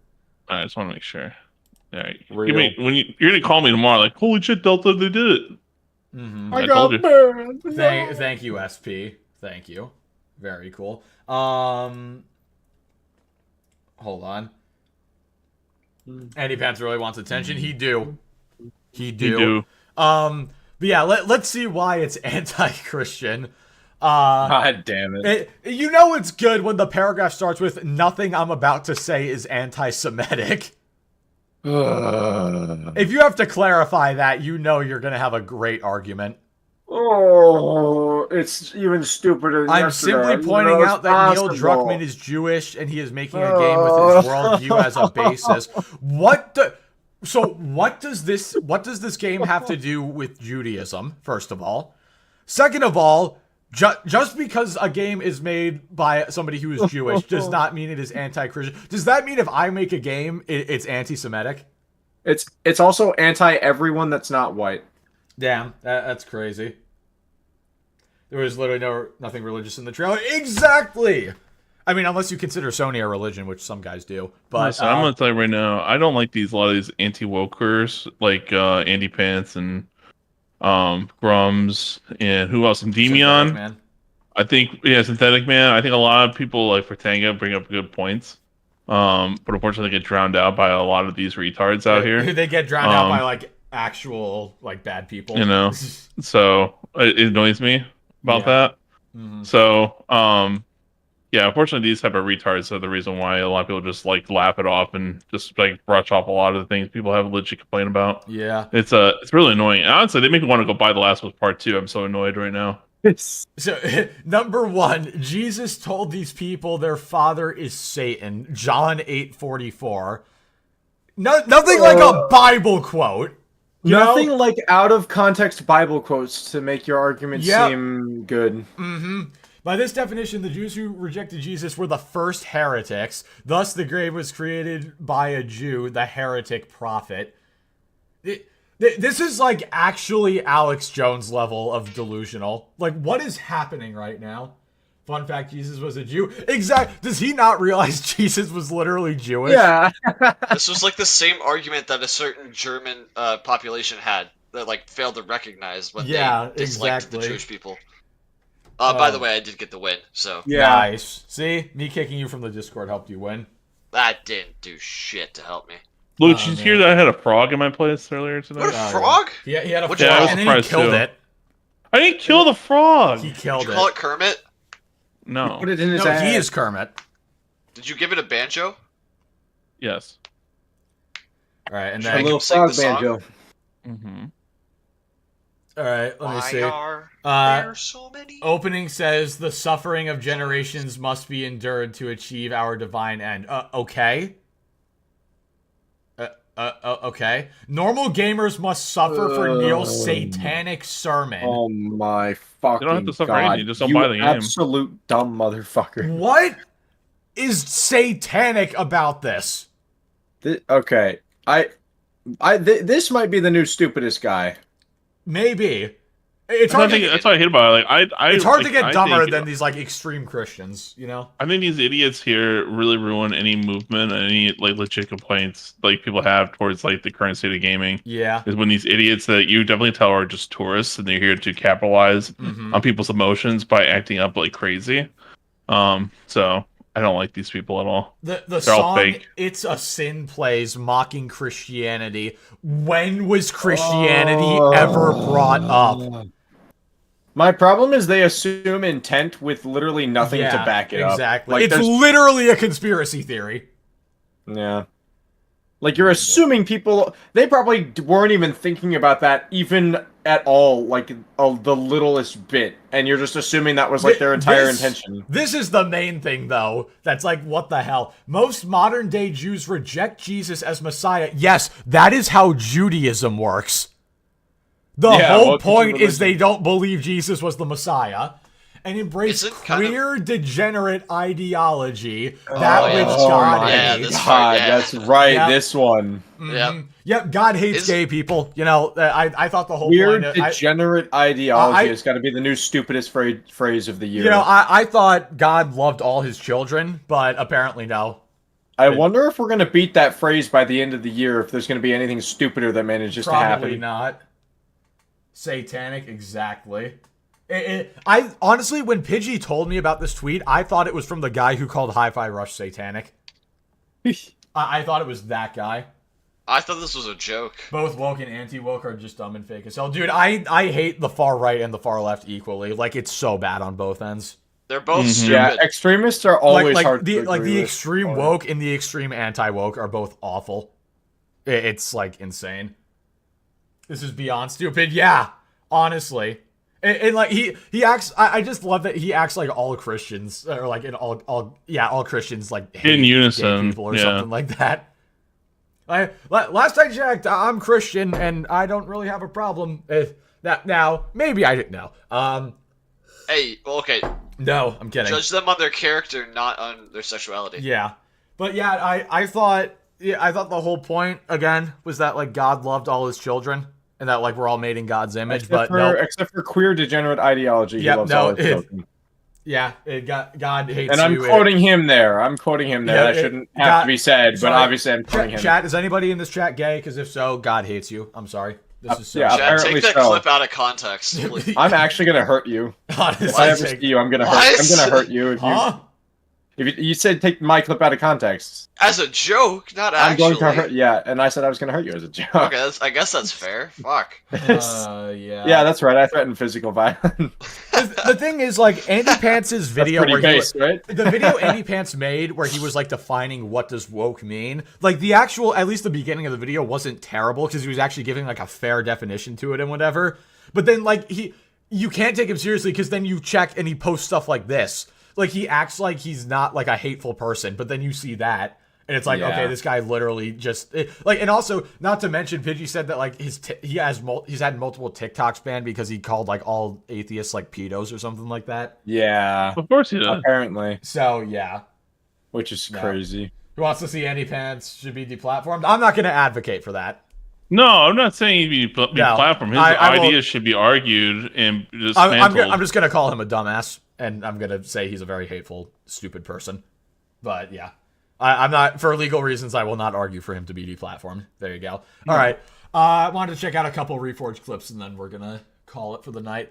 I just want to make sure. All right. You're gonna call me tomorrow, like, holy shit, Delta, they did it. Mm-hmm. I got burned. Thank you, SP. Thank you. Very cool. Hold on. Andy Pants really wants attention. He do. But yeah, let's see why it's anti-Christian. God damn it. You know it's good when the paragraph starts with nothing I'm about to say is anti-Semitic. If you have to clarify that, you know you're going to have a great argument. Oh, it's even stupider than I'm simply pointing out that Neil Druckmann is Jewish and he is making a game with his worldview as a basis. What does this game have to do with Judaism, first of all? Second of all, just because a game is made by somebody who is Jewish does not mean it is anti-Christian. Does that mean if I make a game, it's anti-Semitic? It's also anti-everyone that's not white. Damn, that's crazy. There was literally nothing religious in the trailer. Exactly! I mean, unless you consider Sony a religion, which some guys do. But listen, I'm gonna tell you right now, I don't like a lot of these anti-wokers, like Andy Pants and Grums, and who else? Endymion. I think, Synthetic Man. I think a lot of people like Fortanga bring up good points. But unfortunately they get drowned out by a lot of these retards out here. They get drowned out by like actual like bad people. You know. So it annoys me about that. Mm-hmm. So yeah, unfortunately these type of retards are the reason why a lot of people just like laugh it off and just like brush off a lot of the things people have legit complain about. Yeah. It's really annoying. And honestly, they make me want to go buy The Last of Us Part 2. I'm so annoyed right now. So, number one, Jesus told these people their father is Satan. John 8:44. Nothing like a Bible quote. Nothing like out of context Bible quotes to make your argument seem good. Mm-hmm. By this definition, the Jews who rejected Jesus were the first heretics. Thus, the grave was created by a Jew, the heretic prophet. This is like actually Alex Jones level of delusional. Like, what is happening right now? Fun fact, Jesus was a Jew. Exactly. Does he not realize Jesus was literally Jewish? Yeah. This was like the same argument that a certain German population had that like failed to recognize when they disliked the Jewish people. By the way, I did get the win, so. Yeah. Nice. See? Me kicking you from the Discord helped you win. That didn't do shit to help me. Luke, did you hear that I had a frog in my place earlier today? What, a frog? Yeah, he had a frog, and then he killed it. I didn't kill the frog! He killed it. Did you call it Kermit? No. Put it in his ass. He is Kermit. Did you give it a banjo? Yes. Alright, and A then... little frog banjo. Mm-hmm. Alright, let me see. There so many? Opening says, the suffering of generations must be endured to achieve our divine end. Okay. Okay. Normal gamers must suffer for Neil's satanic sermon. Oh my fucking You don't have to suffer God. anything, just don't buy the game. Absolute dumb motherfucker. What is satanic about this? Okay. This might be the new stupidest guy. Maybe. It's hard. That's what I hate about it. Like, it's hard to get dumber than these like extreme Christians, you know. I think these idiots here really ruin any movement, any like legit complaints like people have towards like the current state of gaming. Yeah, is when these idiots that you definitely tell are just tourists and they're here to capitalize on people's emotions by acting up like crazy. So I don't like these people at all. The song "It's a Sin" plays mocking Christianity. When was Christianity ever brought up? My problem is they assume intent with literally nothing to back it up. Exactly. Like, it's literally a conspiracy theory. Yeah. Like, you're assuming people... They probably weren't even thinking about that even at all, like, the littlest bit. And you're just assuming that was, like, their entire intention. This is the main thing, though. That's like, what the hell? Most modern-day Jews reject Jesus as Messiah. Yes, that is how Judaism works. The whole point is they don't believe Jesus was the Messiah. And embrace queer degenerate ideology, that which God hates. That's right, this one. Yep, God hates gay people. You know, I thought the whole queer degenerate ideology has got to be the new stupidest phrase of the year. You know, I thought God loved all his children, but apparently no. I wonder if we're going to beat that phrase by the end of the year, if there's going to be anything stupider that manages to happen. Probably not. Satanic, exactly. I honestly, when Pidgey told me about this tweet, I thought it was from the guy who called Hi-Fi Rush satanic. I thought it was that guy. I thought this was a joke. Both woke and anti-woke are just dumb and fake as hell. Dude, I hate the far right and the far left equally. Like, it's so bad on both ends. They're both stupid. Yeah, extremists are always hard to agree with. The extreme woke and the extreme anti-woke are both awful. It's, like, insane. This is beyond stupid. Yeah, honestly. And like he acts, I just love that he acts like all Christians, or like in all Christians like hate in unison gay people or something like that. Last I checked, I'm Christian and I don't really have a problem with that. Now maybe I didn't know. Hey, well, okay. No, I'm kidding. Judge them on their character, not on their sexuality. Yeah, but yeah, I thought the whole point again was that like God loved all his children. And that, like, we're all made in God's image, except for queer degenerate ideology. Yep, God hates you. And I'm quoting him there. That shouldn't have to be said, but obviously I'm quoting him. Chat, is anybody in this chat gay? Because if so, God hates you. I'm sorry. This is so. Yeah, Chat, take that clip out of context. I'm actually gonna hurt you. Honestly, if I ever see you, I'm gonna hurt you. If If you said take my clip out of context. As a joke, not actually. I'm going to hurt, and I said I was going to hurt you as a joke. Okay, I guess that's fair. Fuck. Yeah. Yeah, that's right. I threatened physical violence. The thing is, like, Andy Pants's video where the video Andy Pants made where he was, like, defining what does woke mean, like, the actual, at least the beginning of the video wasn't terrible because he was actually giving, like, a fair definition to it and whatever. But then, like, you can't take him seriously because then you check and he posts stuff like this. Like, he acts like he's not, like, a hateful person, but then you see that, and it's like, okay, this guy literally just... and also, not to mention, Pidgey said that, like, he's had multiple TikToks banned because he called, like, all atheists, like, pedos or something like that. Yeah. Of course he does. Apparently. So, yeah. Which is crazy. Who wants to see Andy Pants should be deplatformed? I'm not going to advocate for that. No, I'm not saying he'd be platformed. His ideas should be argued and dismantled. I'm just going to call him a dumbass. And I'm going to say he's a very hateful, stupid person. But, yeah. I'm not, for legal reasons, I will not argue for him to be deplatformed. There you go. All right. I wanted to check out a couple Reforged clips, and then we're going to call it for the night.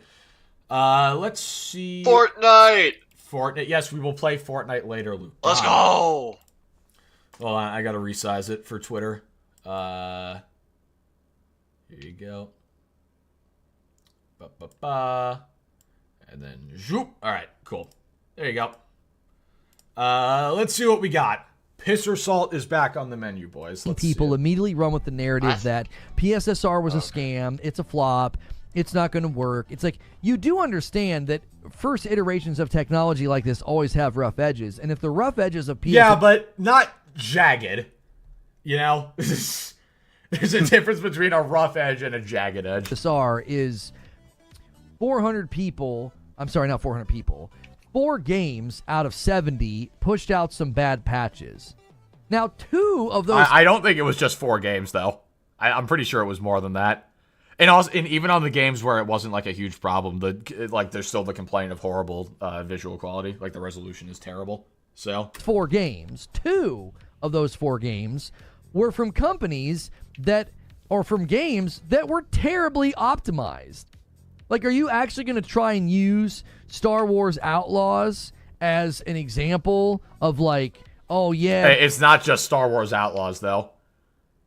Let's see. Fortnite! Yes, we will play Fortnite later, Luke. Let's go! Well, I got to resize it for Twitter. Here you go. And then, zoop. All right, cool. There you go. Let's see what we got. Piss or Salt is back on the menu, boys. People immediately run with the narrative that PSSR was a scam. It's a flop. It's not going to work. It's like, you do understand that first iterations of technology like this always have rough edges. And if the rough edges of PSSR... Yeah, but not jagged. You know? There's a difference between a rough edge and a jagged edge. PSSR is 400 people... I'm sorry, not 400 people. 4 games out of 70 pushed out some bad patches. Now, 2 of those... I don't think it was just 4 games, though. I'm pretty sure it was more than that. And also, and even on the games where it wasn't like a huge problem, there's still the complaint of horrible visual quality. Like the resolution is terrible. So 4 games, 2 of those 4 games were from companies from games that were terribly optimized. Like, are you actually going to try and use Star Wars Outlaws as an example of like, oh yeah? Hey, it's not just Star Wars Outlaws though.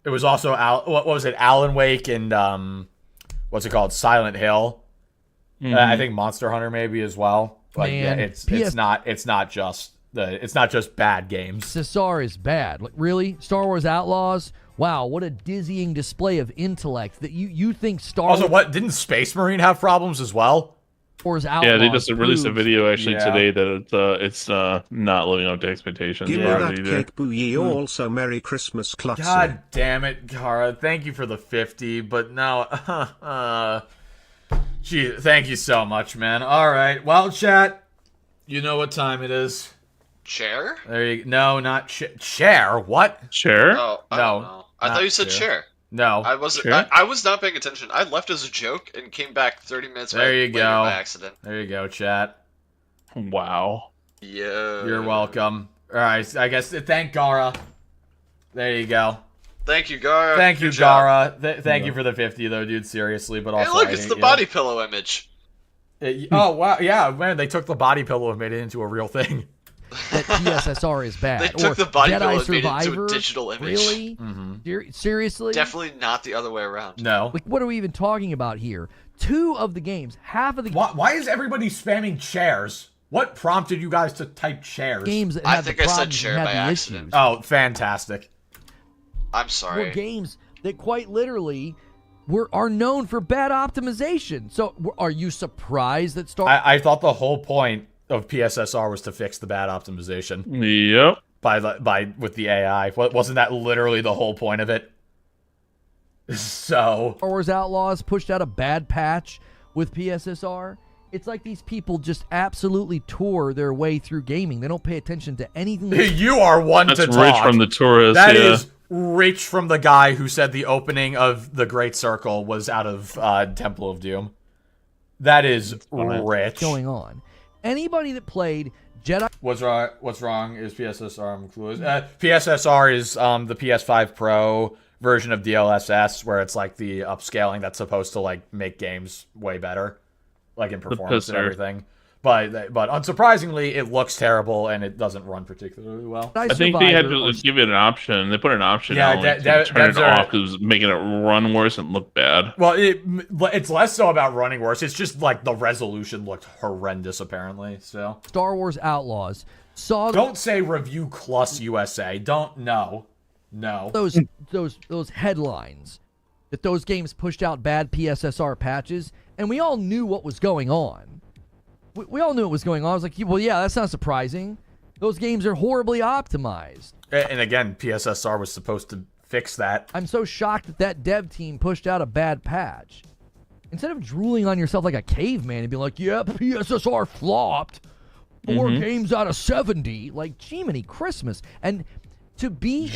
It was also what was it? Alan Wake and what's it called? Silent Hill. I think Monster Hunter maybe as well. Like, Man, it's not just bad games. PSSR is bad. Like, really? Star Wars Outlaws? Wow, what a dizzying display of intellect that you think Star Wars... Also, what, didn't Space Marine have problems as well? Wars Outlaws yeah, they just released a video actually today that it's not living up to expectations. Give me that cake, Booyee. Also, Merry Christmas, Klutzy. God damn it, Gara. Thank you for the 50, but no... Gee, thank you so much, man. All right, well, chat, you know what time it is. Share? There you no, not share. What? Share? Oh, I don't know. I thought you said share. No, I wasn't. I was not paying attention. I left as a joke and came back 30 minutes later by accident. There you go, chat. Wow. Yeah. You're welcome. All right, I guess thank Gara. There you go. Thank you, Gara. Thank you, Gara. Thank you for the 50, though, dude. Seriously, but also. Hey, look, it's the body pillow image. Oh wow, yeah, man, they took the body pillow and made it into a real thing. That PSSR is bad. They took the body Jedi pillow and Survivor? made it into a digital image. Really? Seriously? Definitely not the other way around. No. Like, what are we even talking about here? 2 of the games, half of the Why is everybody spamming chairs? What prompted you guys to type chairs? games that I have think the I said problems share and have by the accident. issues Oh, fantastic. I'm sorry. were games that quite literally are known for bad optimization. So, are you surprised that I thought the whole point of PSSR was to fix the bad optimization. Yep. With the AI. Wasn't that literally the whole point of it? So Star Wars Outlaws pushed out a bad patch with PSSR. It's like these people just absolutely tour their way through gaming. They don't pay attention to anything. You are one to talk. That's rich from the tourist. That is rich from the guy who said the opening of the Great Circle was out of Temple of Doom. That is rich. What's going on? Anybody that played Jedi... What's wrong is PSSR. I'm clueless. PSSR is the PS5 Pro version of DLSS, where it's like the upscaling that's supposed to like make games way better, like in performance and everything. But unsurprisingly, it looks terrible and it doesn't run particularly well. I think they had to give it an option. They put an option on to turn it off because it was making it run worse and look bad. Well, it's less so about running worse. It's just like the resolution looked horrendous, apparently. So Star Wars Outlaws Don't say Review Plus USA. Don't no. Those headlines that those games pushed out bad PSSR patches, and we all knew what was going on. We all knew what was going on. I was like, well, yeah, that's not surprising. Those games are horribly optimized. And again, PSSR was supposed to fix that. I'm so shocked that dev team pushed out a bad patch. Instead of drooling on yourself like a caveman and being like, yeah, PSSR flopped. 4 games out of 70. Like, Jiminy Christmas. And to be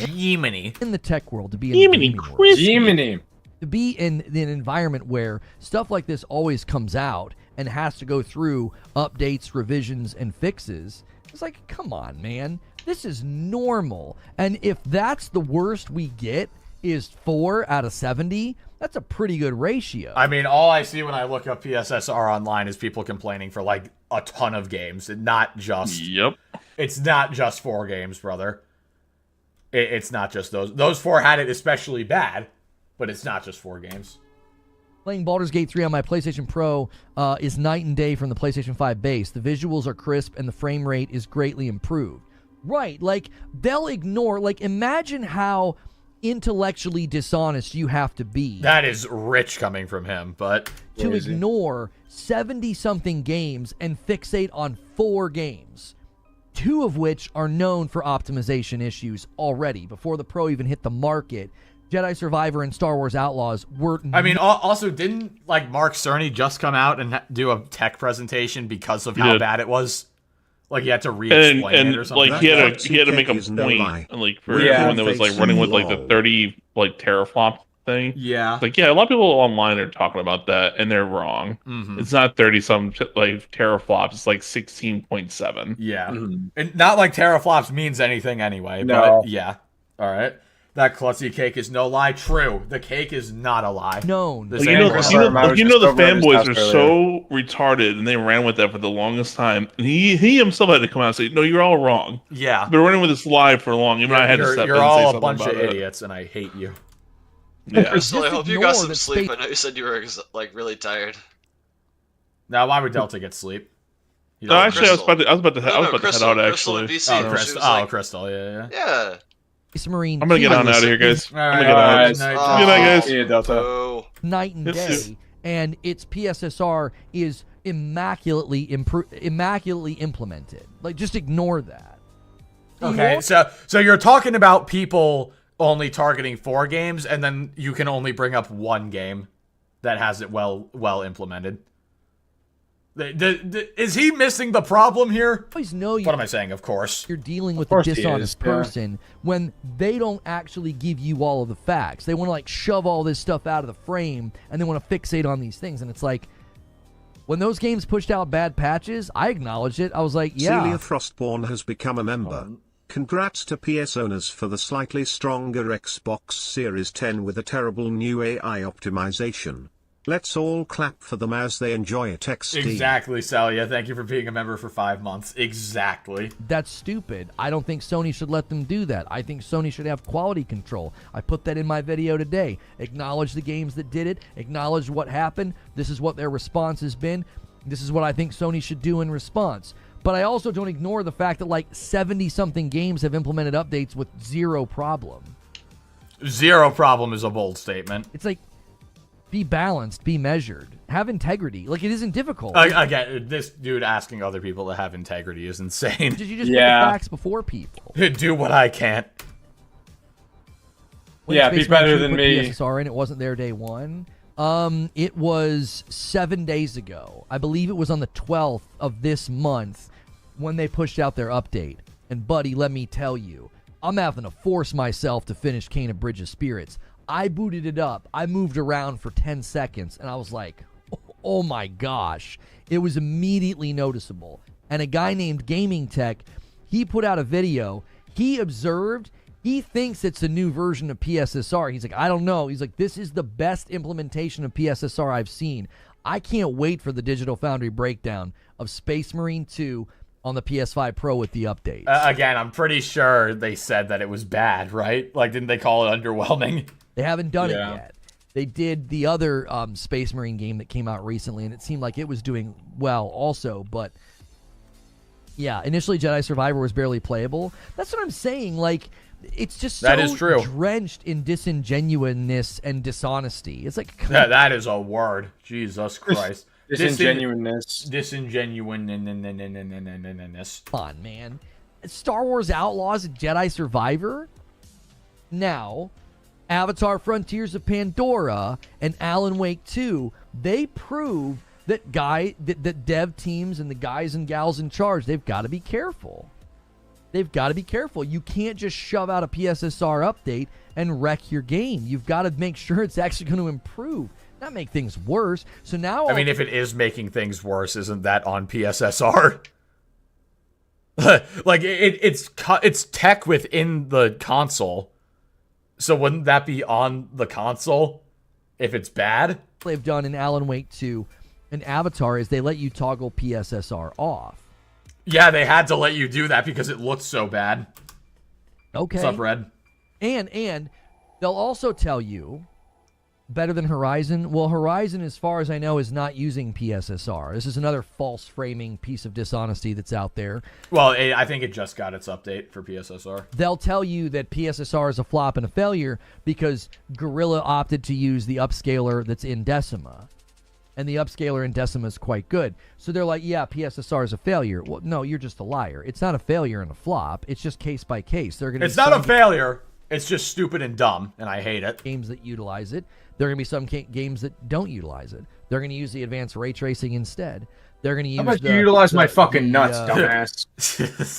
in the tech world, to be in the gaming world, to be in an environment where stuff like this always comes out and has to go through updates, revisions, and fixes, it's like, come on, man. This is normal. And if that's the worst we get is 4 out of 70, that's a pretty good ratio. I mean, all I see when I look up PSSR online is people complaining for like a ton of games, and not just... Yep. It's not just 4 games, brother. It's not just those. Those 4 had it especially bad, but it's not just 4 games. Playing Baldur's Gate 3 on my PlayStation Pro is night and day from the PlayStation 5 base. The visuals are crisp and the frame rate is greatly improved. Right, like, they'll ignore... Like, imagine how intellectually dishonest you have to be. That is rich coming from him, but... To ignore 70-something games and fixate on 4 games. 2 of which are known for optimization issues already, before the Pro even hit the market. Jedi Survivor and Star Wars Outlaws were... I mean, also, didn't, like, Mark Cerny just come out and do a tech presentation because of how bad it was? Like, he had to re-explain it or something? Like, he had to make a point, like, for everyone that was, like, running with, like, the 30, like, teraflop thing. Yeah. Like, yeah, a lot of people online are talking about that, and they're wrong. Mm-hmm. It's not 30-some like teraflops. It's like 16.7. Yeah. Mm-hmm. And not like teraflops means anything anyway. No. But yeah. All right. That klutzy cake is no lie. True. The cake is not a lie. No. Like, you know the fanboys are so retarded, and they ran with that for the longest time. And he himself had to come out and say, "No, you're all wrong." Yeah. Been running with this lie for long. Even I had to step in and say something about it. You're all a bunch of idiots, and I hate you. Yeah. Crystal, I hope you got some sleep. I know you said you were like really tired. Now, why would Delta get sleep? No, actually, I was about to head out. Actually, Crystal, yeah. Yeah. Marine. I'm gonna get on out of here, guys. All right, Good night, guys. See you, Delta. Night and day, and its PSSR is immaculately implemented. Like, just ignore that. Okay, so you're talking about people only targeting 4 games, and then you can only bring up 1 game that has it well implemented. Is he missing the problem here? Always know what am I saying? Of course. You're dealing with a dishonest person when they don't actually give you all of the facts. They want to like shove all this stuff out of the frame and they want to fixate on these things. And it's like, when those games pushed out bad patches, I acknowledged it. I was like, yeah. Celia Frostborn has become a member. Congrats to PS owners for the slightly stronger Xbox Series 10 with a terrible new AI optimization. Let's all clap for them as they enjoy it. Exactly, Celia. Thank you for being a member for 5 months. Exactly. That's stupid. I don't think Sony should let them do that. I think Sony should have quality control. I put that in my video today. Acknowledge the games that did it. Acknowledge what happened. This is what their response has been. This is what I think Sony should do in response. But I also don't ignore the fact that like 70-something games have implemented updates with 0 problem. 0 problem is a bold statement. It's like, be balanced, be measured, have integrity. Like, it isn't difficult. Again, this dude asking other people to have integrity is insane. Did you just put the facts before people? Do what I can't. Be better than me. PSSR and it wasn't there day one. It was 7 days ago. I believe it was on the 12th of this month when they pushed out their update. And buddy, let me tell you, I'm having to force myself to finish Kane of Bridge of Spirits. I booted it up. I moved around for 10 seconds, and I was like, oh my gosh. It was immediately noticeable. And a guy named Gaming Tech, he put out a video. He observed, he thinks it's a new version of PSSR. He's like, I don't know. He's like, this is the best implementation of PSSR I've seen. I can't wait for the Digital Foundry breakdown of Space Marine 2 on the PS5 Pro with the updates. Again, I'm pretty sure they said that it was bad, right? Like, didn't they call it underwhelming? They haven't done it yet. They did the other Space Marine game that came out recently, and it seemed like it was doing well also. But, yeah, initially Jedi Survivor was barely playable. That's what I'm saying. Like, it's just so drenched in disingenuousness and dishonesty. It's like... that is a word. Jesus Christ. Disingenuousness. Disingenuousness. Come on, man. Star Wars Outlaws and Jedi Survivor? Now... Avatar Frontiers of Pandora and Alan Wake 2, they prove that dev teams and the guys and gals in charge, they've got to be careful. They've got to be careful. You can't just shove out a PSSR update and wreck your game. You've got to make sure it's actually going to improve, not make things worse. So now... I mean, if it is making things worse, isn't that on PSSR? Like, it's tech within the console. So wouldn't that be on the console if it's bad? They've done in Alan Wake 2 and Avatar is they let you toggle PSSR off. Yeah, they had to let you do that because it looked so bad. Okay. What's up, Red? And they'll also tell you, better than Horizon? Well, Horizon, as far as I know, is not using PSSR. This is another false framing piece of dishonesty that's out there. Well, I think it just got its update for PSSR. They'll tell you that PSSR is a flop and a failure because Guerrilla opted to use the upscaler that's in Decima. And the upscaler in Decima is quite good. So they're like, yeah, PSSR is a failure. Well, no, you're just a liar. It's not a failure and a flop. It's just case by case. It's not a failure. It's just stupid and dumb, and I hate it. Games that utilize it. There are going to be some games that don't utilize it. They're going to use the advanced ray tracing instead. They're going to use. How about you utilize my fucking nuts, dumbass?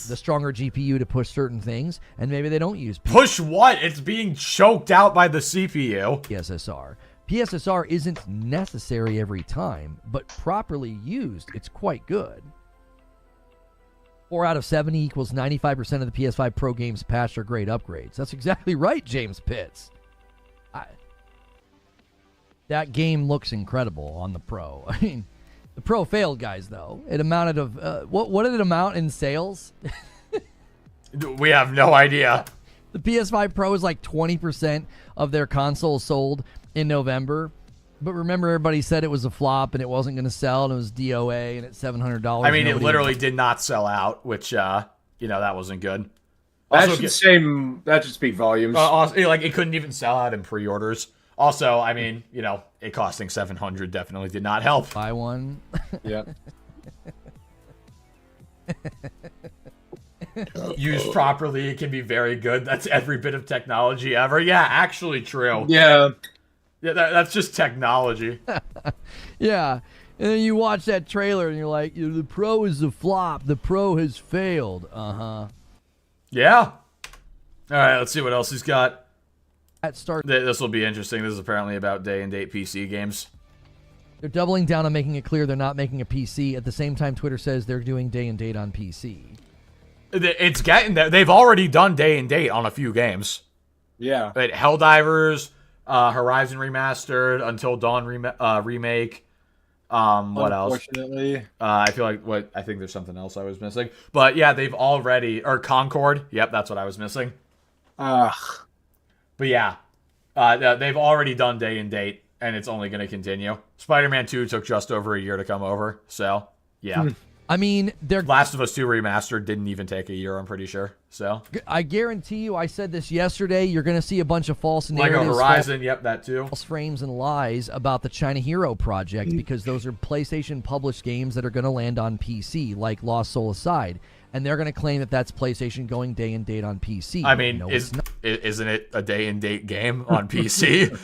The stronger GPU to push certain things, and maybe they don't use. Push what? It's being choked out by the CPU. PSSR. PSSR isn't necessary every time, but properly used, it's quite good. 4 out of 70 equals 95% of the PS5 Pro games patched or great upgrades. That's exactly right, James Pitts. That game looks incredible on the Pro. I mean, the Pro failed, guys, though. It amounted of... what did it amount in sales? We have no idea. The PS5 Pro is like 20% of their consoles sold in November. But remember, everybody said it was a flop and it wasn't going to sell, and it was DOA, and it's $700. I mean, it literally did not sell out, which, that wasn't good. That should speak volumes. It couldn't even sell out in pre-orders. Also, I mean, it costing $700 definitely did not help. Buy one. Yeah. Used properly, it can be very good. That's every bit of technology ever. Yeah, actually true. Yeah. Yeah, that's just technology. Yeah. And then you watch that trailer and you're like, the Pro is a flop. The Pro has failed. Uh-huh. Yeah. All right, let's see what else he's got. This will be interesting. This is apparently about day-and-date PC games. They're doubling down on making it clear they're not making a PC. At the same time, Twitter says they're doing day-and-date on PC. It's getting there. They've already done day-and-date on a few games. Yeah. Helldivers, Horizon Remastered, Until Dawn remake. What else? Unfortunately. I feel like I think there's something else I was missing. But yeah, they've already... Or Concord. Yep, that's what I was missing. But yeah, they've already done day and date, and it's only going to continue. Spider-Man 2 took just over a year to come over, so yeah. I mean, Last of Us 2 Remastered didn't even take a year, I'm pretty sure. So I guarantee you, I said this yesterday, you're going to see a bunch of false narratives. Like Horizon, yep, that too. False frames and lies about the China Hero project, because those are PlayStation-published games that are going to land on PC, like Lost Soul aside. And they're going to claim that that's PlayStation going day and date on PC. I mean, isn't it a day and date game on PC?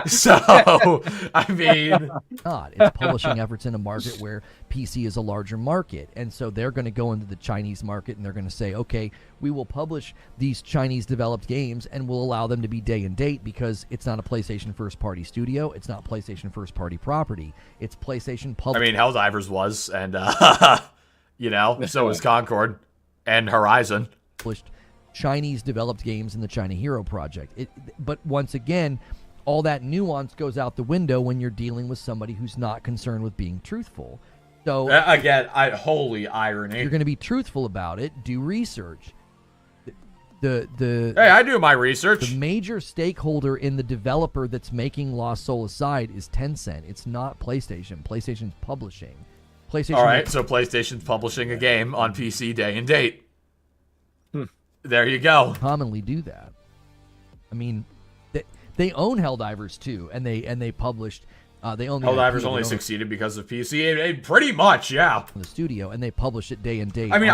so, I mean... It's publishing efforts in a market where PC is a larger market. And so they're going to go into the Chinese market and they're going to say, okay, we will publish these Chinese-developed games and we'll allow them to be day and date because it's not a PlayStation first-party studio. It's not PlayStation first-party property. It's PlayStation public. I mean, Helldivers was, and... so was Concord and Horizon. Published Chinese-developed games in the China Hero project. But once again, all that nuance goes out the window when you're dealing with somebody who's not concerned with being truthful. So again, holy irony. If you're going to be truthful about it, do research. Hey, I do my research. The major stakeholder in the developer that's making Lost Soul Aside is Tencent. It's not PlayStation. PlayStation's publishing. All right, so PlayStation's publishing a game on PC day and date. There you go. Commonly do that. I mean, they own Helldivers too, and they published. They own Helldivers only succeeded because of PC. Pretty much, yeah. The studio, and they published it day and date. I mean,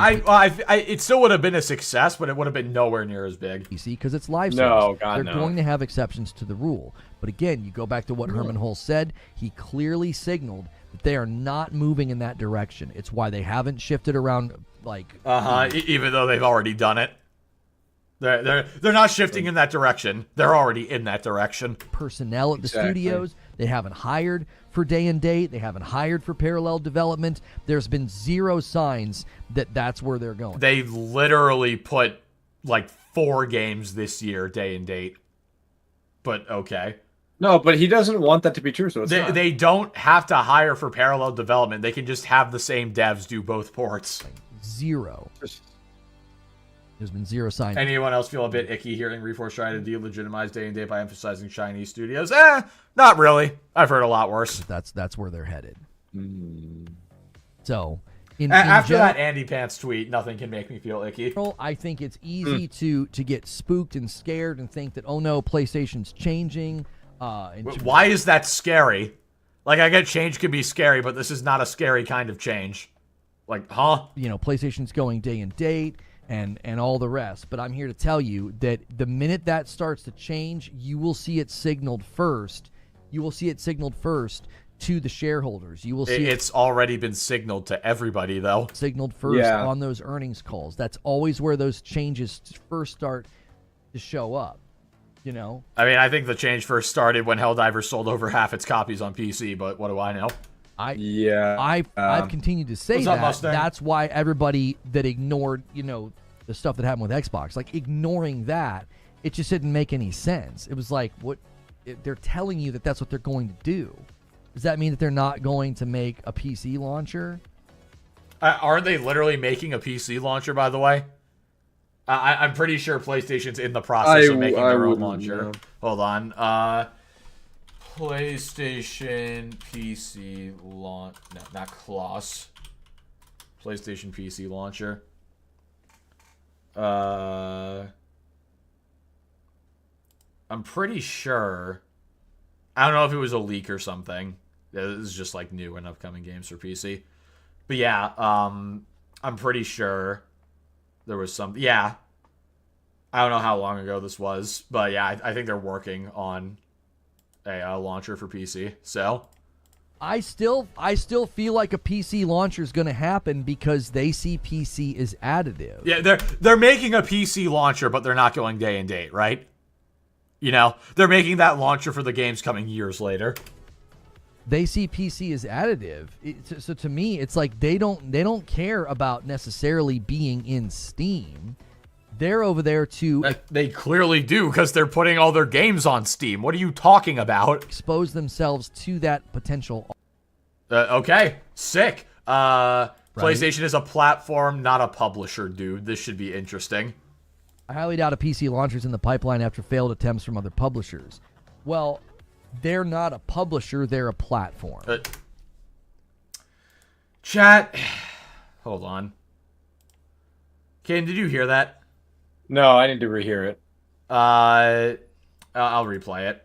it still would have been a success, but it would have been nowhere near as big. PC, because it's live service. No, God, They're going to have exceptions to the rule. But again, you go back to what Herman Hulse said. He clearly signaled that they are not moving in that direction. It's why they haven't shifted around even though they've already done it. They're not shifting in that direction. They're already in that direction. Personnel at the studios, they haven't hired for day and date. They haven't hired for parallel development. There's been zero signs that that's where they're going. They literally put like 4 games this year day and date. But okay. No, but he doesn't want that to be true, so they don't have to hire for parallel development. They can just have the same devs do both ports. Zero. There's been zero signs. Anyone else feel a bit icky hearing Reforce try to delegitimize day and date by emphasizing Chinese studios? Not really. I've heard a lot worse. That's where they're headed. So, after that Andy Pants tweet, nothing can make me feel icky. I think it's easy to get spooked and scared and think that, oh no, PlayStation's changing. Why is that scary? Like, I get change can be scary, but this is not a scary kind of change. Like, huh? PlayStation's going day and date and all the rest. But I'm here to tell you that the minute that starts to change, you will see it signaled first. You will see it signaled first to the shareholders. You will see it's already been signaled to everybody, though. Signaled first on those earnings calls. That's always where those changes first start to show up. I mean, I think the change first started when Helldivers sold over half its copies on PC, but what do I know? I've continued to say that. That's why everybody that ignored, the stuff that happened with Xbox, like ignoring that, it just didn't make any sense. It was like, they're telling you that that's what they're going to do. Does that mean that they're not going to make a PC launcher? Aren't they literally making a PC launcher, by the way? I'm pretty sure PlayStation's in the process of making their own launcher. Hold on. PlayStation PC launch. No, not Kloss. PlayStation PC launcher. I'm pretty sure. I don't know if it was a leak or something. This is just like new and upcoming games for PC. But yeah, I'm pretty sure there was some. Yeah. I don't know how long ago this was, but yeah, I think they're working on a launcher for PC. So I still feel like a PC launcher is going to happen because they see PC as additive. Yeah, they're making a PC launcher, but they're not going day and date, right? They're making that launcher for the games coming years later. They see PC as additive. So to me, it's like they don't care about necessarily being in Steam. They're over there to... They clearly do, because they're putting all their games on Steam. What are you talking about? Expose themselves to that potential... Okay, sick. PlayStation is a platform, not a publisher, dude. This should be interesting. I highly doubt a PC launcher's in the pipeline after failed attempts from other publishers. Well, they're not a publisher, they're a platform. Chat, hold on. Ken, did you hear that? No, I need to rehear it. I'll replay it.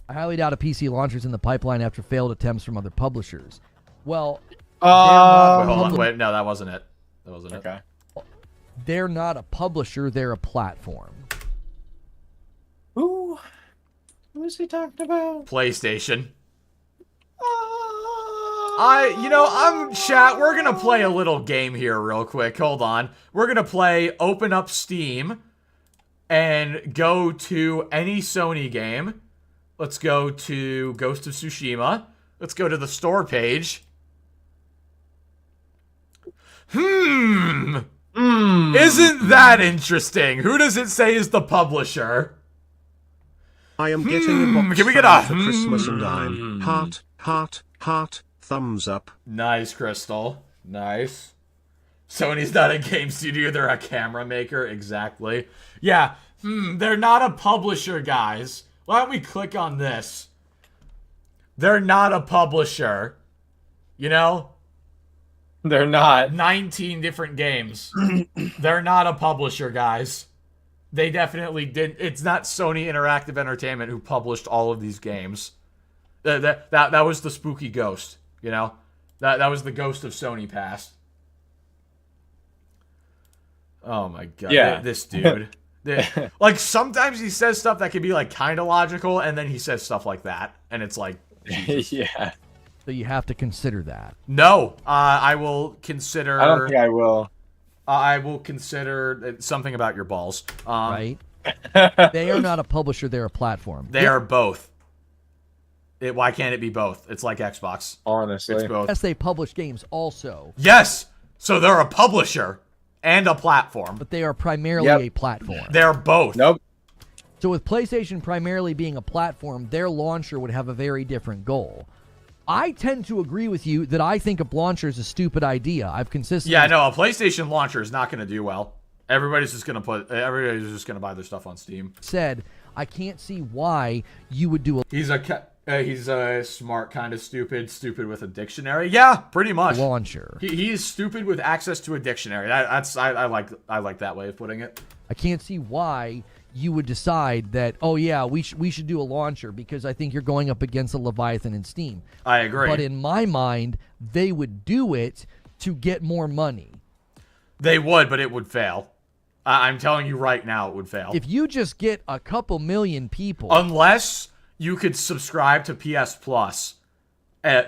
I highly doubt a PC launcher's in the pipeline after failed attempts from other publishers. Well, wait, hold on. Wait, no, that wasn't it. That wasn't it. Okay. They're not a publisher, they're a platform. Who is he talking about? PlayStation. I'm chat. We're gonna play a little game here real quick. Hold on. We're gonna open up Steam and go to any Sony game. Let's go to Ghost of Tsushima. Let's go to the store page. Isn't that interesting? Who does it say is the publisher? I am getting a box Can we get a for Christmas and I'm heart, thumbs up. Nice, Crystal. Nice. Sony's not a game studio, they're a camera maker. Exactly. Yeah. They're not a publisher, guys. Why don't we click on this? They're not a publisher. They're not. 19 different games. They're not a publisher, guys. They definitely didn't. It's not Sony Interactive Entertainment who published all of these games. That was the spooky ghost, That was the ghost of Sony past. Oh my god. Yeah. This dude. Like, sometimes he says stuff that can be, like, kind of logical, and then he says stuff like that. And it's like, yeah. So you have to consider that. No. I will consider... I don't think I will. I will consider something about your balls. Right. They are not a publisher, they're a platform. They are both. Why can't it be both? It's like Xbox. Honestly. It's both. Yes, they publish games also. Yes! So they're a publisher and a platform. But they are primarily a platform. They're both. Nope. So with PlayStation primarily being a platform, their launcher would have a very different goal. I tend to agree with you that I think a launcher is a stupid idea. I've consistently... Yeah, no, a PlayStation launcher is not going to do well. Everybody's just going to buy their stuff on Steam. Said, I can't see why you would do a... He's a smart kind of stupid with a dictionary. Yeah, pretty much. Launcher. He's stupid with access to a dictionary. I like that way of putting it. I can't see why you would decide that, oh yeah, we should do a launcher because I think you're going up against a Leviathan in Steam. I agree. But in my mind, they would do it to get more money. They would, but it would fail. I'm telling you right now, it would fail. If you just get a couple million people... Unless you could subscribe to PS Plus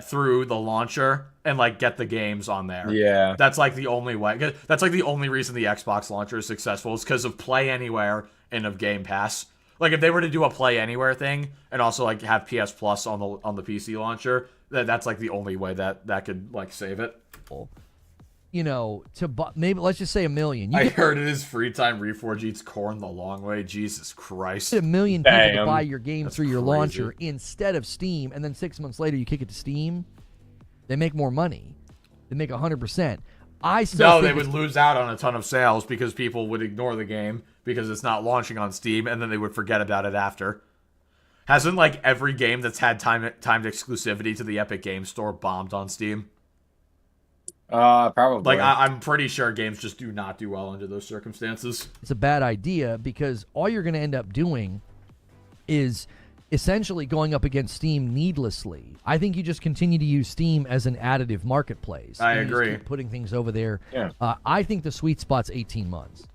through the launcher and like get the games on there. Yeah. That's like the only way. That's like the only reason the Xbox launcher is successful is because of Play Anywhere and of Game Pass. Like if they were to do a Play Anywhere thing and also like have PS Plus on the PC launcher, that's like the only way that could like save it. You know, maybe let's just say $1 million. I heard in his free time Reforge eats corn the long way. Jesus Christ. $1 million people to buy your game through your launcher instead of Steam, and then 6 months later you kick it to Steam. They make more money. They make 100%. They would lose out on a ton of sales because people would ignore the game because it's not launching on Steam, and then they would forget about it after. Hasn't like every game that's had timed exclusivity to the Epic Games Store bombed on Steam? Probably. Like, I'm pretty sure games just do not do well under those circumstances. It's a bad idea because all you're going to end up doing is essentially going up against Steam needlessly. I think you just continue to use Steam as an additive marketplace. I agree. Just keep putting things over there. Yeah. I think the sweet spot's 18 months.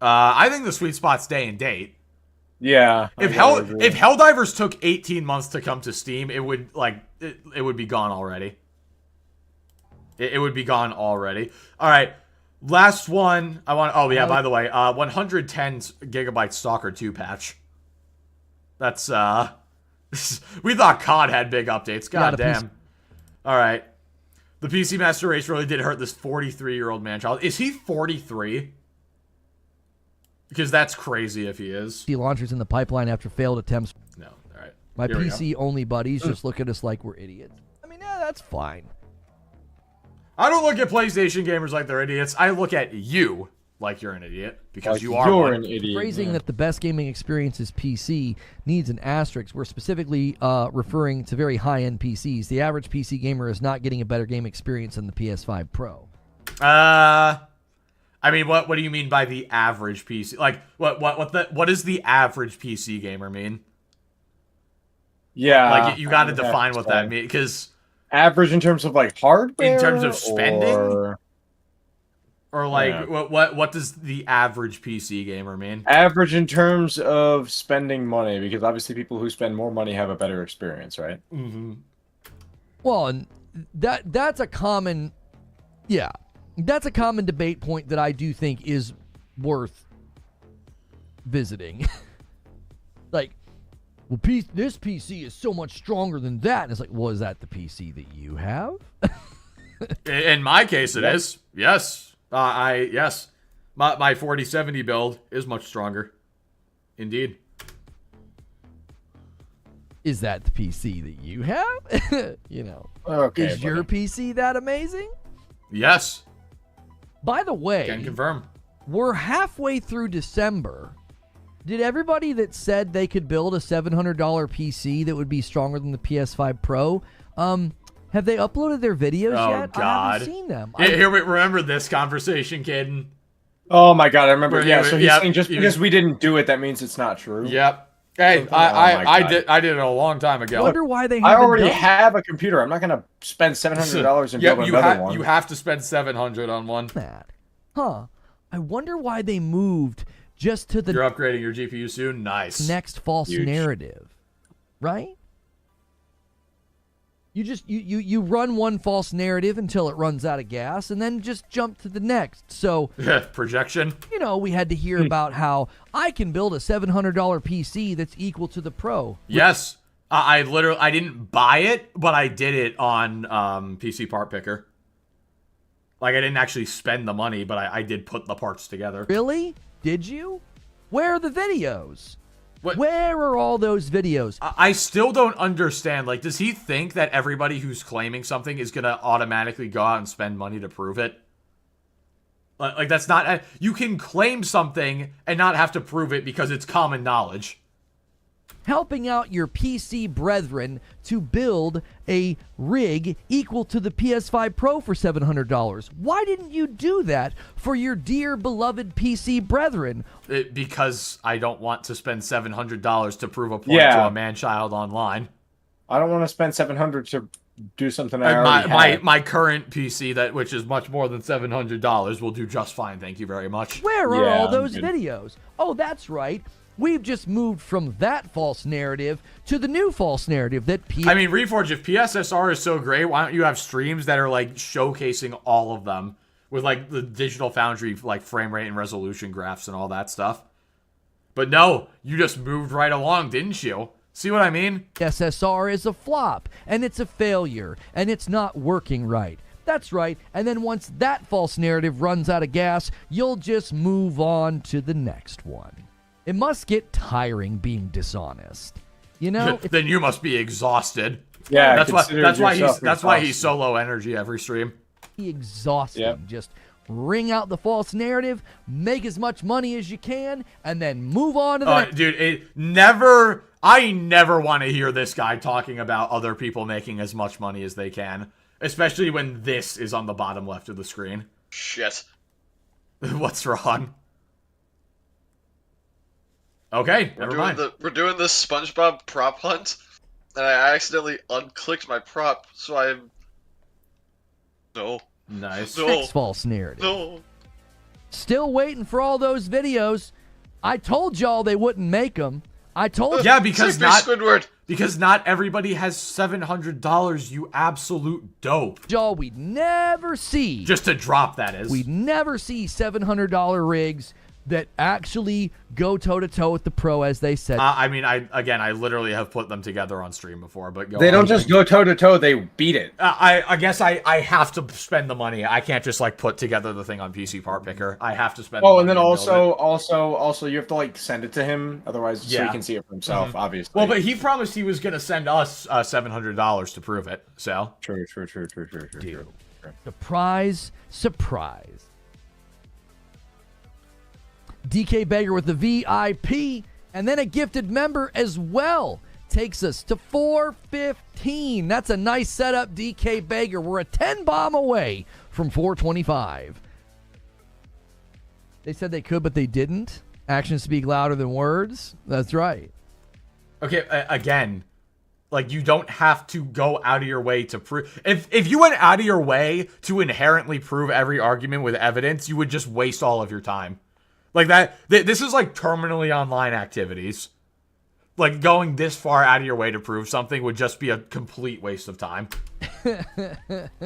I think the sweet spot's day and date. Yeah. If Helldivers took 18 months to come to Steam, it would be gone already. It would be gone already. All right, last one. By the way, 110 gigabyte Stalker 2 patch. That's we thought COD had big updates. God damn. All right, the PC Master Race really did hurt this 43-year-old man-child. Is he 43? Because that's crazy if he is. The launchers in the pipeline after failed attempts. No, all right. My PC-only buddies just look at us like we're idiots. I mean, yeah, that's fine. I don't look at PlayStation gamers like they're idiots. I look at you like you're an idiot because like you are an idiot. Phrasing that the best gaming experience is PC needs an asterisk. We're specifically referring to very high-end PCs. The average PC gamer is not getting a better game experience than the PS5 Pro. I mean, what do you mean by the average PC? Like, what does the average PC gamer mean? Yeah, like you got to define what that means because. Average in terms of like hardware, in terms of spending, or like what does the average PC gamer mean? Average in terms of spending money, because obviously people who spend more money have a better experience, right? Mm-hmm. Well, and that's a common, that's a common debate point that I do think is worth visiting. Like. Well, this PC is so much stronger than that. And it's like, well, is that the PC that you have? In my case, it is. Yes. Yes. My 4070 build is much stronger. Indeed. Is that the PC that you have? Okay, is your PC that amazing? Yes. By the way, can confirm. We're halfway through December. Did everybody that said they could build a $700 PC that would be stronger than the PS5 Pro, have they uploaded their videos yet? God. I haven't seen them. Here, remember this conversation, Caden? Oh my God, I remember. So he's saying just because we didn't do it, that means it's not true. Yep. Hey, I did it a long time ago. I wonder why they haven't. I already have a computer. I'm not going to spend $700 and build another one. You have to spend $700 on one. Huh. I wonder why they moved just to the... You're upgrading your GPU soon? Nice. Next false narrative. Right? You just you run one false narrative until it runs out of gas and then just jump to the next. So projection. We had to hear about how I can build a $700 PC that's equal to the Pro. Yes. I didn't buy it, but I did it on PC Part Picker. Like I didn't actually spend the money, but I did put the parts together. Really? Did you? Where are the videos? Where are all those videos? I still don't understand. Like, does he think that everybody who's claiming something is going to automatically go out and spend money to prove it? Like, that's not... You can claim something and not have to prove it because it's common knowledge. Helping out your PC brethren to build a rig equal to the PS5 Pro for $700. Why didn't you do that for your dear beloved PC brethren? Because I don't want to spend $700 to prove a point to a man-child online. I don't want to spend $700 to do something I already have. My current PC, which is much more than $700, will do just fine. Thank you very much. Where are all those videos? Oh, that's right. We've just moved from that false narrative to the new false narrative that I mean, Reforge, if PSSR is so great, why don't you have streams that are, like, showcasing all of them with, like, the Digital Foundry, like, frame rate and resolution graphs and all that stuff? But no, you just moved right along, didn't you? See what I mean? PSSR is a flop, and it's a failure, and it's not working right. That's right, and then once that false narrative runs out of gas, you'll just move on to the next one. It must get tiring being dishonest. You know? Then you must be exhausted. Yeah, that's why he's so low energy every stream. Exhausting. Yep. Just ring out the false narrative, make as much money as you can, and then move on to the next. Dude, I never want to hear this guy talking about other people making as much money as they can. Especially when this is on the bottom left of the screen. Shit. What's wrong? Okay, never mind. We're doing this SpongeBob prop hunt, and I accidentally unclicked my prop, so I'm... No. Nice. No. Next false narrative. No. Still waiting for all those videos. I told y'all they wouldn't make them. I told you. Yeah, because Squidward. Because not everybody has $700, you absolute dope. Y'all, we'd never see. Just to drop, that is. We'd never see $700 rigs that actually go toe-to-toe with the pro, as they said. I mean, I literally have put them together on stream before, but they don't just go toe-to-toe, they beat it. I guess I have to spend the money. I can't just, like, put together the thing on PC Part Picker. I have to spend the money. And then also, you have to, like, send it to him, otherwise, so he can see it for himself, obviously. Well, but he promised he was going to send us $700 to prove it, so. True. Surprise. DK Baker with the VIP, and then a gifted member as well. Takes us to 415. That's a nice setup, DK Baker. We're a 10 bomb away from 425. They said they could, but they didn't. Actions speak louder than words. That's right. Okay, again, like, you don't have to go out of your way to prove... If you went out of your way to inherently prove every argument with evidence, you would just waste all of your time. Like that, this is like terminally online activities. Like, going this far out of your way to prove something would just be a complete waste of time.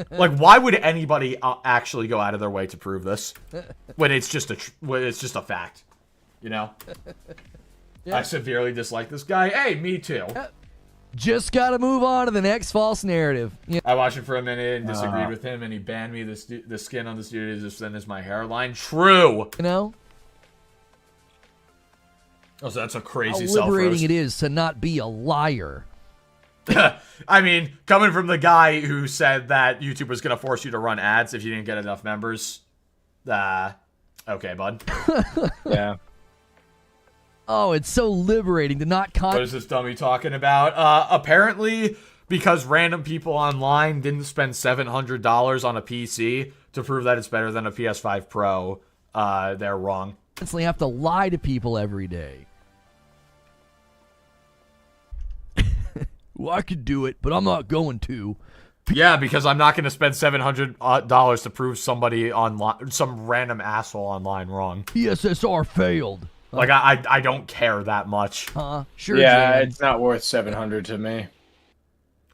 Like, why would anybody actually go out of their way to prove this when it's just a fact? You know? Yeah. I severely dislike this guy. Hey, me too. Just gotta move on to the next false narrative. Yeah. I watched it for a minute and disagreed with him, and he banned me. The skin on the studio is as thin as my hairline. True. You know? Oh, so that's a crazy how self-roast. liberating it is to not be a liar. I mean, coming from the guy who said that YouTube was going to force you to run ads if you didn't get enough members. Okay, bud. Yeah. Oh, it's so liberating to not... What is this dummy talking about? Apparently, because random people online didn't spend $700 on a PC to prove that it's better than a PS5 Pro, they're wrong. Constantly have to lie to people every day. Well, I could do it, but I'm not going to. Yeah, because I'm not going to spend $700 to prove somebody online, some random asshole online wrong. PSSR failed. Like, I don't care that much. Sure. Yeah, Jan. it's not worth $700 to me.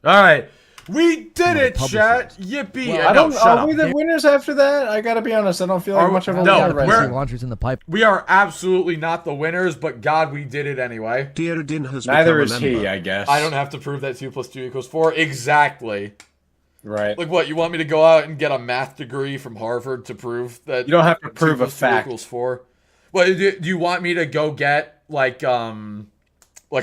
All right. We did it, chat. Yippee. Well, are we the winners after that? I gotta be honest, I don't feel like much of a winner right now. Launchers in the pipe. We are absolutely not the winners, but God, we did it anyway. Neither is he, I guess. I don't have to prove that 2 + 2 = 4. Exactly. Right. Like, what, you want me to go out and get a math degree from Harvard to prove that... You don't have to prove a fact. 2 + 2 = 4? Well, do you want me to go get, like a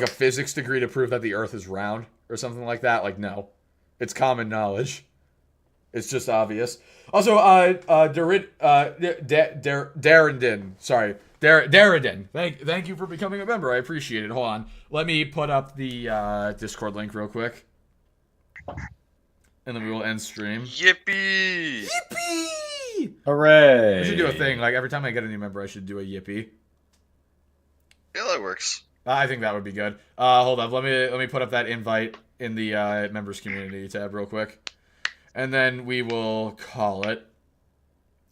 physics degree to prove that the Earth is round? Or something like that? Like, no. It's common knowledge. It's just obvious. Also, Darren. Sorry. Darren. Thank you for becoming a member. I appreciate it. Hold on. Let me put up the Discord link real quick. And then we will end stream. Yippee! Yippee! Hooray! I should do a thing. Like, every time I get a new member, I should do a yippee. Yeah, that works. I think that would be good. Hold up. Let me put up that invite in the members community tab real quick. And then we will call it.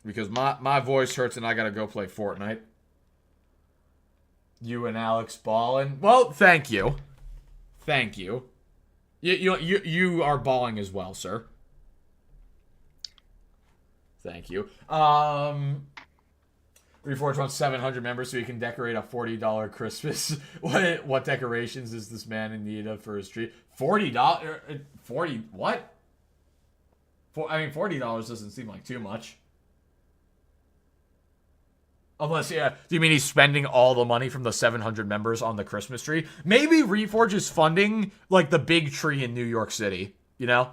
Because my voice hurts and I gotta go play Fortnite. You and Alex balling. Well, thank you. Thank you. You are balling as well, sir. Thank you. Reforge wants 700 members so he can decorate a $40 Christmas. What decorations is this man in need of for his tree? $40? 40 what? I mean, $40 doesn't seem like too much. Unless, yeah, do you mean he's spending all the money from the 700 members on the Christmas tree? Maybe Reforge is funding, like, the big tree in New York City, you know?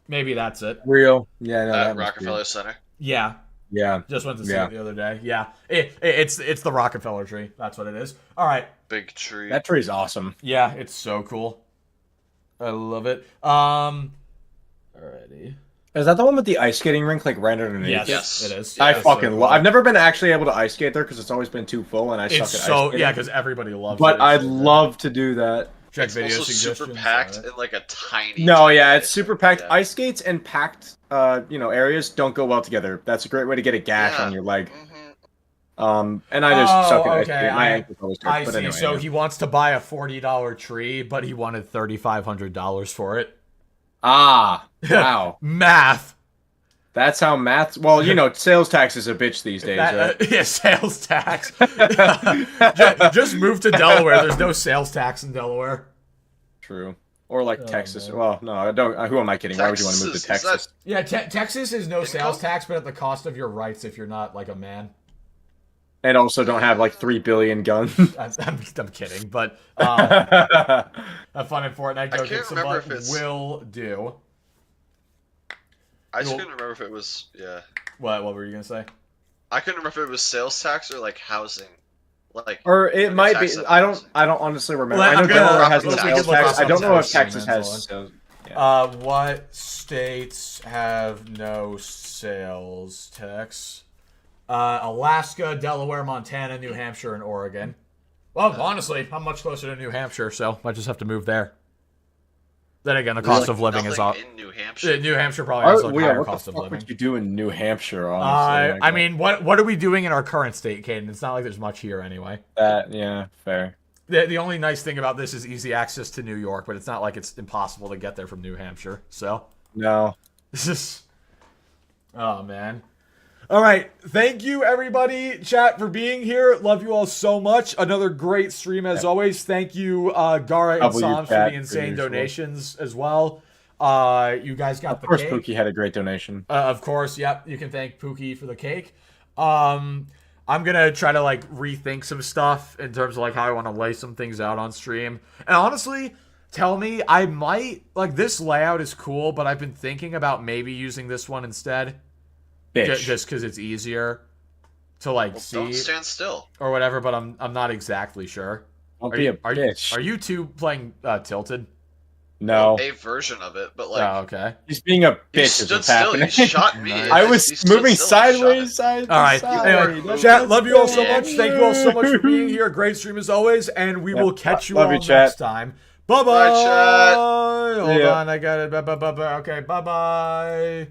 Maybe that's it. Real. Yeah, no, At Rockefeller Center? Yeah. Yeah. Just went to see it the other day. Yeah. It's the Rockefeller tree. That's what it is. All right. Big tree. That tree's awesome. Yeah, it's so cool. I love it. Alrighty. Is that the one with the ice skating rink like right underneath? Yes, it is. I fucking love. I've never been actually able to ice skate there because it's always been too full, and I suck at ice skating. Yeah, because everybody loves it. But I'd love to do that. Check it's video also super packed in like a tiny. No, yeah, it's super packed. Yeah. Ice skates and packed, areas don't go well together. That's a great way to get a gash on your leg. And I just suck at ice skating. My ankles always hurt. I see. Anyway, so he wants to buy a $40 tree, but he wanted $3,500 for it. Ah, wow. Math. That's how math. Well, sales tax is a bitch these days, right? Yeah, sales tax. Just move to Delaware. There's no sales tax in Delaware. True. Or like Texas. Man. Well, no, I don't. Who am I kidding? Why would you want to move to Texas? Yeah, Texas is no sales tax, but at the cost of your rights if you're not like a man. And also don't have like 3 billion guns. I'm kidding, but have fun in Fortnite. Go get some remember if it's... will do. I just couldn't remember if it was What were you gonna say? I couldn't remember if it was sales tax or like housing. Or it might be. I don't honestly remember. I know Delaware has no sales tax. I don't know if Texas has. What states have no sales tax? Alaska, Delaware, Montana, New Hampshire, and Oregon. Well, honestly, I'm much closer to New Hampshire, so I just have to move there. Then again, the cost of living is off. In New Hampshire. New Hampshire probably has a higher cost of living. What would you do in New Hampshire? Honestly, I mean, what are we doing in our current state, Caden? It's not like there's much here anyway. Yeah, fair. The only nice thing about this is easy access to New York, but it's not like it's impossible to get there from New Hampshire. So no, this is. Oh man. All right, thank you everybody, chat, for being here. Love you all so much. Another great stream as always. Thank you, Gara and Sam, for the insane donations as well. You guys got the cake. Of course, Pookie had a great donation. Of course, yep. You can thank Pookie for the cake. I'm gonna try to rethink some stuff in terms of how I want to lay some things out on stream. And honestly, tell me, I might this layout is cool, but I've been thinking about maybe using this one instead. Just because it's easier to see. Don't stand still or whatever, but I'm not exactly sure. Don't be a bitch. Are you two playing Tilted? No. A version of it, but oh, okay. He's being a bitch. He stood still. He shot me. I was moving sideways. All right. Anyway, chat. Love you all so much. Thank you all so much for being here. Great stream as always, and we will catch you all next time. Bye bye. Bye, chat. Hold on, I got it. Bye. Okay. Bye.